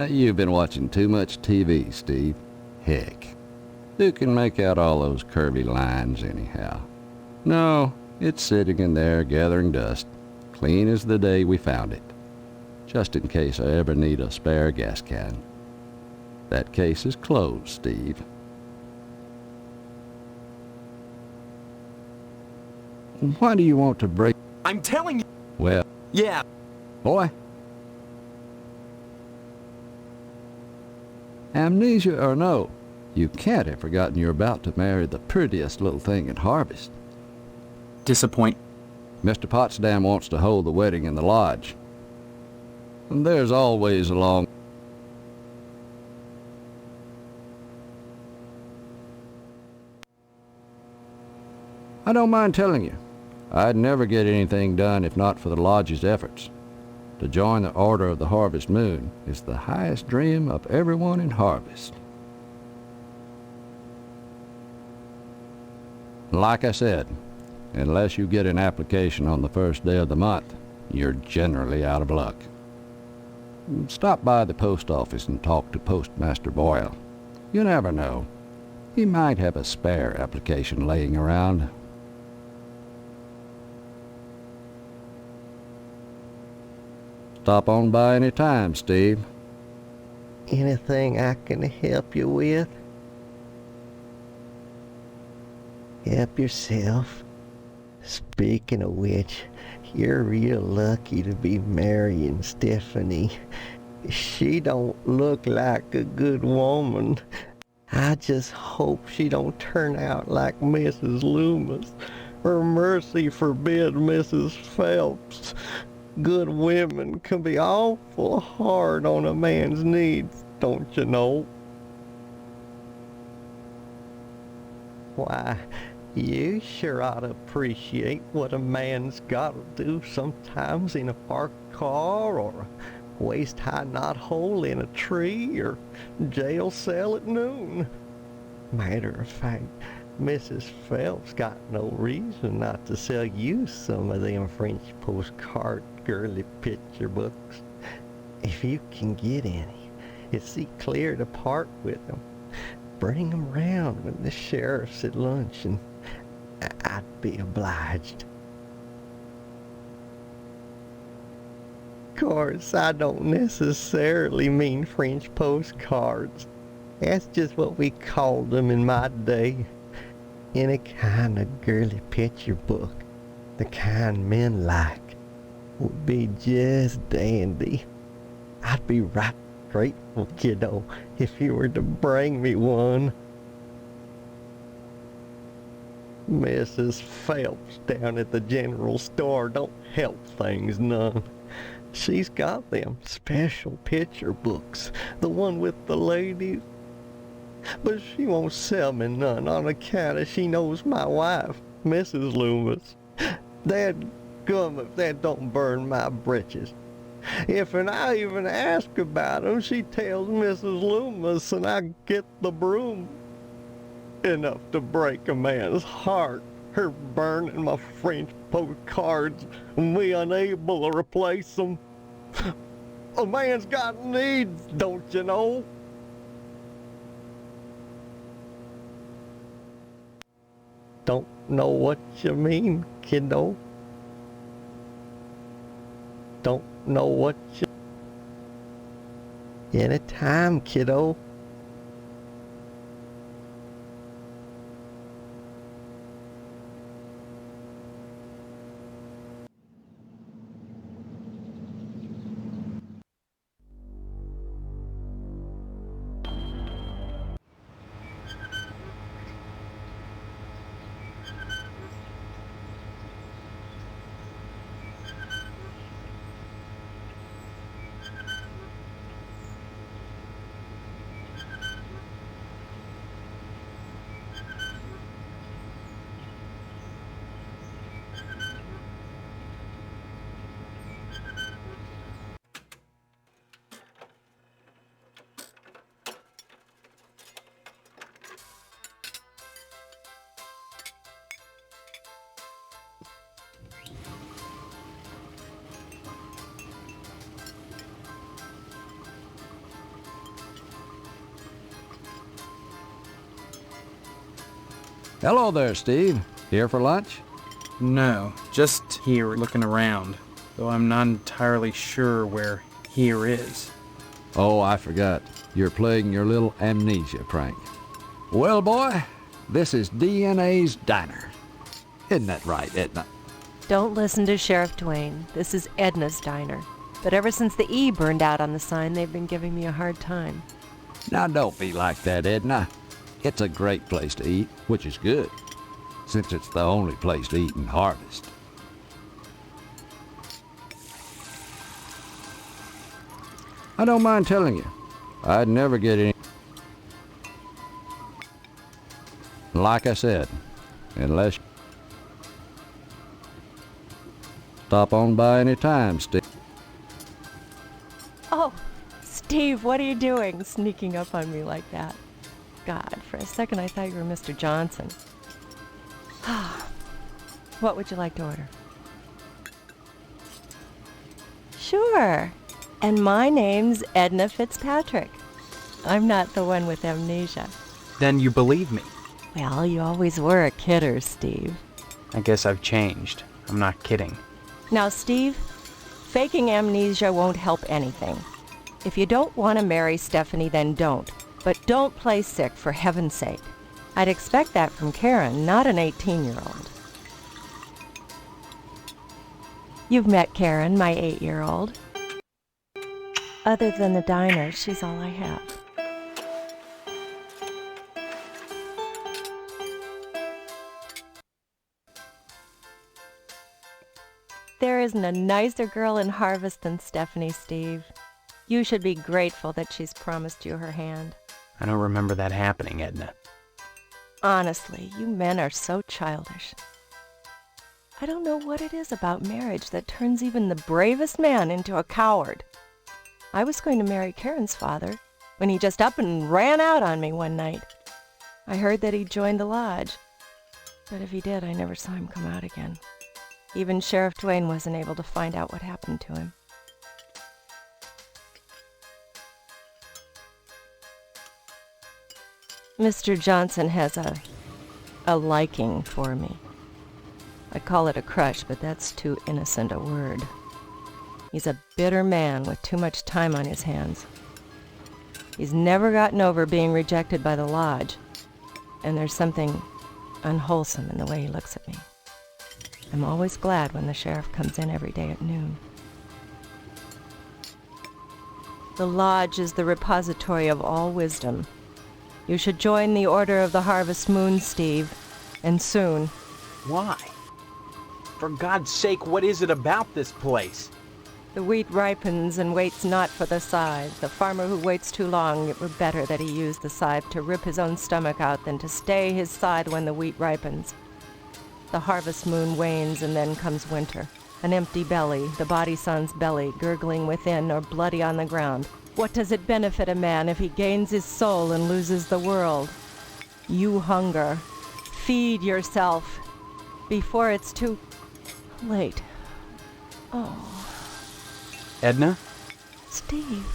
Speaker 5: You've been watching too much TV, Steve. Heck, who can make out all those curvy lines anyhow? No, it's sitting in there gathering dust, clean as the day we found it, just in case I ever need a spare gas can. That case is closed, Steve. Why do you want to break...
Speaker 2: I'm telling you...
Speaker 5: Well...
Speaker 2: Yeah.
Speaker 5: Boy. Amnesia or no, you can't have forgotten you're about to marry the prettiest little thing in Harvest.
Speaker 2: Disappoint.
Speaker 5: Mr. Potsdam wants to hold the wedding in the lodge. And there's always a long... I don't mind telling you, I'd never get anything done if not for the lodge's efforts. To join the Order of the Harvest Moon is the highest dream of everyone in Harvest. Like I said, unless you get an application on the first day of the month, you're generally out of luck. Stop by the post office and talk to Postmaster Boyle. You never know. He might have a spare application laying around. Stop on by any time, Steve.
Speaker 7: Anything I can help you with? Help yourself. Speaking of which, you're real lucky to be marrying Stephanie. She don't look like a good woman. I just hope she don't turn out like Mrs. Loomis, or mercy forbid Mrs. Phelps. Good women can be awful hard on a man's needs, don't you know? Why, you sure ought to appreciate what a man's got to do sometimes in a parked car, or a waist-high knothole in a tree, or jail cell at noon. Matter of fact, Mrs. Phelps got no reason not to sell you some of them French postcard girly picture books. If you can get any, and see clear to part with them, bring 'em round when the sheriff's at lunch, and I'd be obliged. Of course, I don't necessarily mean French postcards. That's just what we called them in my day. Any kind of girly picture book, the kind men like, would be just dandy. I'd be right grateful, kiddo, if you were to bring me one. Mrs. Phelps down at the general store don't help things none. She's got them special picture books, the one with the ladies. But she won't sell me none on account of she knows my wife, Mrs. Loomis. Dadgum if that don't burn my britches. If I even ask about 'em, she tells Mrs. Loomis, and I get the broom. Enough to break a man's heart, her burning my French postcards and me unable to replace 'em. A man's got needs, don't you know? Don't know what you mean, kiddo. Don't know what you... Anytime, kiddo.
Speaker 5: Hello there, Steve. Here for lunch?
Speaker 2: No, just here looking around, though I'm not entirely sure where here is.
Speaker 5: Oh, I forgot. You're playing your little amnesia prank. Well, boy, this is DNA's Diner. Isn't that right, Edna?
Speaker 15: Don't listen to Sheriff Dwayne. This is Edna's Diner. But ever since the E burned out on the sign, they've been giving me a hard time.
Speaker 5: Now, don't be like that, Edna. It's a great place to eat, which is good, since it's the only place to eat in Harvest. I don't mind telling you, I'd never get any. Like I said, unless you stop on by any time, Steve.
Speaker 15: Oh, Steve, what are you doing, sneaking up on me like that? God, for a second I thought you were Mr. Johnson. What would you like to order? Sure. And my name's Edna Fitzpatrick. I'm not the one with amnesia.
Speaker 2: Then you believe me.
Speaker 15: Well, you always were a kidder, Steve.
Speaker 2: I guess I've changed. I'm not kidding.
Speaker 15: Now, Steve, faking amnesia won't help anything. If you don't want to marry Stephanie, then don't. But don't play sick, for heaven's sake. I'd expect that from Karen, not an 18-year-old. You've met Karen, my 8-year-old. Other than the diner, she's all I have. There isn't a nicer girl in Harvest than Stephanie, Steve. You should be grateful that she's promised you her hand.
Speaker 2: I don't remember that happening, Edna.
Speaker 15: Honestly, you men are so childish. I don't know what it is about marriage that turns even the bravest man into a coward. I was going to marry Karen's father when he just up and ran out on me one night.
Speaker 1: I heard that he joined the lodge. But if he did, I never saw him come out again. Even Sheriff Dwayne wasn't able to find out what happened to him. Mr. Johnson has a liking for me. I call it a crush, but that's too innocent a word. He's a bitter man with too much time on his hands. He's never gotten over being rejected by the lodge, and there's something unwholesome in the way he looks at me. I'm always glad when the sheriff comes in every day at noon. The lodge is the repository of all wisdom. You should join the Order of the Harvest Moon, Steve, and soon.
Speaker 2: Why? For God's sake, what is it about this place?
Speaker 1: The wheat ripens and waits not for the scythe. The farmer who waits too long, it were better that he use the scythe to rip his own stomach out than to stay his scythe when the wheat ripens. The harvest moon wanes and then comes winter. An empty belly, the body sun's belly, gurgling within or bloody on the ground. What does it benefit a man if he gains his soul and loses the world? You hunger. Feed yourself before it's too late. Oh.
Speaker 2: Edna?
Speaker 1: Steve.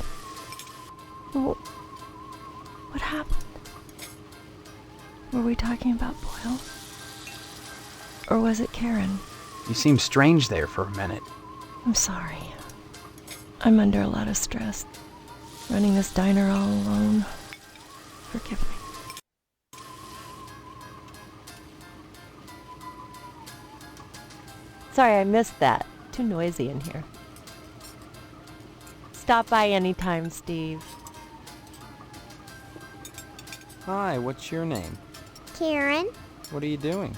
Speaker 1: Well, what happened? Were we talking about Boyle? Or was it Karen?
Speaker 2: You seemed strange there for a minute.
Speaker 1: I'm sorry. I'm under a lot of stress. Running this diner all alone. Forgive me. Sorry, I missed that. Too noisy in here. Stop by anytime, Steve.
Speaker 2: Hi, what's your name?
Speaker 9: Karen,
Speaker 2: What are you doing?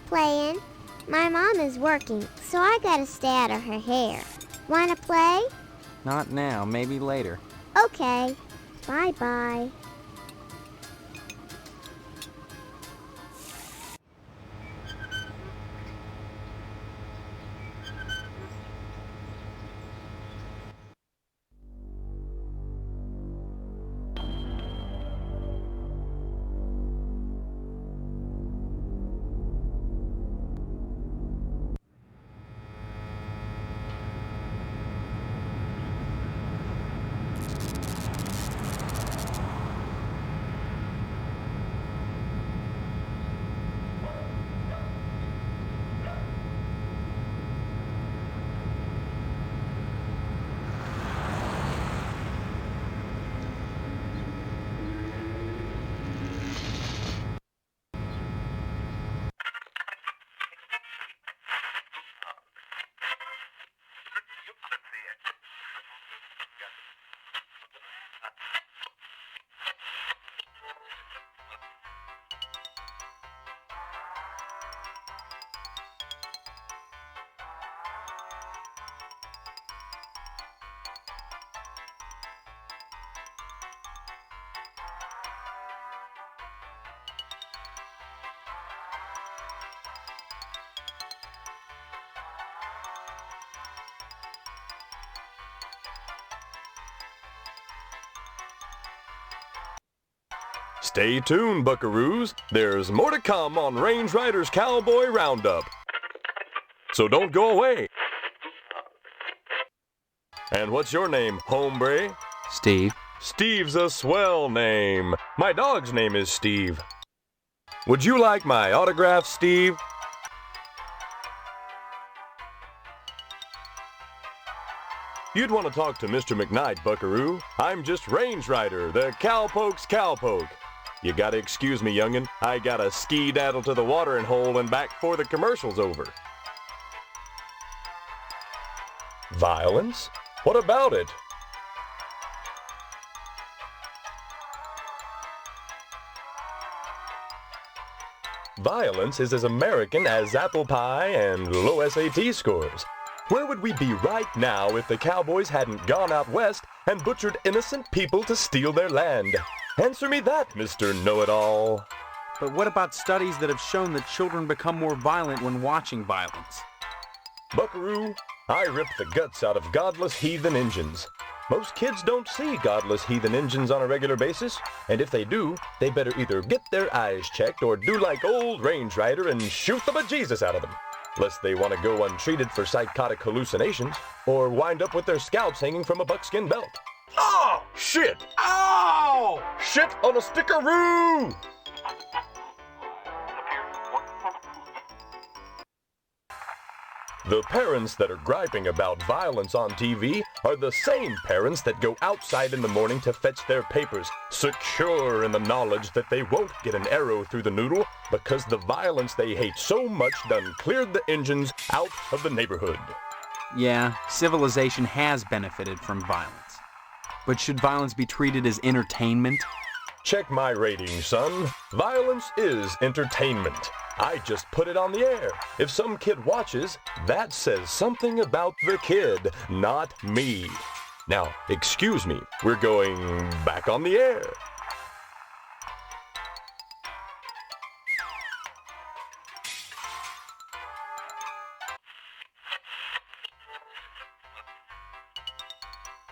Speaker 9: playing. My mom is working, so I gotta stay out of her hair. Wanna play?
Speaker 2: Not now, maybe later.
Speaker 9: Okay. Bye-bye.
Speaker 23: Stay tuned, buckaroos. There's more to come on Range Riders Cowboy Roundup. So don't go away. And what's your name, hombre?
Speaker 2: Steve.
Speaker 23: Steve's a swell name. My dog's name is Steve. Would you like my autograph, Steve? You'd want to talk to Mr. McKnight, buckaroo. I'm just Range Rider, the Cowpoke's Cowpoke. You gotta excuse me, youngin'. I gotta ski-daddle to the watering hole and back before the commercial's over. Violence? What about it? Violence is as American as apple pie and low SAT scores. Where would we be right now if the cowboys hadn't gone out west and butchered innocent people to steal their land? Answer me that, Mr. Know-It-All.
Speaker 2: But what about studies that have shown that children become more violent when watching violence?
Speaker 23: Buckaroo, I ripped the guts out of godless heathen Injuns. Most kids don't see godless heathen engines on a regular basis, and if they do, they better either get their eyes checked or do like old Range Rider and shoot the bejesus out of them, lest they want to go untreated for psychotic hallucinations, or wind up with their scalps hanging from a buckskin belt. Oh, shit! Ow! Shit on a stickeroo! The parents that are griping about violence on TV are the same parents that go outside in the morning to fetch their papers, secure in the knowledge that they won't get an arrow through the noodle because the violence they hate so much done cleared the engines out of the neighborhood.
Speaker 2: Yeah, civilization has benefited from violence. But should violence be treated as entertainment?
Speaker 23: Check my ratings, son. Violence is entertainment. I just put it on the air. If some kid watches, that says something about the kid, not me. Now, excuse me, we're going back on the air.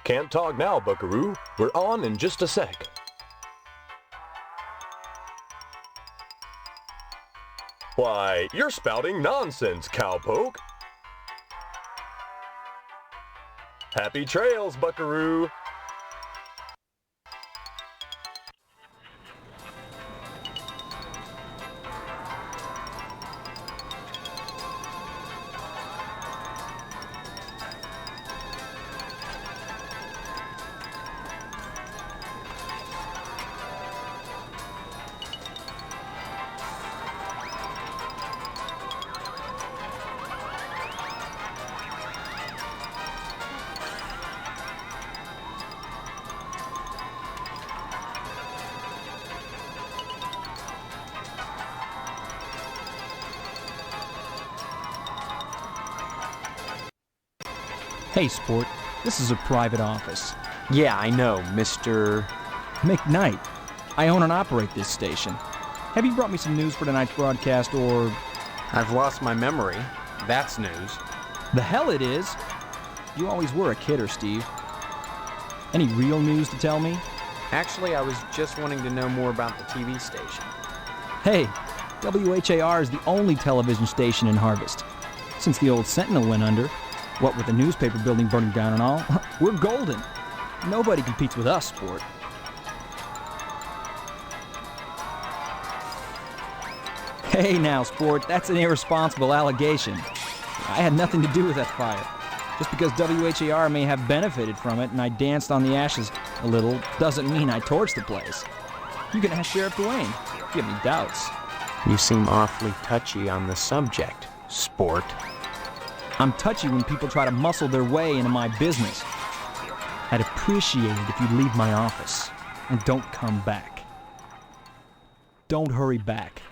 Speaker 23: Can't talk now, buckaroo. We're on in just a sec. Why, you're spouting nonsense, cowpoke. Happy trails, buckaroo.
Speaker 11: Hey, Sport. This is a private office.
Speaker 2: Yeah, I know, Mr.
Speaker 11: McKnight. I own and operate this station. Have you brought me some news for tonight's broadcast, or...
Speaker 2: I've lost my memory. That's news.
Speaker 11: The hell it is! You always were a kidder, Steve. Any real news to tell me?
Speaker 2: Actually, I was just wanting to know more about the TV station.
Speaker 11: Hey, WHAR is the only television station in Harvest. Since the old Sentinel went under, what with the newspaper building burning down and all, we're golden. Nobody competes with us, Sport. Hey now, Sport, that's an irresponsible allegation. I had nothing to do with that fire. Just because WHAR may have benefited from it and I danced on the ashes a little doesn't mean I torched the place. You can ask Sheriff Duane if you have any doubts.
Speaker 2: You seem awfully touchy on the subject, Sport.
Speaker 11: I'm touchy when people try to muscle their way into my business. I'd appreciate it if you'd leave my office and don't come back. Don't hurry back.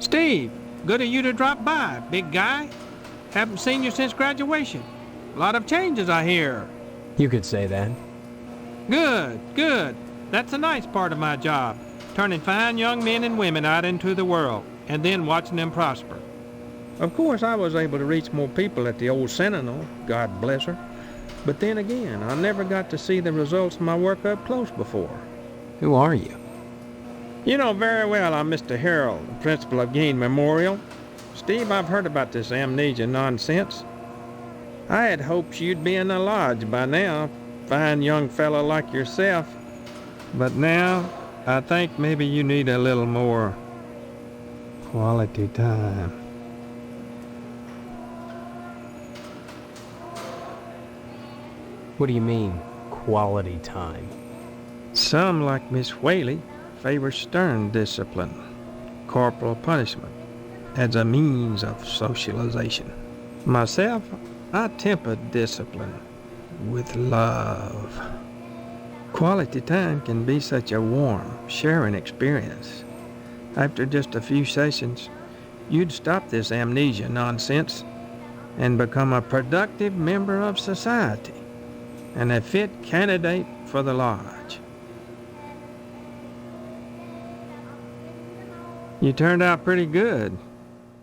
Speaker 12: Steve, good of you to drop by, big guy. Haven't seen you since graduation. A lot of changes, I hear.
Speaker 22: You could say that.
Speaker 12: Good, good. That's a nice part of my job, turning fine young men and women out into the world, and then watching them prosper. Of course, I was able to reach more people at the old Sentinel, God bless her. But then again, I never got to see the results of my work up close before.
Speaker 2: Who are you?
Speaker 12: You know very well I'm Mr. Harold, the principal of Gain Memorial. Steve, I've heard about this amnesia nonsense. I had hoped you'd be in the lodge by now, fine young fellow like yourself. But now, I think maybe you need a little more quality time.
Speaker 2: What do you mean, quality time?
Speaker 12: Some, like Miss Whaley, favor stern discipline, corporal punishment, as a means of socialization. Myself, I temper discipline with love. Quality time can be such a warm, sharing experience. After just a few sessions, you'd stop this amnesia nonsense and become a productive member of society and a fit candidate for the lodge. You turned out pretty good,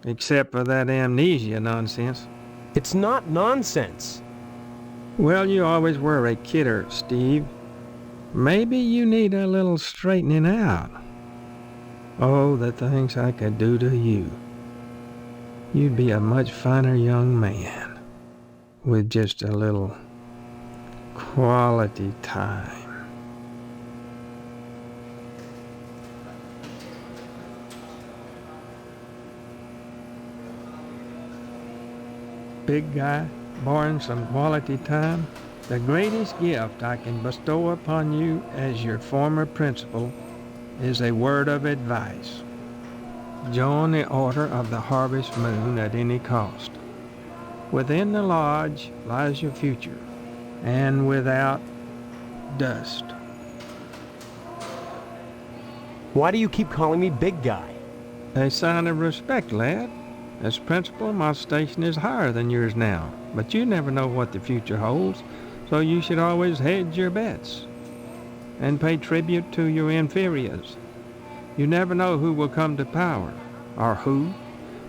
Speaker 12: except for that amnesia nonsense.
Speaker 2: It's not nonsense.
Speaker 12: Well, you always were a kidder, Steve. Maybe you need a little straightening out. Oh, the things I could do to you. You'd be a much finer young man with just a little quality time. Big guy, borrowing some quality time? The greatest gift I can bestow upon you as your former principal is a word of advice. Join the Order of the Harvest Moon at any cost. Within the lodge lies your future, and without, dust.
Speaker 2: Why do you keep calling me big guy?
Speaker 12: A sign of respect, lad. As principal, my station is higher than yours now, but you never know what the future holds, so you should always hedge your bets and pay tribute to your inferiors. You never know who will come to power, or who,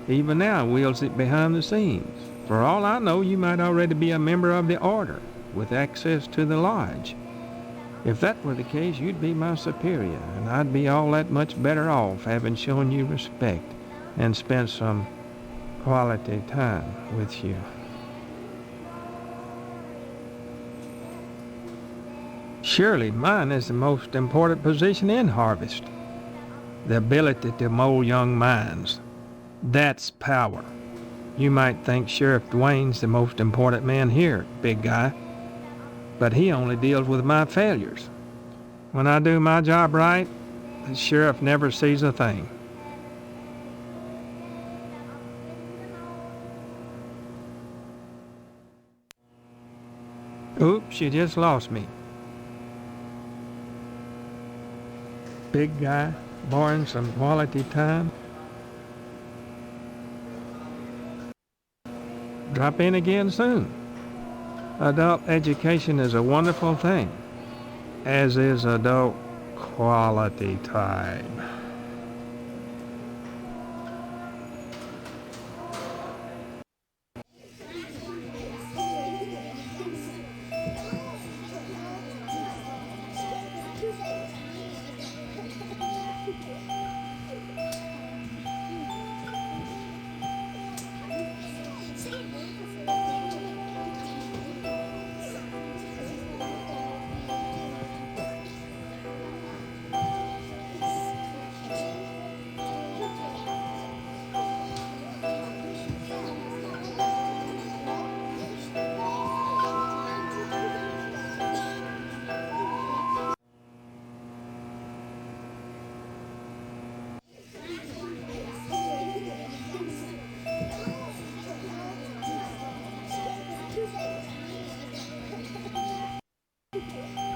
Speaker 12: even now, wields it behind the scenes. For all I know, you might already be a member of the Order, with access to the lodge. If that were the case, you'd be my superior, and I'd be all that much better off having shown you respect and spent some quality time with you. Surely mine is the most important position in Harvest. The ability to mold young minds. That's power. You might think Sheriff Dwayne's the most important man here, big guy, but he only deals with my failures. When I do my job right, the sheriff never sees a thing. Oops, you just lost me. Big guy, borrowing some quality time. Drop in again soon. Adult education is a wonderful thing, as is adult quality time.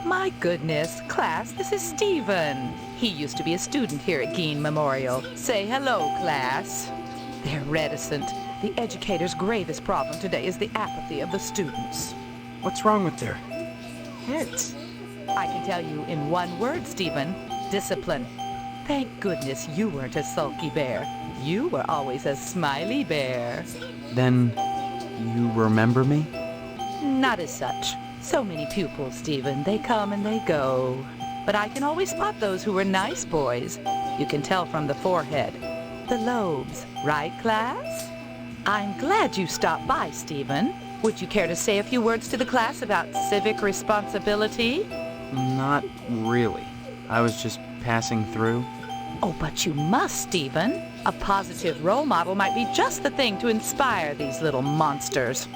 Speaker 10: My goodness, class, this is Stephen. He used to be a student here at Gein Memorial. Say hello, class. They're reticent. The educator's gravest problem today is the apathy of the students.
Speaker 2: What's wrong with their heads?
Speaker 10: I can tell you in one word, Stephen, discipline. Thank goodness you weren't a sulky bear. You were always a smiley bear.
Speaker 2: Then you remember me?
Speaker 10: Not as such. So many pupils, Stephen. They come and they go. But I can always spot those who were nice boys. You can tell from the forehead. The lobes, right, class? I'm glad you stopped by, Stephen. Would you care to say a few words to the class about civic responsibility?
Speaker 2: Not really. I was just passing through.
Speaker 10: Oh, but you must, Stephen. A positive role model might be just the thing to inspire these little monsters.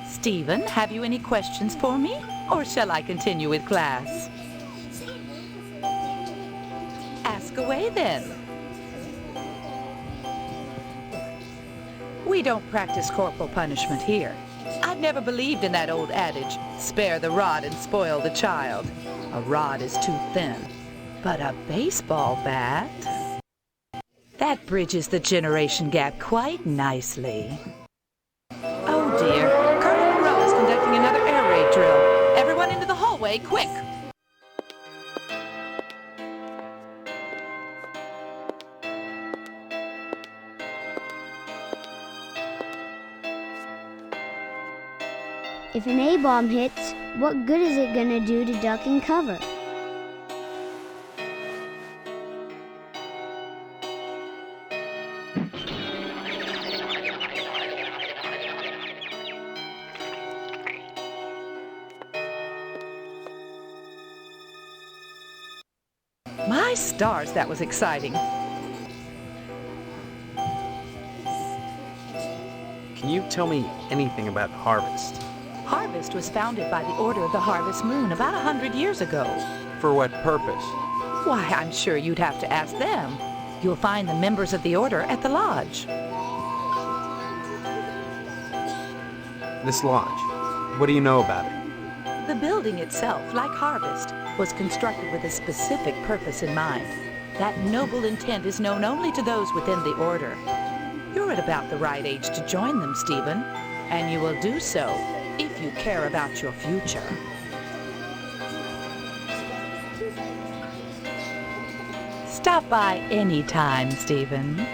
Speaker 10: Stephen, have you any questions for me? Or shall I continue with class? Ask away, then. We don't practice corporal punishment here. I've never believed in that old adage, spare the rod and spoil the child. A rod is too thin. But a baseball bat? That bridges the generation gap quite nicely. Oh dear, Colonel Monroe is conducting another air raid drill. Everyone into the hallway, quick!
Speaker 9: If an A-bomb hits, what good is it gonna do to duck and cover?
Speaker 10: My stars, that was exciting.
Speaker 2: Can you tell me anything about Harvest?
Speaker 10: Harvest was founded by the Order of the Harvest Moon about 100 years ago.
Speaker 2: For what purpose?
Speaker 10: Why, I'm sure you'd have to ask them. You'll find the members of the Order at the lodge.
Speaker 2: This lodge, what do you know about it?
Speaker 10: The building itself, like Harvest, was constructed with a specific purpose in mind. That noble intent is known only to those within the Order. You're at about the right age to join them, Stephen, and you will do so if you care about your future. Stop by any time, Stephen.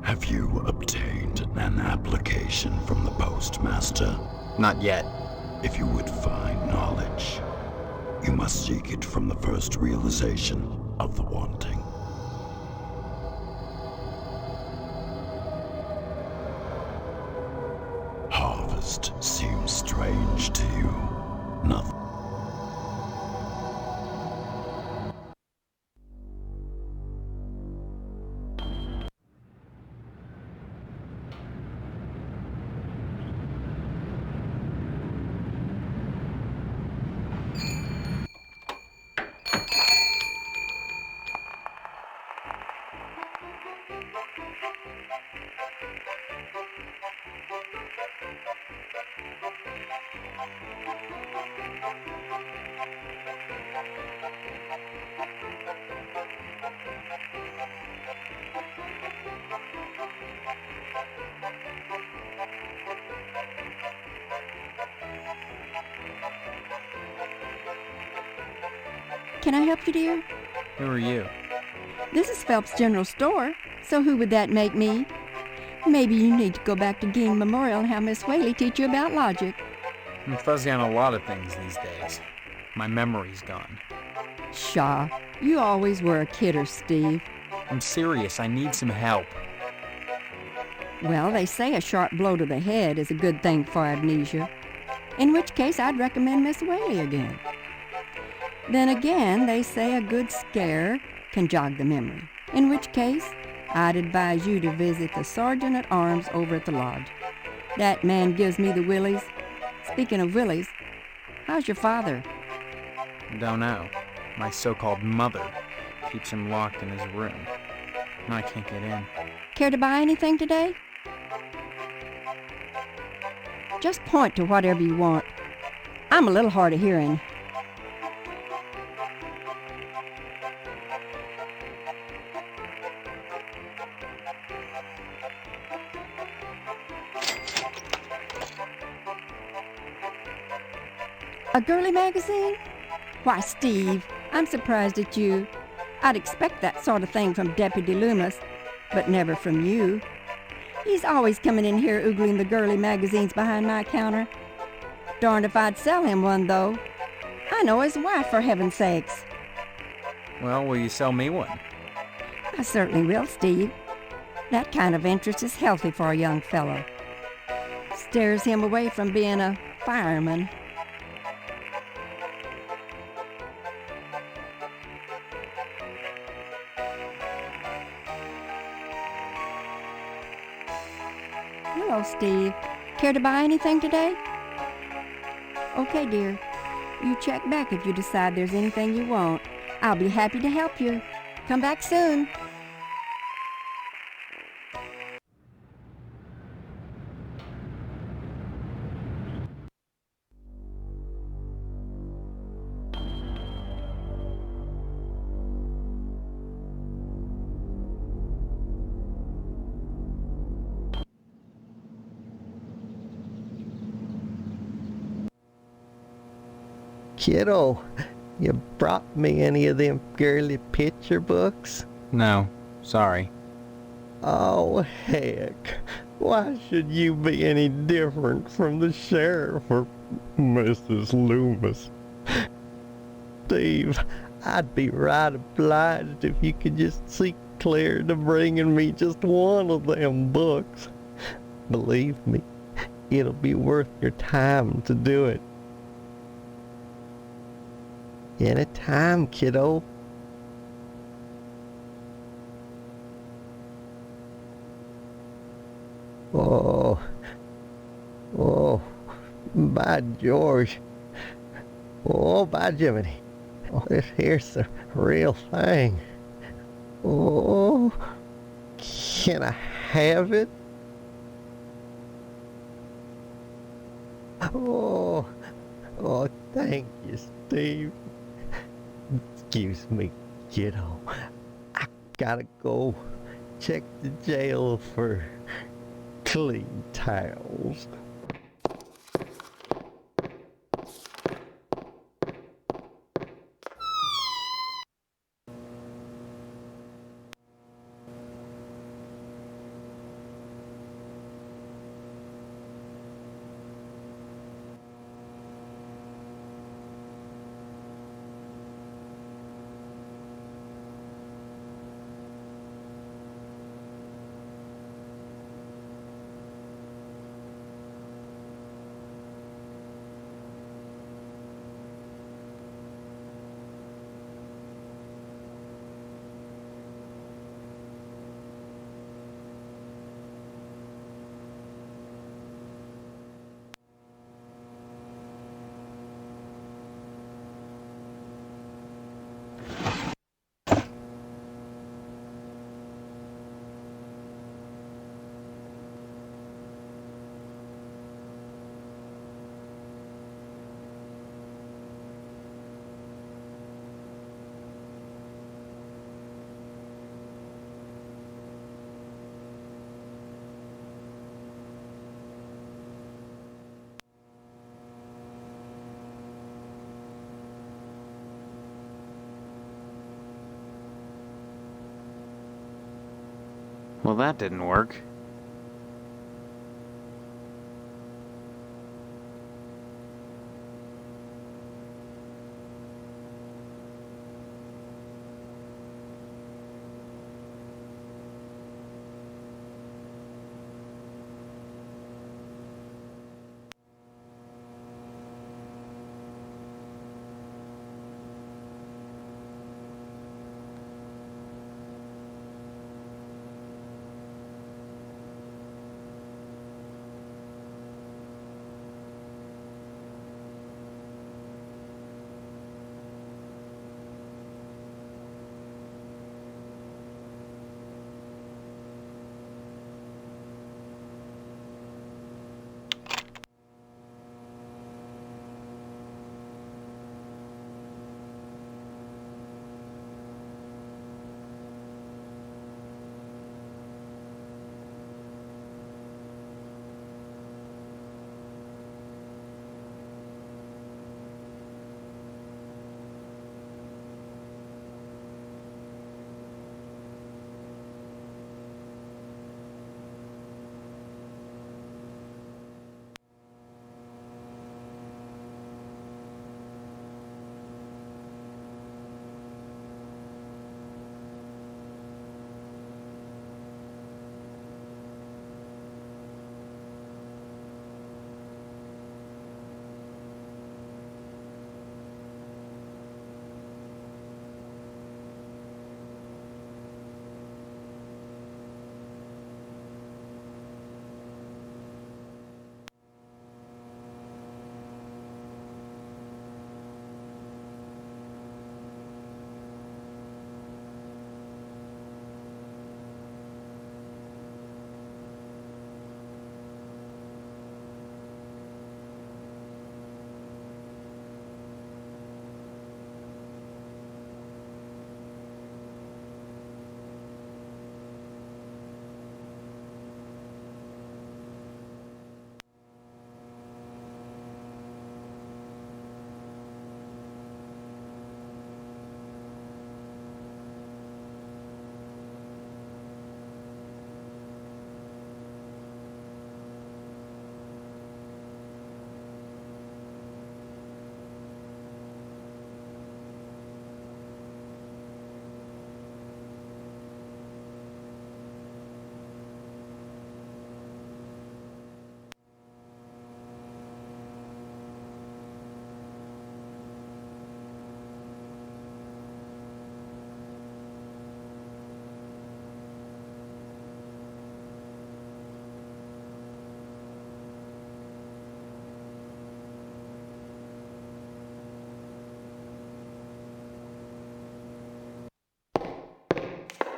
Speaker 3: Have you obtained an application from the postmaster?
Speaker 2: Not yet.
Speaker 3: If you would find knowledge, you must seek it from the first realization of the wanting. Harvest seems strange to you. Nothing.
Speaker 13: Can I help you, dear?
Speaker 2: Who are you?
Speaker 13: This is Phelps General Store, so who would that make me? Maybe you need to go back to Gein Memorial and have Miss Whaley teach you about logic.
Speaker 2: I'm fuzzy on a lot of things these days. My memory's gone.
Speaker 13: Pshaw, you always were a kidder, Steve.
Speaker 2: I'm serious, I need some help.
Speaker 13: Well, they say a sharp blow to the head is a good thing for amnesia, in which case I'd recommend Miss Whaley again. Then again, they say a good scare can jog the memory, in which case I'd advise you to visit the Sergeant at Arms over at the lodge. That man gives me the willies, Speaking of Willies, how's your father?
Speaker 2: Don't know. My so-called mother keeps him locked in his room. I can't get in.
Speaker 13: Care to buy anything today? Just point to whatever you want. I'm a little hard of hearing. A girly magazine? Why, Steve, I'm surprised at you. I'd expect that sort of thing from Deputy Loomis, but never from you. He's always coming in here oogling the girly magazines behind my counter. Darned if I'd sell him one, though. I know his wife, for heaven's sakes.
Speaker 2: Well, will you sell me one?
Speaker 13: I certainly will, Steve. That kind of interest is healthy for a young fellow. Steers him away from being a fireman. Hello, Steve. Care to buy anything today? Okay, dear. You check back if you decide there's anything you want. I'll be happy to help you. Come back soon.
Speaker 7: Kiddo, you brought me any of them girly picture books?
Speaker 2: No, sorry.
Speaker 7: Oh, heck. Why should you be any different from the sheriff or Mrs. Loomis? Steve, I'd be right obliged if you could just see clear to bringing me just one of them books. Believe me, it'll be worth your time to do it. Anytime, kiddo. Oh, by George. Oh, by Jiminy. Oh, this here's the real thing. Oh, can I have it? Oh, thank you, Steve. Excuse me, kiddo. I gotta go check the jail for clean towels.
Speaker 2: Well, that didn't work.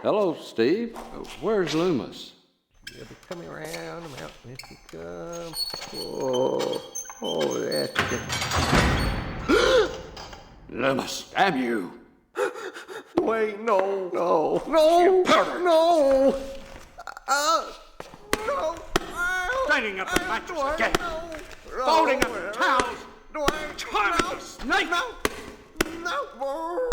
Speaker 5: Hello, Steve. Where's Loomis?
Speaker 7: You'll be coming around the mountain if you come. Oh, that's good.
Speaker 5: Loomis, damn you!
Speaker 7: Wait, no. No! No!
Speaker 2: Straining up the mattress again! Folding up the towels! Charming snake!
Speaker 7: No!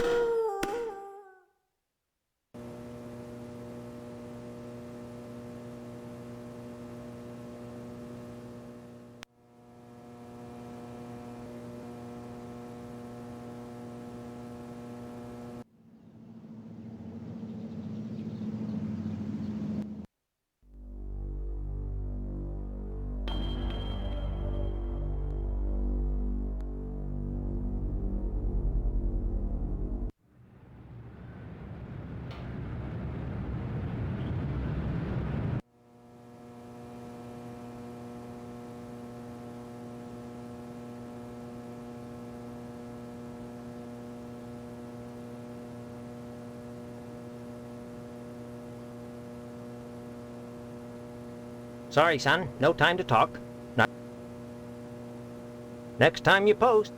Speaker 14: Sorry, son. No time to talk. Next time you post.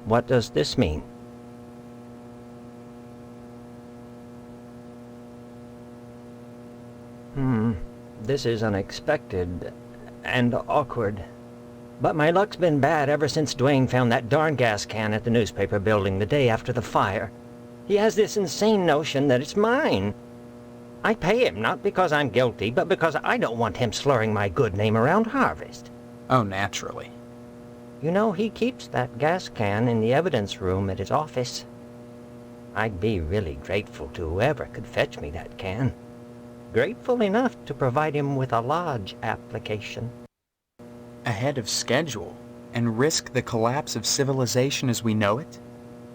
Speaker 14: What does this mean? This is unexpected and awkward. But my luck's been bad ever since Dwayne found that darn gas can at the newspaper building the day after the fire. He has this insane notion that it's mine. I pay him not because I'm guilty, but because I don't want him slurring my good name around Harvest.
Speaker 11: Oh, naturally.
Speaker 14: You know, he keeps that gas can in the evidence room at his office. I'd be really grateful to whoever could fetch me that can. Grateful enough to provide him with a lodge application.
Speaker 11: Ahead of schedule, and risk the collapse of civilization as we know it?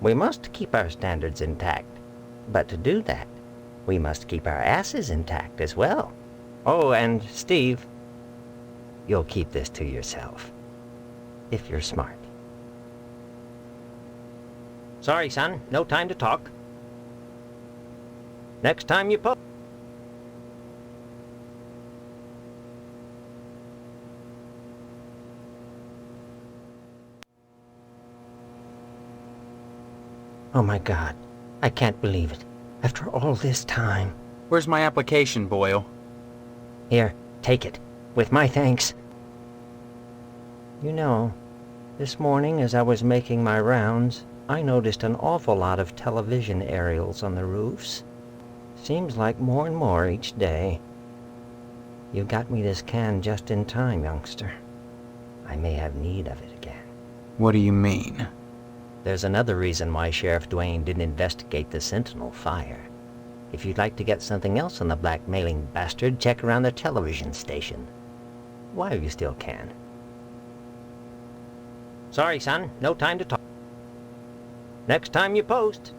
Speaker 14: We must keep our standards intact. But to do that, we must keep our asses intact as well. Oh, and Steve, you'll keep this to yourself. If you're smart. Sorry, son. No time to talk. Next time you post. Oh my God. I can't believe it. After all this time.
Speaker 11: Where's my application, Boyle?
Speaker 14: Here, take it. With my thanks. You know, this morning as I was making my rounds, I noticed an awful lot of television aerials on the roofs. Seems like more and more each day. You got me this can just in time, youngster. I may have need of it again.
Speaker 11: What do you mean?
Speaker 14: There's another reason why Sheriff Dwayne didn't investigate the Sentinel fire. If you'd like to get something else on the blackmailing bastard, check around the television station. While you still can. Sorry, son. No time to talk. Next time you post.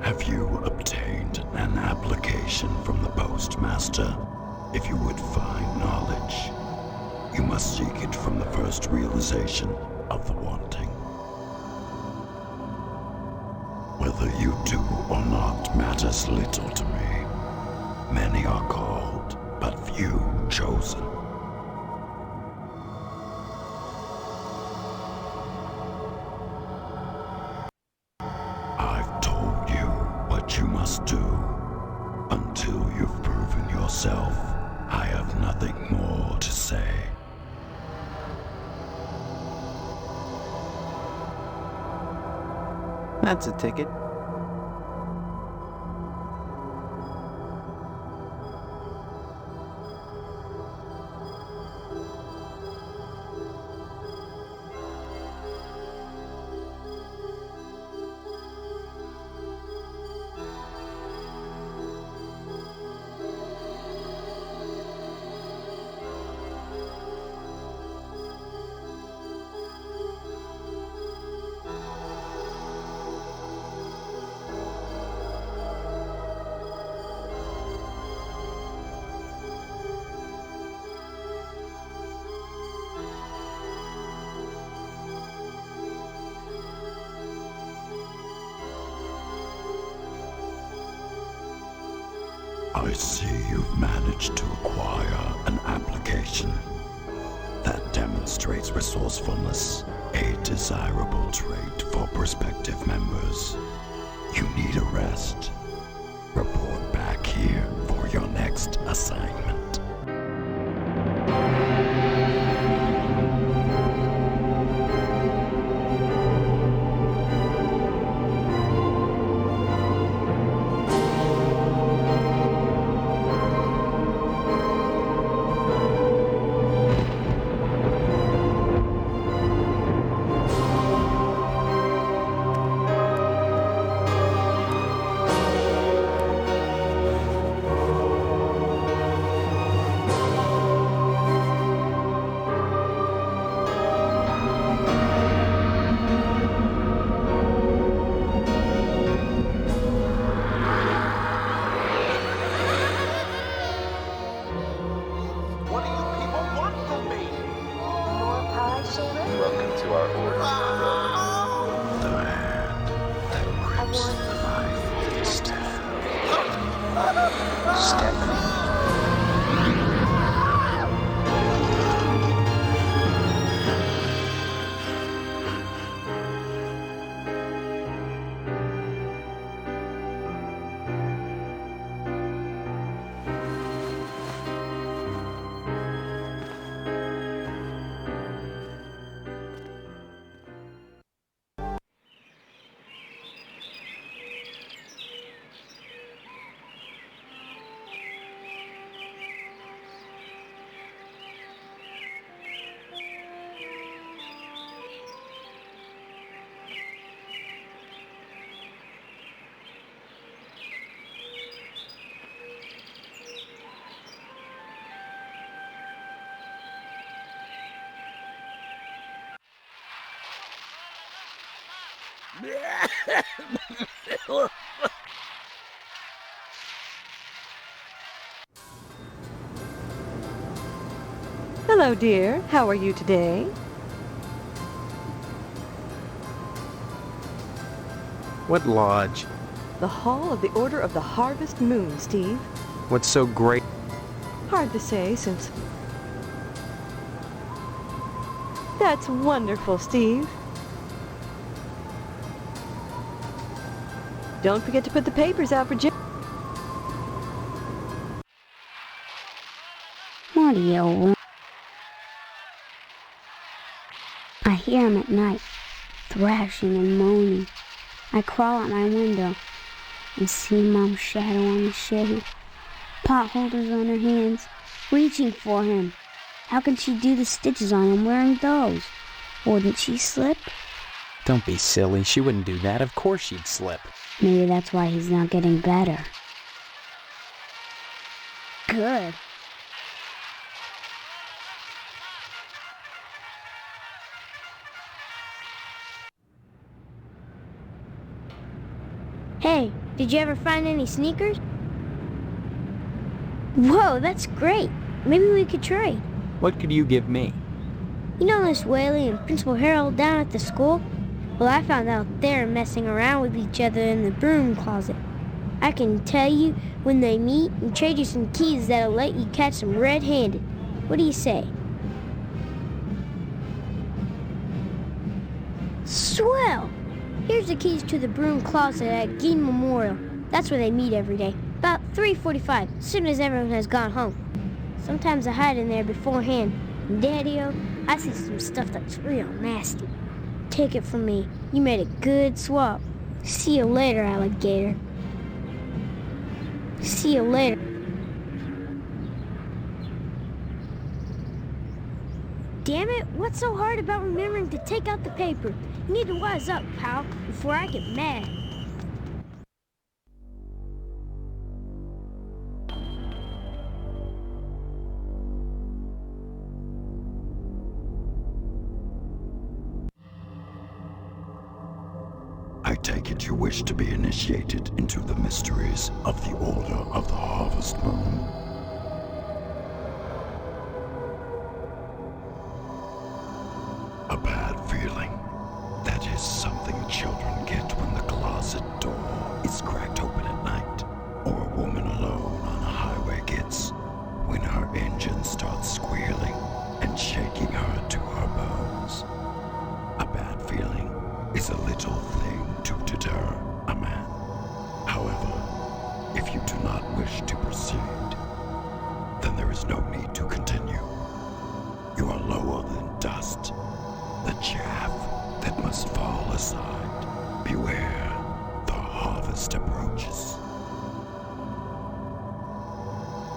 Speaker 3: Have you obtained an application from the postmaster? If you would find knowledge, you must seek it from the first realization of the wanting. Whether you do or not matters little to me. Many are called, but you chosen? I've told you what you must do. Until you've proven yourself, I have nothing more to say.
Speaker 2: That's a ticket.
Speaker 3: I see you've managed to acquire an application. That demonstrates resourcefulness, a desirable trait for prospective members. You need a rest. Report back here for your next assignment.
Speaker 16: Welcome to our order.
Speaker 3: The hand that grips life is Stephanie.
Speaker 17: Hello, dear. How are you today?
Speaker 2: What lodge?
Speaker 17: The Hall of the Order of the Harvest Moon, Steve.
Speaker 2: What's so great?
Speaker 17: Hard to say since... That's wonderful, Steve. Don't forget to put the papers out for Jim.
Speaker 18: What do you want? I hear him at night, thrashing and moaning. I crawl out my window and see Mom's shadow on the shade, pot holders on her hands, reaching for him. How can she do the stitches on him wearing those? Wouldn't she slip?
Speaker 2: Don't be silly. She wouldn't do that. Of course she'd slip.
Speaker 18: Maybe that's why he's not getting better. Good. Hey, did you ever find any sneakers? Whoa, that's great. Maybe we could trade.
Speaker 2: What could you give me?
Speaker 18: You know Miss Whaley and Principal Harold down at the school? Well, I found out they're messing around with each other in the broom closet.
Speaker 9: I can tell you when they meet and trade you some keys that'll let you catch them red-handed. What do you say? Swell! Here's the keys to the broom closet at Gein Memorial. That's where they meet every day. About 3:45, as soon as everyone has gone home. Sometimes I hide in there beforehand. And Daddy-o, I see some stuff that's real nasty. Take it from me, you made a good swap. See you later, alligator. See you later. Damn it, what's so hard about remembering to take out the paper? You need to wise up, pal, before I get mad.
Speaker 3: I take it you wish to be initiated into the mysteries of the Order of the Harvest Moon. A bad feeling. That is something children get when the closet door is cracked open at night, or a woman alone on a highway gets when her engine starts squealing and shaking her to her bones. A bad feeling is a little thing to deter a man. However, if you do not wish to proceed, then there is no need to continue. You are lower than dust, the chaff that must fall aside. Beware, the harvest approaches.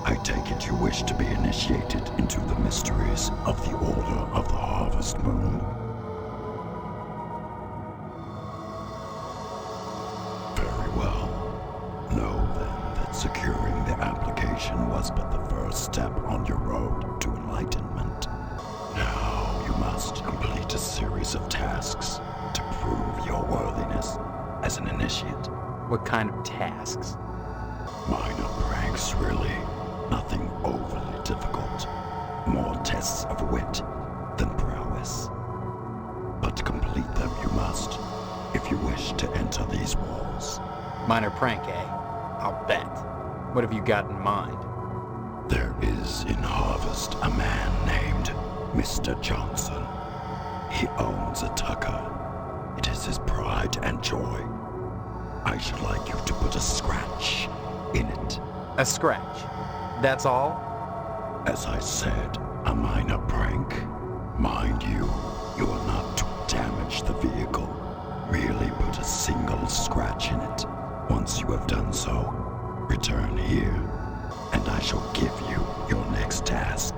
Speaker 3: I take it you wish to be initiated into the mysteries of the Order of the Harvest Moon. Very well. Know then that securing the application was but the first step on your road to enlightenment. Now you must complete a series of tasks to prove your worthiness as an initiate.
Speaker 2: What kind of tasks?
Speaker 3: Minor pranks, really. Nothing overly difficult. More tests of wit than prowess. But complete them you must, if you wish to enter these walls.
Speaker 2: Minor prank, eh? I'll bet. What have you got in mind?
Speaker 3: There is in Harvest a man named Mr. Johnson. He owns a tucker. It is his pride and joy. I should like you to put a scratch in it.
Speaker 2: A scratch? That's all?
Speaker 3: As I said, a minor prank. Mind you, you are not to damage the vehicle. Merely put a single scratch in it. Once you have done so, return here, and I shall give you your next task.